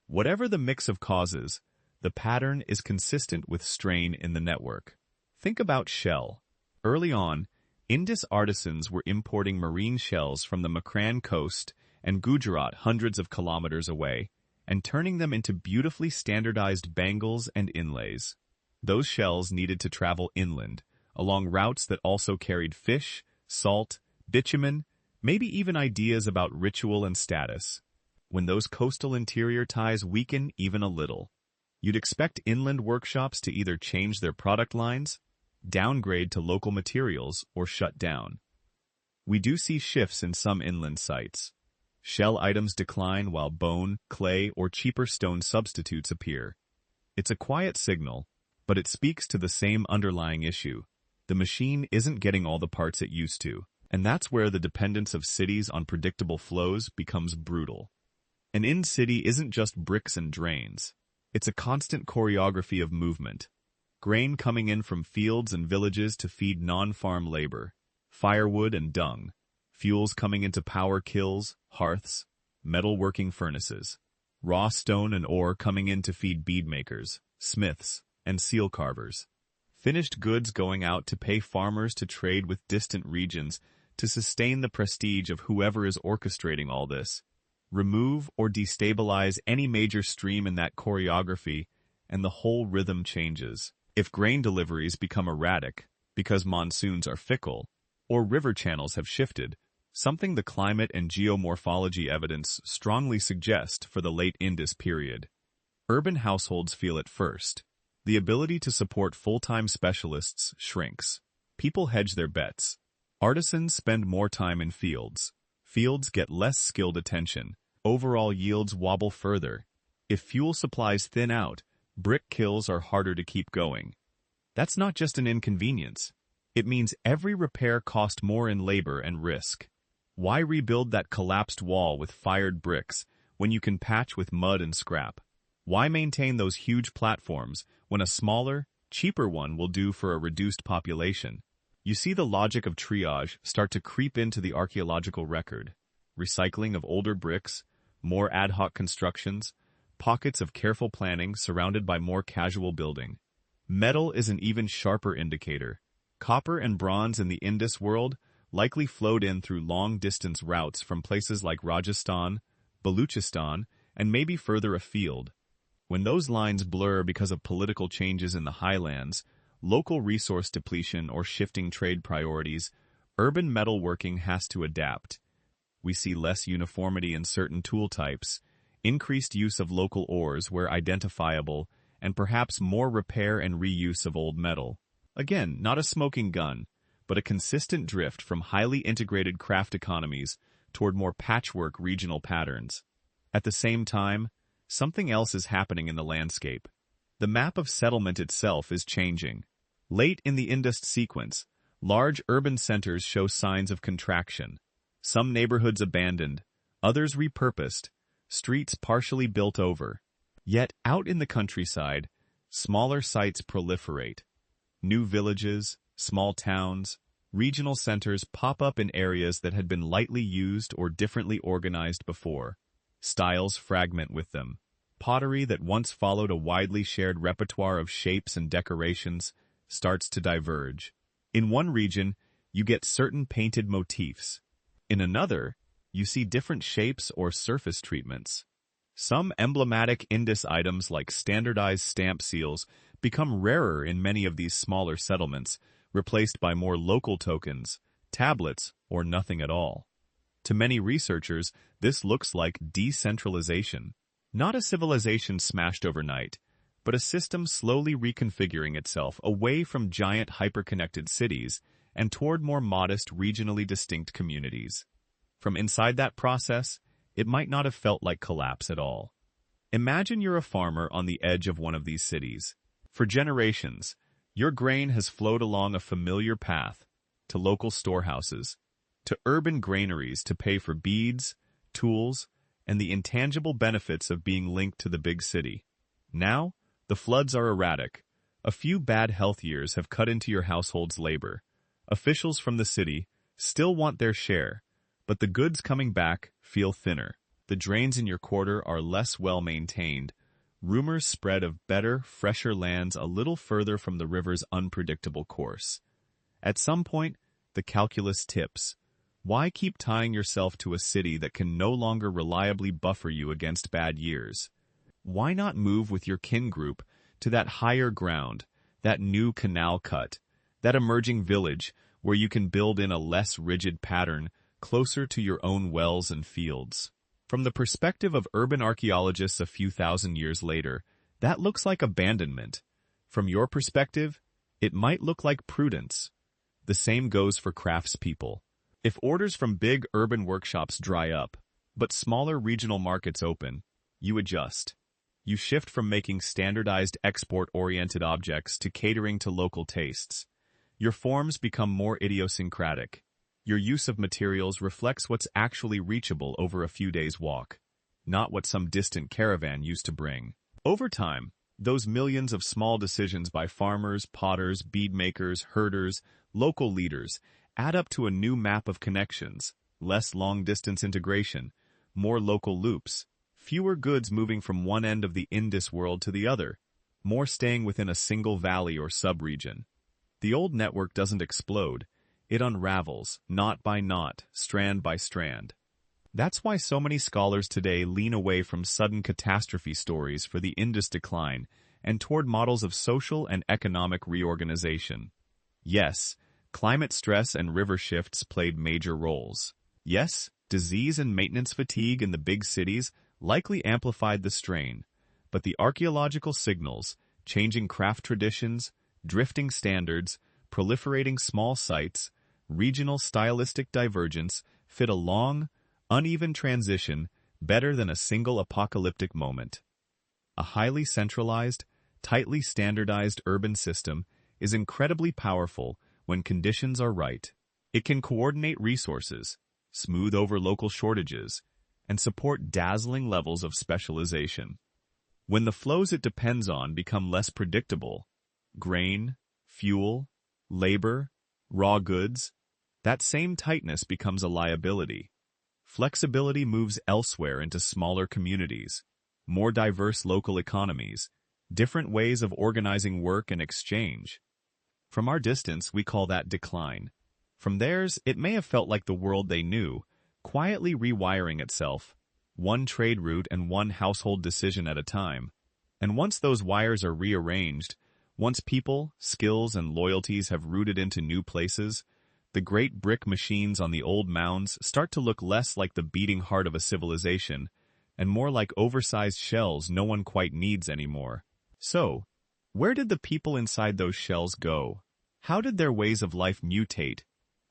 Whatever the mix of causes, the pattern is consistent with strain in the network. Think about shell. Early on, Indus artisans were importing marine shells from the Makran coast and Gujarat hundreds of kilometers away, and turning them into beautifully standardized bangles and inlays. Those shells needed to travel inland, along routes that also carried fish, salt, bitumen, maybe even ideas about ritual and status. When those coastal interior ties weaken even a little, you'd expect inland workshops to either change their product lines, downgrade to local materials, or shut down. We do see shifts in some inland sites. Shell items decline while bone, clay, or cheaper stone substitutes appear. It's a quiet signal, but it speaks to the same underlying issue. The machine isn't getting all the parts it used to, and that's where the dependence of cities on predictable flows becomes brutal. An in-city isn't just bricks and drains. It's a constant choreography of movement. Grain coming in from fields and villages to feed non-farm labor, firewood and dung, fuels coming into power kilns, hearths, metal-working furnaces, raw stone and ore coming in to feed bead makers, smiths, and seal carvers, finished goods going out to pay farmers to trade with distant regions to sustain the prestige of whoever is orchestrating all this. Remove or destabilize any major stream in that choreography, and the whole rhythm changes. If grain deliveries become erratic, because monsoons are fickle, or river channels have shifted, something the climate and geomorphology evidence strongly suggest for the late Indus period. Urban households feel it first. The ability to support full-time specialists shrinks. People hedge their bets. Artisans spend more time in fields. Fields get less skilled attention. Overall yields wobble further. If fuel supplies thin out, brick kilns are harder to keep going. That's not just an inconvenience. It means every repair costs more in labor and risk. Why rebuild that collapsed wall with fired bricks when you can patch with mud and scrap? Why maintain those huge platforms when a smaller, cheaper one will do for a reduced population? You see the logic of triage start to creep into the archaeological record. Recycling of older bricks, more ad hoc constructions, pockets of careful planning surrounded by more casual building. Metal is an even sharper indicator. Copper and bronze in the Indus world likely flowed in through long-distance routes from places like Rajasthan, Baluchistan, and maybe further afield. When those lines blur because of political changes in the highlands, local resource depletion or shifting trade priorities, urban metalworking has to adapt. We see less uniformity in certain tool types, increased use of local ores where identifiable, and perhaps more repair and reuse of old metal. Again, not a smoking gun, but a consistent drift from highly integrated craft economies toward more patchwork regional patterns. At the same time, something else is happening in the landscape. The map of settlement itself is changing. Late in the Indus sequence, large urban centers show signs of contraction. Some neighborhoods abandoned, others repurposed, streets partially built over. Yet out in the countryside, smaller sites proliferate. New villages, small towns, regional centers pop up in areas that had been lightly used or differently organized before. Styles fragment with them. Pottery that once followed a widely shared repertoire of shapes and decorations starts to diverge. In one region, you get certain painted motifs. In another, you see different shapes or surface treatments. Some emblematic Indus items like standardized stamp seals become rarer in many of these smaller settlements, replaced by more local tokens, tablets, or nothing at all. To many researchers, this looks like decentralization. Not a civilization smashed overnight, but a system slowly reconfiguring itself away from giant hyperconnected cities and toward more modest, regionally distinct communities. From inside that process, it might not have felt like collapse at all. Imagine you're a farmer on the edge of one of these cities. For generations, your grain has flowed along a familiar path to local storehouses, to urban granaries to pay for beads, tools, and the intangible benefits of being linked to the big city. Now, the floods are erratic. A few bad health years have cut into your household's labor. Officials from the city still want their share, but the goods coming back feel thinner. The drains in your quarter are less well maintained. Rumors spread of better, fresher lands a little further from the river's unpredictable course. At some point, the calculus tips. Why keep tying yourself to a city that can no longer reliably buffer you against bad years? Why not move with your kin group to that higher ground, that new canal cut, that emerging village where you can build in a less rigid pattern closer to your own wells and fields? From the perspective of urban archaeologists a few thousand years later, that looks like abandonment. From your perspective, it might look like prudence. The same goes for craftspeople. If orders from big urban workshops dry up, but smaller regional markets open, you adjust. You shift from making standardized export-oriented objects to catering to local tastes. Your forms become more idiosyncratic. Your use of materials reflects what's actually reachable over a few days' walk, not what some distant caravan used to bring. Over time, those millions of small decisions by farmers, potters, bead makers, herders, local leaders add up to a new map of connections, less long-distance integration, more local loops, fewer goods moving from one end of the Indus world to the other, more staying within a single valley or sub-region. The old network doesn't explode. It unravels, knot by knot, strand by strand. That's why so many scholars today lean away from sudden catastrophe stories for the Indus decline and toward models of social and economic reorganization. Yes, climate stress and river shifts played major roles. Yes, disease and maintenance fatigue in the big cities likely amplified the strain, but the archaeological signals, changing craft traditions, drifting standards, proliferating small sites, regional stylistic divergence fit a long, uneven transition better than a single apocalyptic moment. A highly centralized, tightly standardized urban system is incredibly powerful when conditions are right. It can coordinate resources, smooth over local shortages, and support dazzling levels of specialization. When the flows it depends on become less predictable, grain, fuel, labor, raw goods, that same tightness becomes a liability. Flexibility moves elsewhere into smaller communities, more diverse local economies, different ways of organizing work and exchange. From our distance, we call that decline. From theirs, it may have felt like the world they knew, quietly rewiring itself, one trade route and one household decision at a time. And once those wires are rearranged, once people, skills, and loyalties have rooted into new places, the great brick machines on the old mounds start to look less like the beating heart of a civilization and more like oversized shells no one quite needs anymore. So, where did the people inside those shells go? How did their ways of life mutate,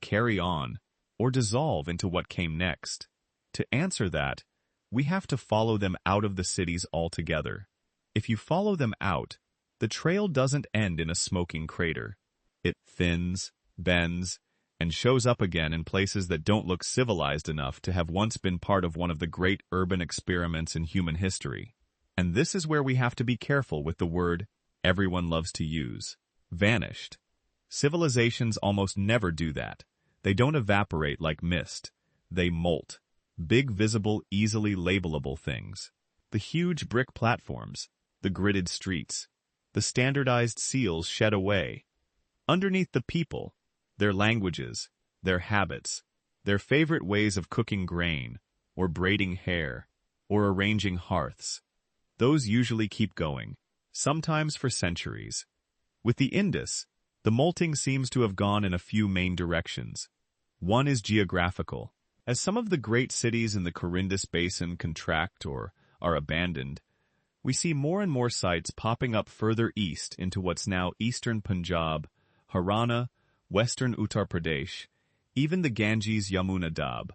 carry on, or dissolve into what came next? To answer that, we have to follow them out of the cities altogether. If you follow them out, the trail doesn't end in a smoking crater. It thins, bends, and shows up again in places that don't look civilized enough to have once been part of one of the great urban experiments in human history. And this is where we have to be careful with the word everyone loves to use, vanished. Civilizations almost never do that. They don't evaporate like mist. They molt. Big, visible, easily labelable things. The huge brick platforms, the gridded streets, the standardized seals shed away. Underneath the people, their languages, their habits, their favorite ways of cooking grain, or braiding hair, or arranging hearths. Those usually keep going, sometimes for centuries. With the Indus, the molting seems to have gone in a few main directions. One is geographical. As some of the great cities in the Corindus Basin contract or are abandoned, we see more and more sites popping up further east into what's now eastern Punjab, Haryana, western Uttar Pradesh, even the Ganges-Yamuna Dab.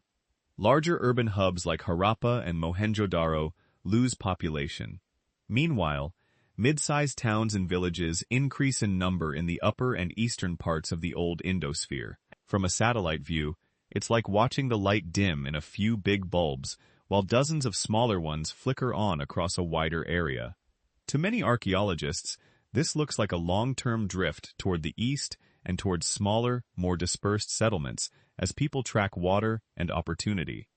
Larger urban hubs like Harappa and Mohenjo-Daro lose population. Meanwhile, mid-sized towns and villages increase in number in the upper and eastern parts of the old Indosphere. From a satellite view, it's like watching the light dim in a few big bulbs while dozens of smaller ones flicker on across a wider area. To many archaeologists, this looks like a long-term drift toward the east and towards smaller, more dispersed settlements as people track water and opportunity.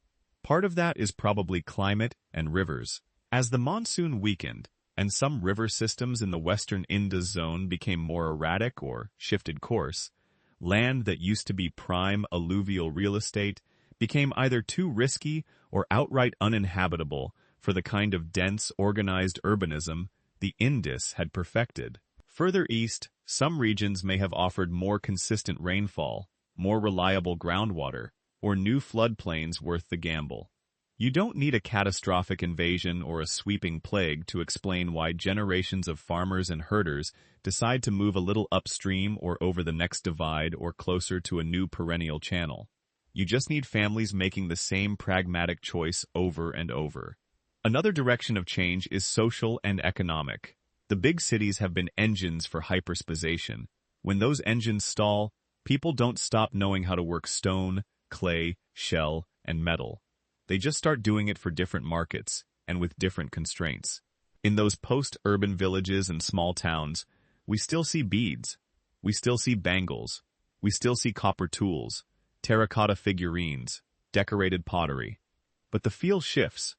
Part of that is probably climate and rivers. As the monsoon weakened, and some river systems in the western Indus zone became more erratic or shifted course, land that used to be prime alluvial real estate became either too risky or outright uninhabitable for the kind of dense, organized urbanism the Indus had perfected. Further east, some regions may have offered more consistent rainfall, more reliable groundwater, or new floodplains worth the gamble. You don't need a catastrophic invasion or a sweeping plague to explain why generations of farmers and herders decide to move a little upstream or over the next divide or closer to a new perennial channel. You just need families making the same pragmatic choice over and over. Another direction of change is social and economic. The big cities have been engines for hyperspeciation. When those engines stall, people don't stop knowing how to work stone, clay, shell, and metal. They just start doing it for different markets and with different constraints. In those post-urban villages and small towns, we still see beads. We still see bangles. We still see copper tools, terracotta figurines, decorated pottery. But the feel shifts.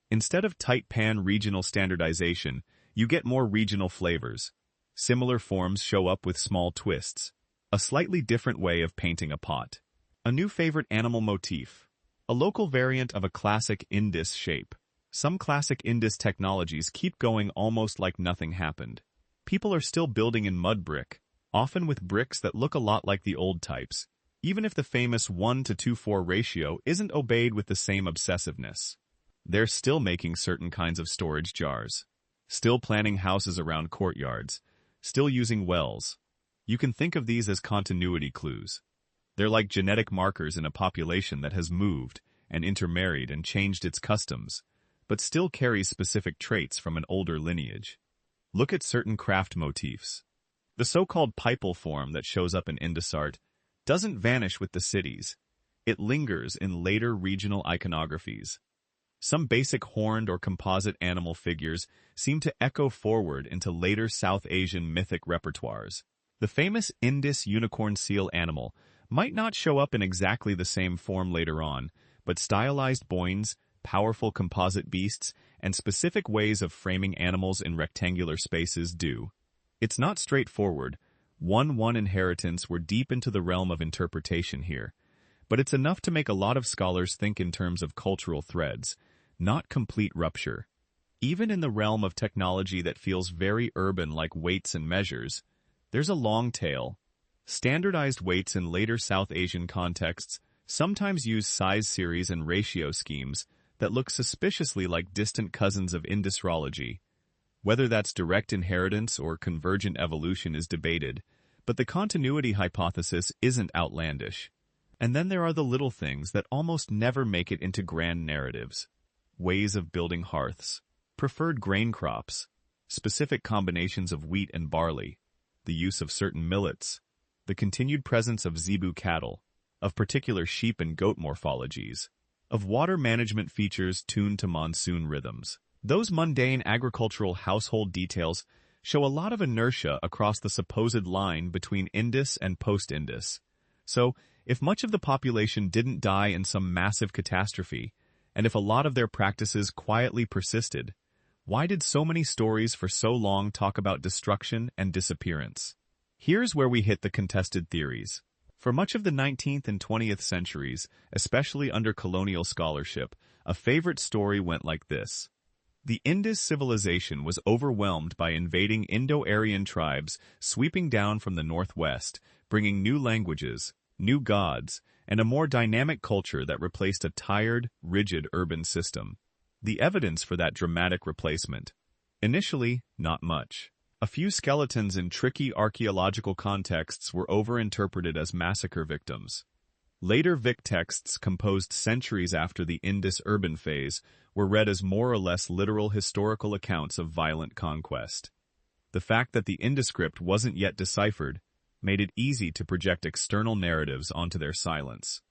Instead of tight pan regional standardization, you get more regional flavors. Similar forms show up with small twists. A slightly different way of painting a pot. A new favorite animal motif. A local variant of a classic Indus shape. Some classic Indus technologies keep going almost like nothing happened. People are still building in mud brick, often with bricks that look a lot like the old types, even if the famous 1:4 ratio isn't obeyed with the same obsessiveness. They're still making certain kinds of storage jars, still planning houses around courtyards, still using wells. You can think of these as continuity clues. They're like genetic markers in a population that has moved and intermarried and changed its customs, but still carries specific traits from an older lineage. Look at certain craft motifs. The so-called pipal form that shows up in Indus art doesn't vanish with the cities. It lingers in later regional iconographies. Some basic horned or composite animal figures seem to echo forward into later South Asian mythic repertoires. The famous Indus unicorn seal animal might not show up in exactly the same form later on, but stylized boins, powerful composite beasts, and specific ways of framing animals in rectangular spaces do. It's not straightforward. 1-1 inheritance we're deep into the realm of interpretation here, but it's enough to make a lot of scholars think in terms of cultural threads, not complete rupture. Even in the realm of technology that feels very urban like weights and measures, there's a long tail. Standardized weights in later South Asian contexts sometimes use size series and ratio schemes that look suspiciously like distant cousins of Indusrology. Whether that's direct inheritance or convergent evolution is debated, but the continuity hypothesis isn't outlandish. And then there are the little things that almost never make it into grand narratives. ways of building hearths, preferred grain crops, specific combinations of wheat and barley, the use of certain millets, the continued presence of zebu cattle, of particular sheep and goat morphologies, of water management features tuned to monsoon rhythms. Those mundane agricultural household details show a lot of inertia across the supposed line between Indus and post-Indus. So, if much of the population didn't die in some massive catastrophe, and if a lot of their practices quietly persisted, why did so many stories for so long talk about destruction and disappearance? Here's where we hit the contested theories. For much of the 19th and 20th centuries, especially under colonial scholarship, a favorite story went like this. The Indus civilization was overwhelmed by invading Indo-Aryan tribes sweeping down from the northwest, bringing new languages, new gods, and a more dynamic culture that replaced a tired, rigid urban system. The evidence for that dramatic replacement? Initially, not much. A few skeletons in tricky archaeological contexts were overinterpreted as massacre victims. Later Vic texts composed centuries after the Indus urban phase were read as more or less literal historical accounts of violent conquest. The fact that the Indus script wasn't yet deciphered made it easy to project external narratives onto their silence.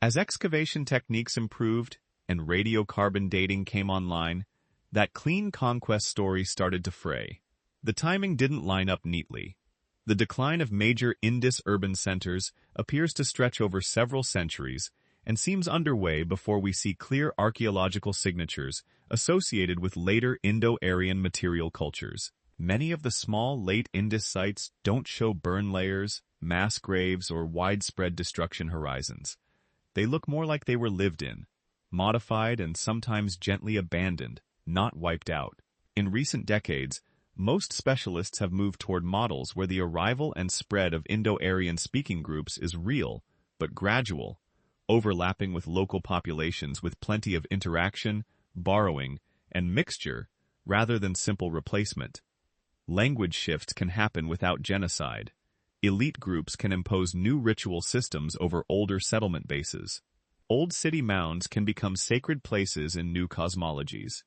As excavation techniques improved and radiocarbon dating came online, that clean conquest story started to fray. The timing didn't line up neatly. The decline of major Indus urban centers appears to stretch over several centuries and seems underway before we see clear archaeological signatures associated with later Indo-Aryan material cultures. Many of the small late Indus sites don't show burn layers, mass graves, or widespread destruction horizons. They look more like they were lived in, modified and sometimes gently abandoned, not wiped out. In recent decades, most specialists have moved toward models where the arrival and spread of Indo-Aryan speaking groups is real, but gradual, overlapping with local populations with plenty of interaction, borrowing, and mixture, rather than simple replacement. Language shifts can happen without genocide. Elite groups can impose new ritual systems over older settlement bases. Old city mounds can become sacred places in new cosmologies.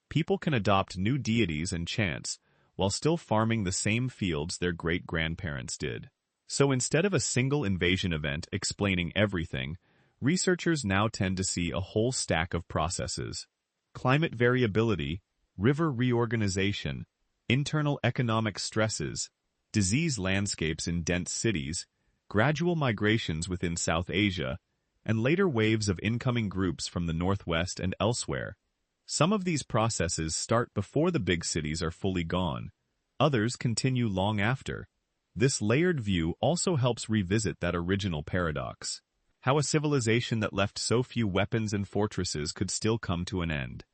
People can adopt new deities and chants, while still farming the same fields their great-grandparents did. So instead of a single invasion event explaining everything, researchers now tend to see a whole stack of processes. Climate variability, river reorganization, internal economic stresses, disease landscapes in dense cities, gradual migrations within South Asia, and later waves of incoming groups from the northwest and elsewhere. Some of these processes start before the big cities are fully gone. Others continue long after. This layered view also helps revisit that original paradox. How a civilization that left so few weapons and fortresses could still come to an end.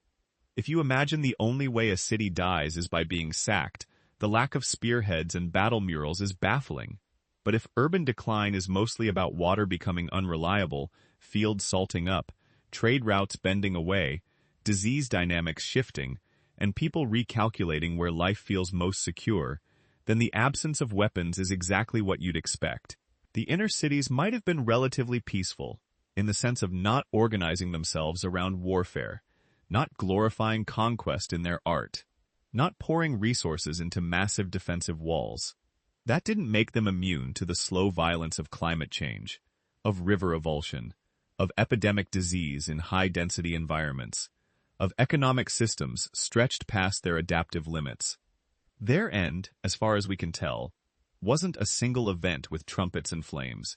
If you imagine the only way a city dies is by being sacked, the lack of spearheads and battle murals is baffling. But if urban decline is mostly about water becoming unreliable, fields salting up, trade routes bending away, disease dynamics shifting, and people recalculating where life feels most secure, then the absence of weapons is exactly what you'd expect. The inner cities might have been relatively peaceful, in the sense of not organizing themselves around warfare, not glorifying conquest in their art, not pouring resources into massive defensive walls. That didn't make them immune to the slow violence of climate change, of river avulsion, of epidemic disease in high-density environments, of economic systems stretched past their adaptive limits. Their end, as far as we can tell, wasn't a single event with trumpets and flames.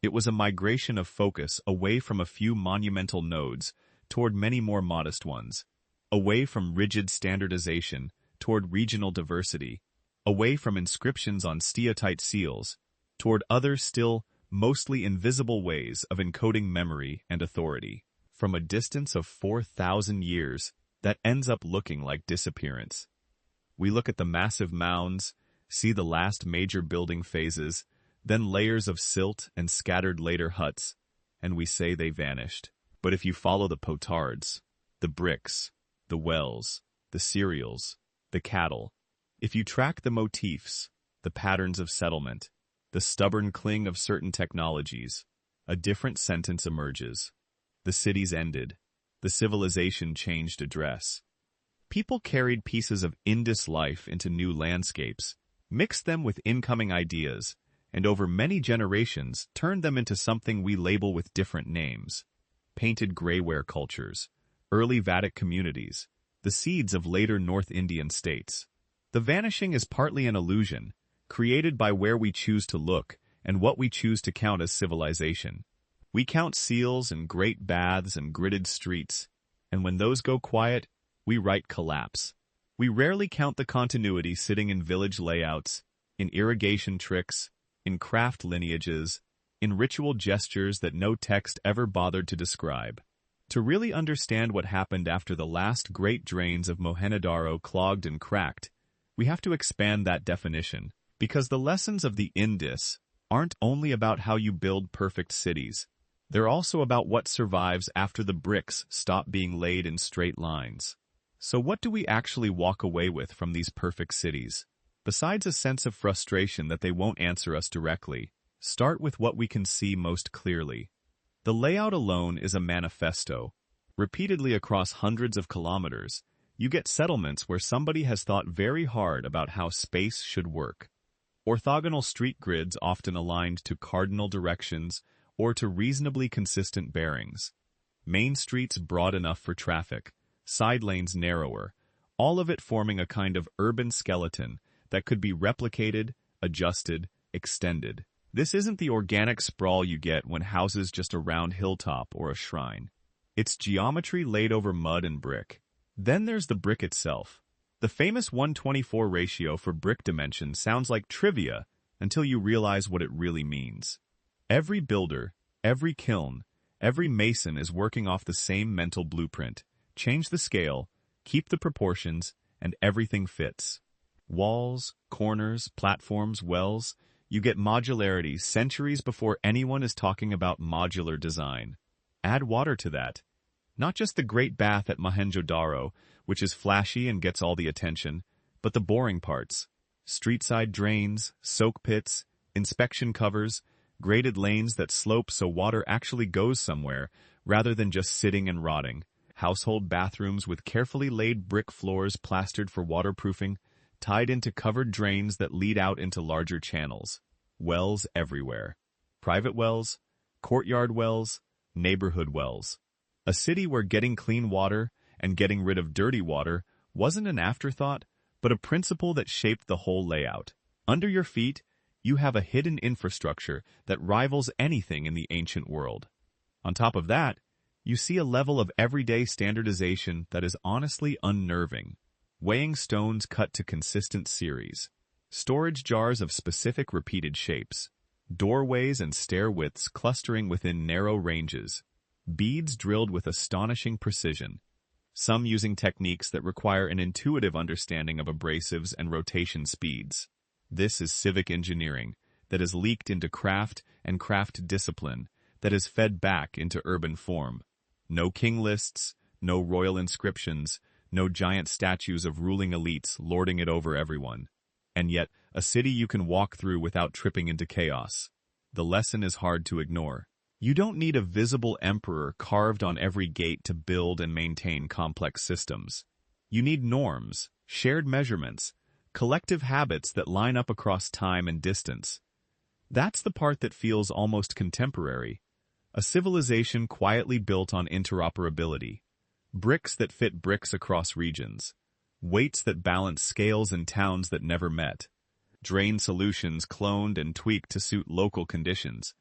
It was a migration of focus away from a few monumental nodes toward many more modest ones, away from rigid standardization toward regional diversity, away from inscriptions on steatite seals toward other still mostly invisible ways of encoding memory and authority. From a distance of 4,000 years, that ends up looking like disappearance. We look at the massive mounds, see the last major building phases, then layers of silt and scattered later huts, and we say they vanished. But if you follow the potards, the bricks, the wells, the cereals, the cattle, if you track the motifs, the patterns of settlement, the stubborn cling of certain technologies, a different sentence emerges. The cities ended. the civilization changed address. People carried pieces of Indus life into new landscapes, mixed them with incoming ideas, and over many generations turned them into something we label with different names. Painted greyware cultures, early Vedic communities, the seeds of later North Indian states. The vanishing is partly an illusion, created by where we choose to look and what we choose to count as civilization. We count seals and great baths and gridded streets, and when those go quiet, we write collapse. We rarely count the continuity sitting in village layouts, in irrigation tricks, in craft lineages, in ritual gestures that no text ever bothered to describe. To really understand what happened after the last great drains of Mohenjo-daro clogged and cracked, we have to expand that definition, because the lessons of the Indus aren't only about how you build perfect cities. They're also about what survives after the bricks stop being laid in straight lines. So what do we actually walk away with from these perfect cities? Besides a sense of frustration that they won't answer us directly, start with what we can see most clearly. The layout alone is a manifesto. Repeatedly across hundreds of kilometers, you get settlements where somebody has thought very hard about how space should work. Orthogonal street grids often aligned to cardinal directions or to reasonably consistent bearings. Main streets broad enough for traffic, side lanes narrower, all of it forming a kind of urban skeleton that could be replicated, adjusted, extended. This isn't the organic sprawl you get when houses just a round hilltop or a shrine. It's geometry laid over mud and brick. Then there's the brick itself. The famous 1:24 ratio for brick dimension sounds like trivia until you realize what it really means. Every builder, every kiln, every mason is working off the same mental blueprint. Change the scale, keep the proportions, and everything fits. Walls, corners, platforms, wells, you get modularity centuries before anyone is talking about modular design. Add water to that. Not just the great bath at Mohenjo-daro, which is flashy and gets all the attention, but the boring parts. Street-side drains, soak pits, inspection covers, graded lanes that slope so water actually goes somewhere rather than just sitting and rotting. Household bathrooms with carefully laid brick floors plastered for waterproofing, tied into covered drains that lead out into larger channels. Wells everywhere. Private wells, courtyard wells, neighborhood wells. A city where getting clean water and getting rid of dirty water wasn't an afterthought, but a principle that shaped the whole layout. Under your feet, you have a hidden infrastructure that rivals anything in the ancient world. On top of that, you see a level of everyday standardization that is honestly unnerving. Weighing stones cut to consistent series. Storage jars of specific repeated shapes. Doorways and stair widths clustering within narrow ranges. Beads drilled with astonishing precision. Some using techniques that require an intuitive understanding of abrasives and rotation speeds. This is civic engineering that has leaked into craft and craft discipline that has fed back into urban form. No king lists, no royal inscriptions, no giant statues of ruling elites lording it over everyone. And yet, a city you can walk through without tripping into chaos. The lesson is hard to ignore. You don't need a visible emperor carved on every gate to build and maintain complex systems. You need norms, shared measurements, collective habits that line up across time and distance. That's the part that feels almost contemporary. A civilization quietly built on interoperability. Bricks that fit bricks across regions. Weights that balance scales in towns that never met. Drain solutions cloned and tweaked to suit local conditions.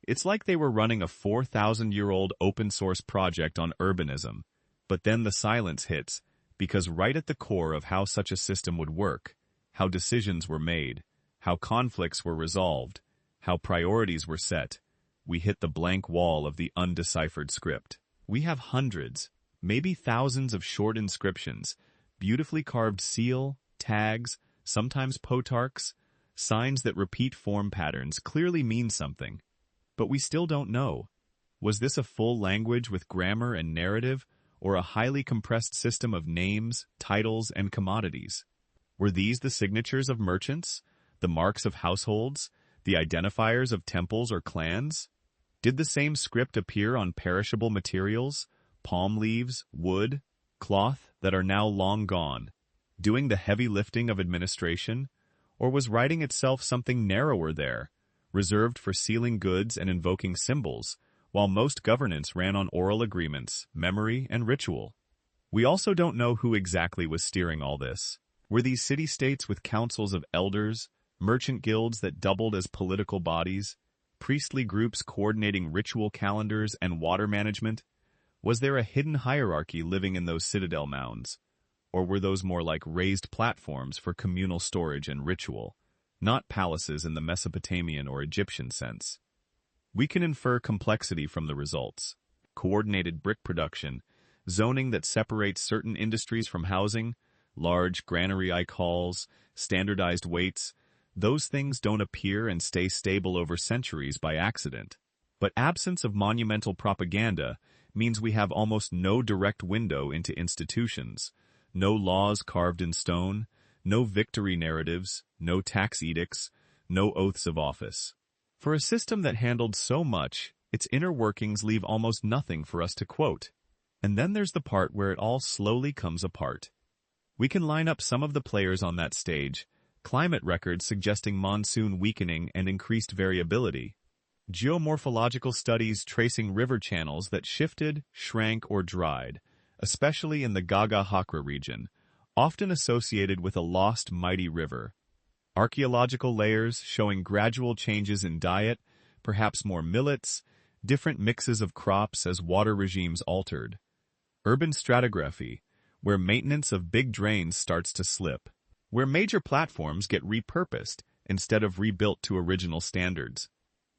It's like they were running a 4,000-year-old open-source project on urbanism. But then the silence hits, because right at the core of how such a system would work, how decisions were made, how conflicts were resolved, how priorities were set, we hit the blank wall of the undeciphered script. We have hundreds, maybe thousands of short inscriptions, beautifully carved seal, tags, sometimes potarchs, signs that repeat form patterns clearly mean something. But we still don't know. Was this a full language with grammar and narrative, or a highly compressed system of names, titles, and commodities? Were these the signatures of merchants, the marks of households, the identifiers of temples or clans? Did the same script appear on perishable materials, palm leaves, wood, cloth that are now long gone, doing the heavy lifting of administration? Or was writing itself something narrower there, reserved for sealing goods and invoking symbols, while most governance ran on oral agreements, memory, and ritual? We also don't know who exactly was steering all this. Were these city-states with councils of elders, merchant guilds that doubled as political bodies, priestly groups coordinating ritual calendars and water management? Was there a hidden hierarchy living in those citadel mounds? Or were those more like raised platforms for communal storage and ritual, not palaces in the Mesopotamian or Egyptian sense? We can infer complexity from the results. Coordinated brick production, zoning that separates certain industries from housing, large granary-like halls, standardized weights. Those things don't appear and stay stable over centuries by accident. But absence of monumental propaganda means we have almost no direct window into institutions, no laws carved in stone, no victory narratives, no tax edicts, no oaths of office. For a system that handled so much, its inner workings leave almost nothing for us to quote. And then there's the part where it all slowly comes apart. We can line up some of the players on that stage, climate records suggesting monsoon weakening and increased variability, geomorphological studies tracing river channels that shifted, shrank, or dried, especially in the Gaga Hakra region, often associated with a lost mighty river. Archaeological layers showing gradual changes in diet, perhaps more millets, different mixes of crops as water regimes altered. Urban stratigraphy, where maintenance of big drains starts to slip, where major platforms get repurposed instead of rebuilt to original standards.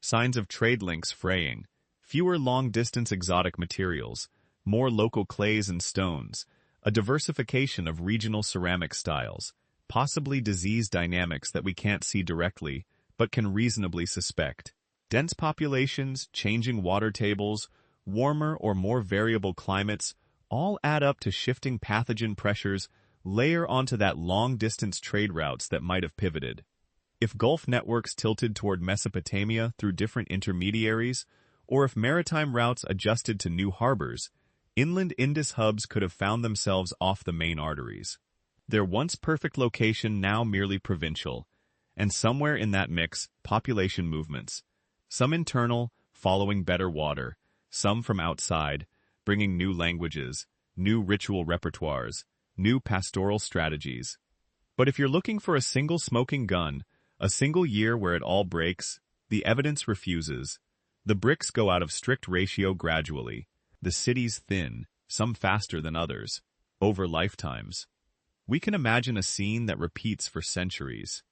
Signs of trade links fraying, fewer long-distance exotic materials, more local clays and stones, a diversification of regional ceramic styles, possibly disease dynamics that we can't see directly, but can reasonably suspect. Dense populations, changing water tables, warmer or more variable climates, all add up to shifting pathogen pressures, layer onto that long-distance trade routes that might have pivoted. If Gulf networks tilted toward Mesopotamia through different intermediaries, or if maritime routes adjusted to new harbors, inland Indus hubs could have found themselves off the main arteries. Their once perfect location now merely provincial, and somewhere in that mix, population movements. Some internal, following better water, some from outside, bringing new languages, new ritual repertoires, new pastoral strategies. But if you're looking for a single smoking gun, a single year where it all breaks, the evidence refuses. The bricks go out of strict ratio gradually, the cities thin, some faster than others, over lifetimes. We can imagine a scene that repeats for centuries.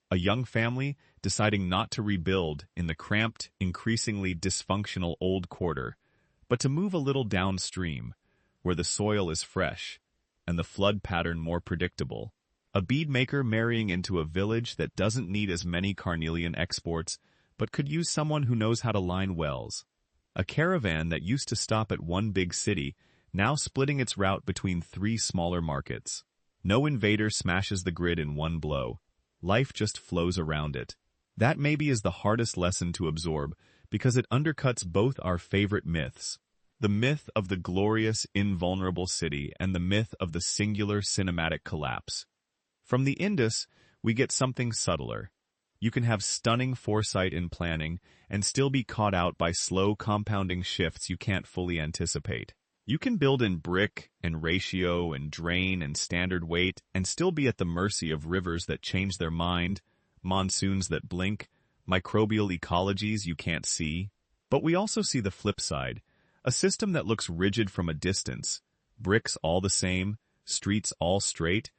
A young family deciding not to rebuild in the cramped, increasingly dysfunctional old quarter, but to move a little downstream, where the soil is fresh, and the flood pattern more predictable. A beadmaker marrying into a village that doesn't need as many carnelian exports, but could use someone who knows how to line wells. A caravan that used to stop at one big city, now splitting its route between 3 smaller markets. No invader smashes the grid in one blow. Life just flows around it. That maybe is the hardest lesson to absorb, because it undercuts both our favorite myths. The myth of the glorious, invulnerable city and the myth of the singular cinematic collapse. From the Indus, we get something subtler. You can have stunning foresight in planning and still be caught out by slow compounding shifts you can't fully anticipate. You can build in brick and ratio and drain and standard weight and still be at the mercy of rivers that change their mind, monsoons that blink, microbial ecologies you can't see. But we also see the flip side, a system that looks rigid from a distance, bricks all the same, streets all straight,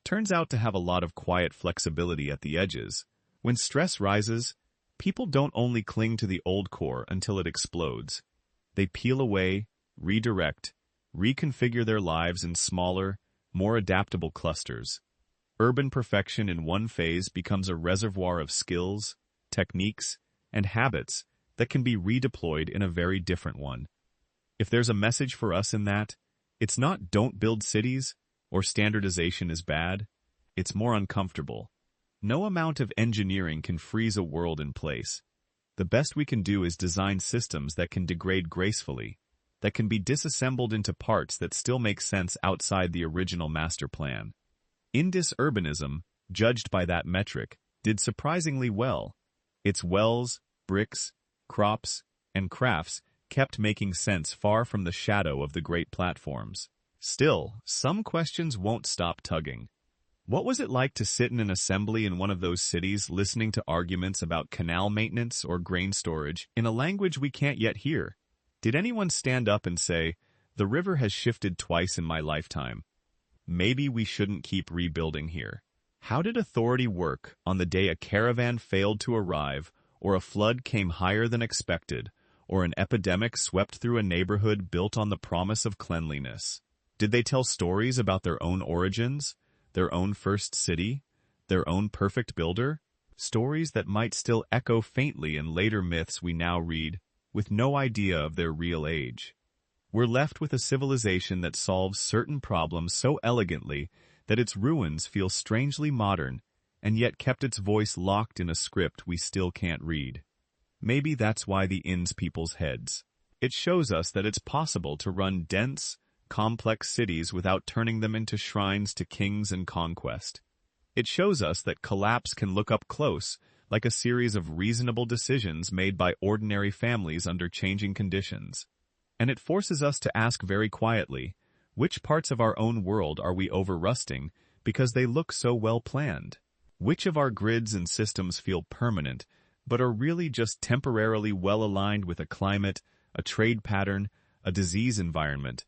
turns out to have a lot of quiet flexibility at the edges. When stress rises, people don't only cling to the old core until it explodes. They peel away, redirect, reconfigure their lives in smaller, more adaptable clusters. Urban perfection in one phase becomes a reservoir of skills, techniques, and habits that can be redeployed in a very different one. If there's a message for us in that, it's not don't build cities or standardization is bad. It's more uncomfortable. No amount of engineering can freeze a world in place. The best we can do is design systems that can degrade gracefully, that can be disassembled into parts that still make sense outside the original master plan. Indus urbanism, judged by that metric, did surprisingly well. Its wells, bricks, crops, and crafts kept making sense far from the shadow of the great platforms. Still, some questions won't stop tugging. What was it like to sit in an assembly in one of those cities listening to arguments about canal maintenance or grain storage in a language we can't yet hear? Did anyone stand up and say, "The river has shifted twice in my lifetime. Maybe we shouldn't keep rebuilding here"? How did authority work on the day a caravan failed to arrive, or a flood came higher than expected, or an epidemic swept through a neighborhood built on the promise of cleanliness? Did they tell stories about their own origins, their own first city, their own perfect builder? Stories that might still echo faintly in later myths we now read, with no idea of their real age. We're left with a civilization that solves certain problems so elegantly that its ruins feel strangely modern, and yet kept its voice locked in a script we still can't read. Maybe that's why the inn's people's heads. It shows us that it's possible to run dense, complex cities without turning them into shrines to kings and conquest. It shows us that collapse can look up close, like a series of reasonable decisions made by ordinary families under changing conditions. And it forces us to ask very quietly, which parts of our own world are we over-rusting because they look so well planned? Which of our grids and systems feel permanent, but are really just temporarily well-aligned with a climate, a trade pattern, a disease environment?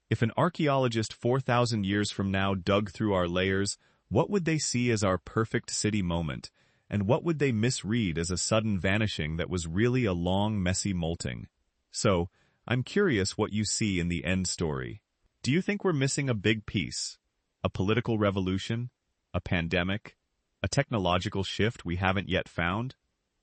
If an archaeologist 4,000 years from now dug through our layers, what would they see as our perfect city moment, and what would they misread as a sudden vanishing that was really a long, messy molting? So, I'm curious what you see in the end story. Do you think we're missing a big piece? A political revolution? A pandemic? A technological shift we haven't yet found?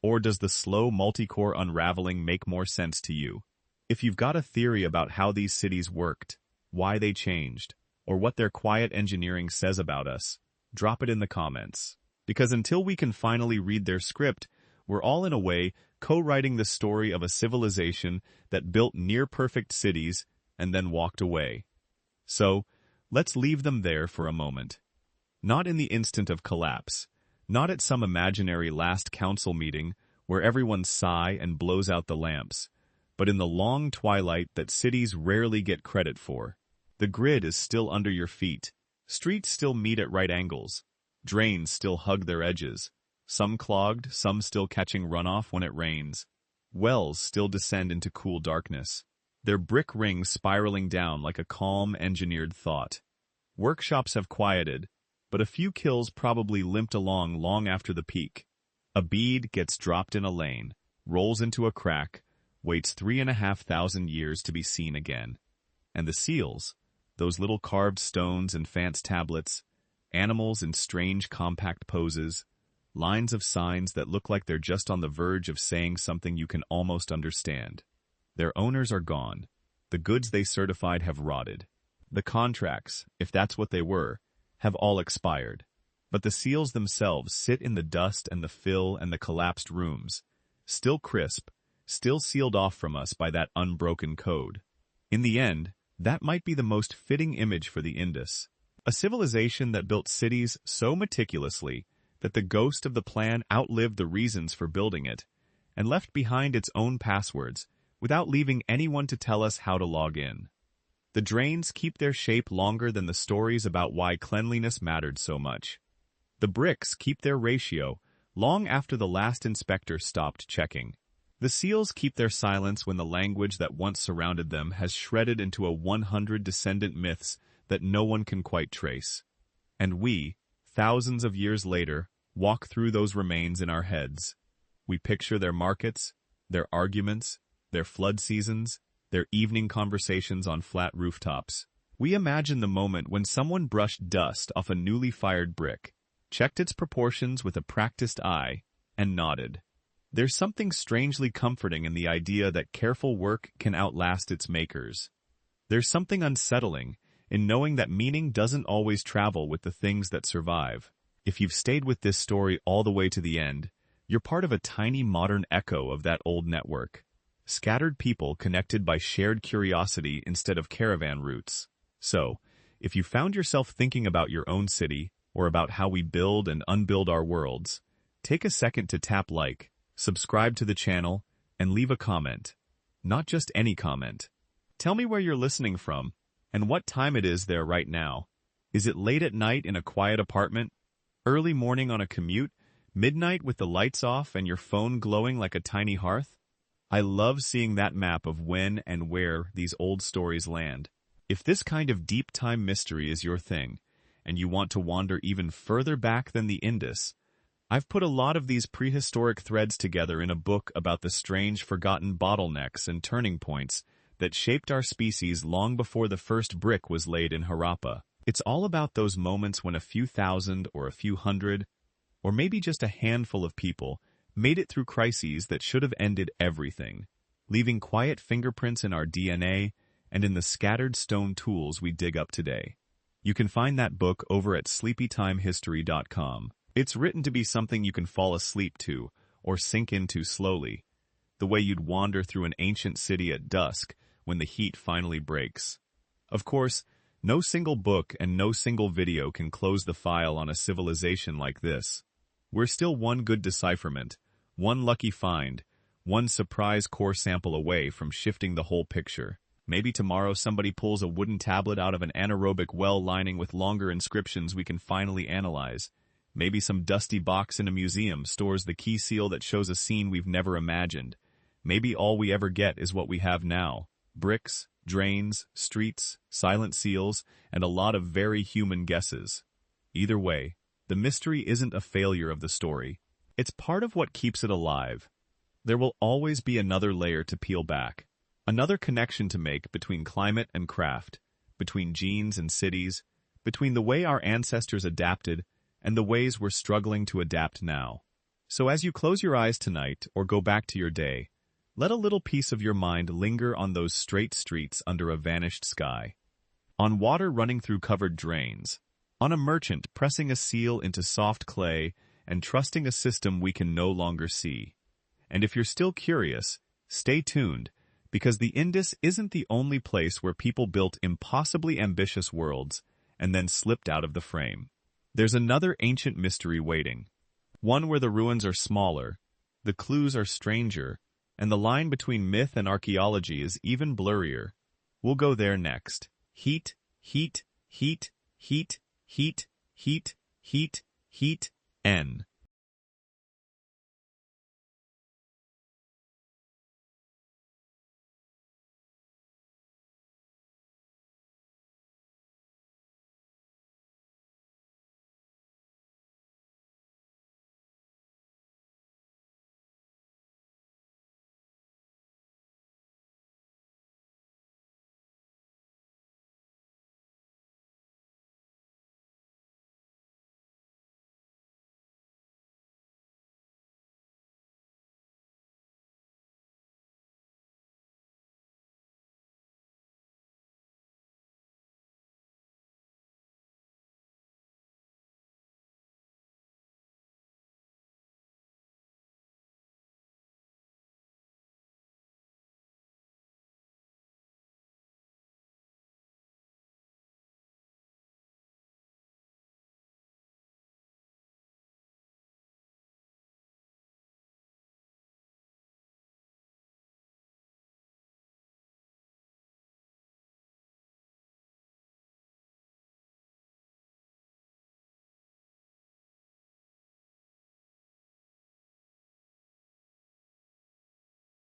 Or does the slow multi-core unraveling make more sense to you? If you've got a theory about how these cities worked, why they changed, or what their quiet engineering says about us, drop it in the comments. Because until we can finally read their script, we're all in a way co-writing the story of a civilization that built near-perfect cities and then walked away. So, let's leave them there for a moment. Not in the instant of collapse, not at some imaginary last council meeting where everyone sighs and blows out the lamps, but in the long twilight that cities rarely get credit for. The grid is still under your feet. Streets still meet at right angles. Drains still hug their edges. Some clogged, some still catching runoff when it rains. Wells still descend into cool darkness, their brick rings spiraling down like a calm, engineered thought. Workshops have quieted, but a few kills probably limped along long after the peak. A bead gets dropped in a lane, rolls into a crack, waits 3,500 years to be seen again. And the seals, those little carved stones and fancy tablets, animals in strange compact poses, lines of signs that look like they're just on the verge of saying something you can almost understand. Their owners are gone. The goods they certified have rotted. The contracts, if that's what they were, have all expired. But the seals themselves sit in the dust and the fill and the collapsed rooms, still crisp, still sealed off from us by that unbroken code. In the end, that might be the most fitting image for the Indus. A civilization that built cities so meticulously that the ghost of the plan outlived the reasons for building it, and left behind its own passwords without leaving anyone to tell us how to log in. The drains keep their shape longer than the stories about why cleanliness mattered so much. The bricks keep their ratio long after the last inspector stopped checking. The seals keep their silence when the language that once surrounded them has shredded into a 100 descendant myths that no one can quite trace. And we, thousands of years later, walk through those remains in our heads. We picture their markets, their arguments, their flood seasons, their evening conversations on flat rooftops. We imagine the moment when someone brushed dust off a newly fired brick, checked its proportions with a practiced eye, and nodded. There's something strangely comforting in the idea that careful work can outlast its makers. There's something unsettling in knowing that meaning doesn't always travel with the things that survive. If you've stayed with this story all the way to the end, you're part of a tiny modern echo of that old network. Scattered people connected by shared curiosity instead of caravan routes. So, if you found yourself thinking about your own city, or about how we build and unbuild our worlds, take a second to tap like, subscribe to the channel, and leave a comment. Not just any comment. Tell me where you're listening from, and what time it is there right now. Is it late at night in a quiet apartment? Early morning on a commute? Midnight with the lights off and your phone glowing like a tiny hearth? I love seeing that map of when and where these old stories land. If this kind of deep time mystery is your thing, and you want to wander even further back than the Indus, I've put a lot of these prehistoric threads together in a book about the strange forgotten bottlenecks and turning points that shaped our species long before the first brick was laid in Harappa. It's all about those moments when a few thousand or a few hundred, or maybe just a handful of people, made it through crises that should have ended everything, leaving quiet fingerprints in our DNA and in the scattered stone tools we dig up today. You can find that book over at sleepytimehistory.com. It's written to be something you can fall asleep to or sink into slowly, the way you'd wander through an ancient city at dusk when the heat finally breaks. Of course, no single book and no single video can close the file on a civilization like this. We're still one good decipherment, one lucky find, one surprise core sample away from shifting the whole picture. Maybe tomorrow somebody pulls a wooden tablet out of an anaerobic well lining with longer inscriptions we can finally analyze. Maybe some dusty box in a museum stores the key seal that shows a scene we've never imagined. Maybe all we ever get is what we have now: bricks, drains, streets, silent seals, and a lot of very human guesses. Either way, the mystery isn't a failure of the story. It's part of what keeps it alive. There will always be another layer to peel back. Another connection to make between climate and craft, between genes and cities, between the way our ancestors adapted and the ways we're struggling to adapt now. So as you close your eyes tonight or go back to your day, let a little piece of your mind linger on those straight streets under a vanished sky, on water running through covered drains, on a merchant pressing a seal into soft clay and trusting a system we can no longer see. And if you're still curious, stay tuned, because the Indus isn't the only place where people built impossibly ambitious worlds and then slipped out of the frame. There's another ancient mystery waiting, one where the ruins are smaller, the clues are stranger, and the line between myth and archaeology is even blurrier. We'll go there next. Heat, heat, heat, heat, heat, heat, heat, heat, N.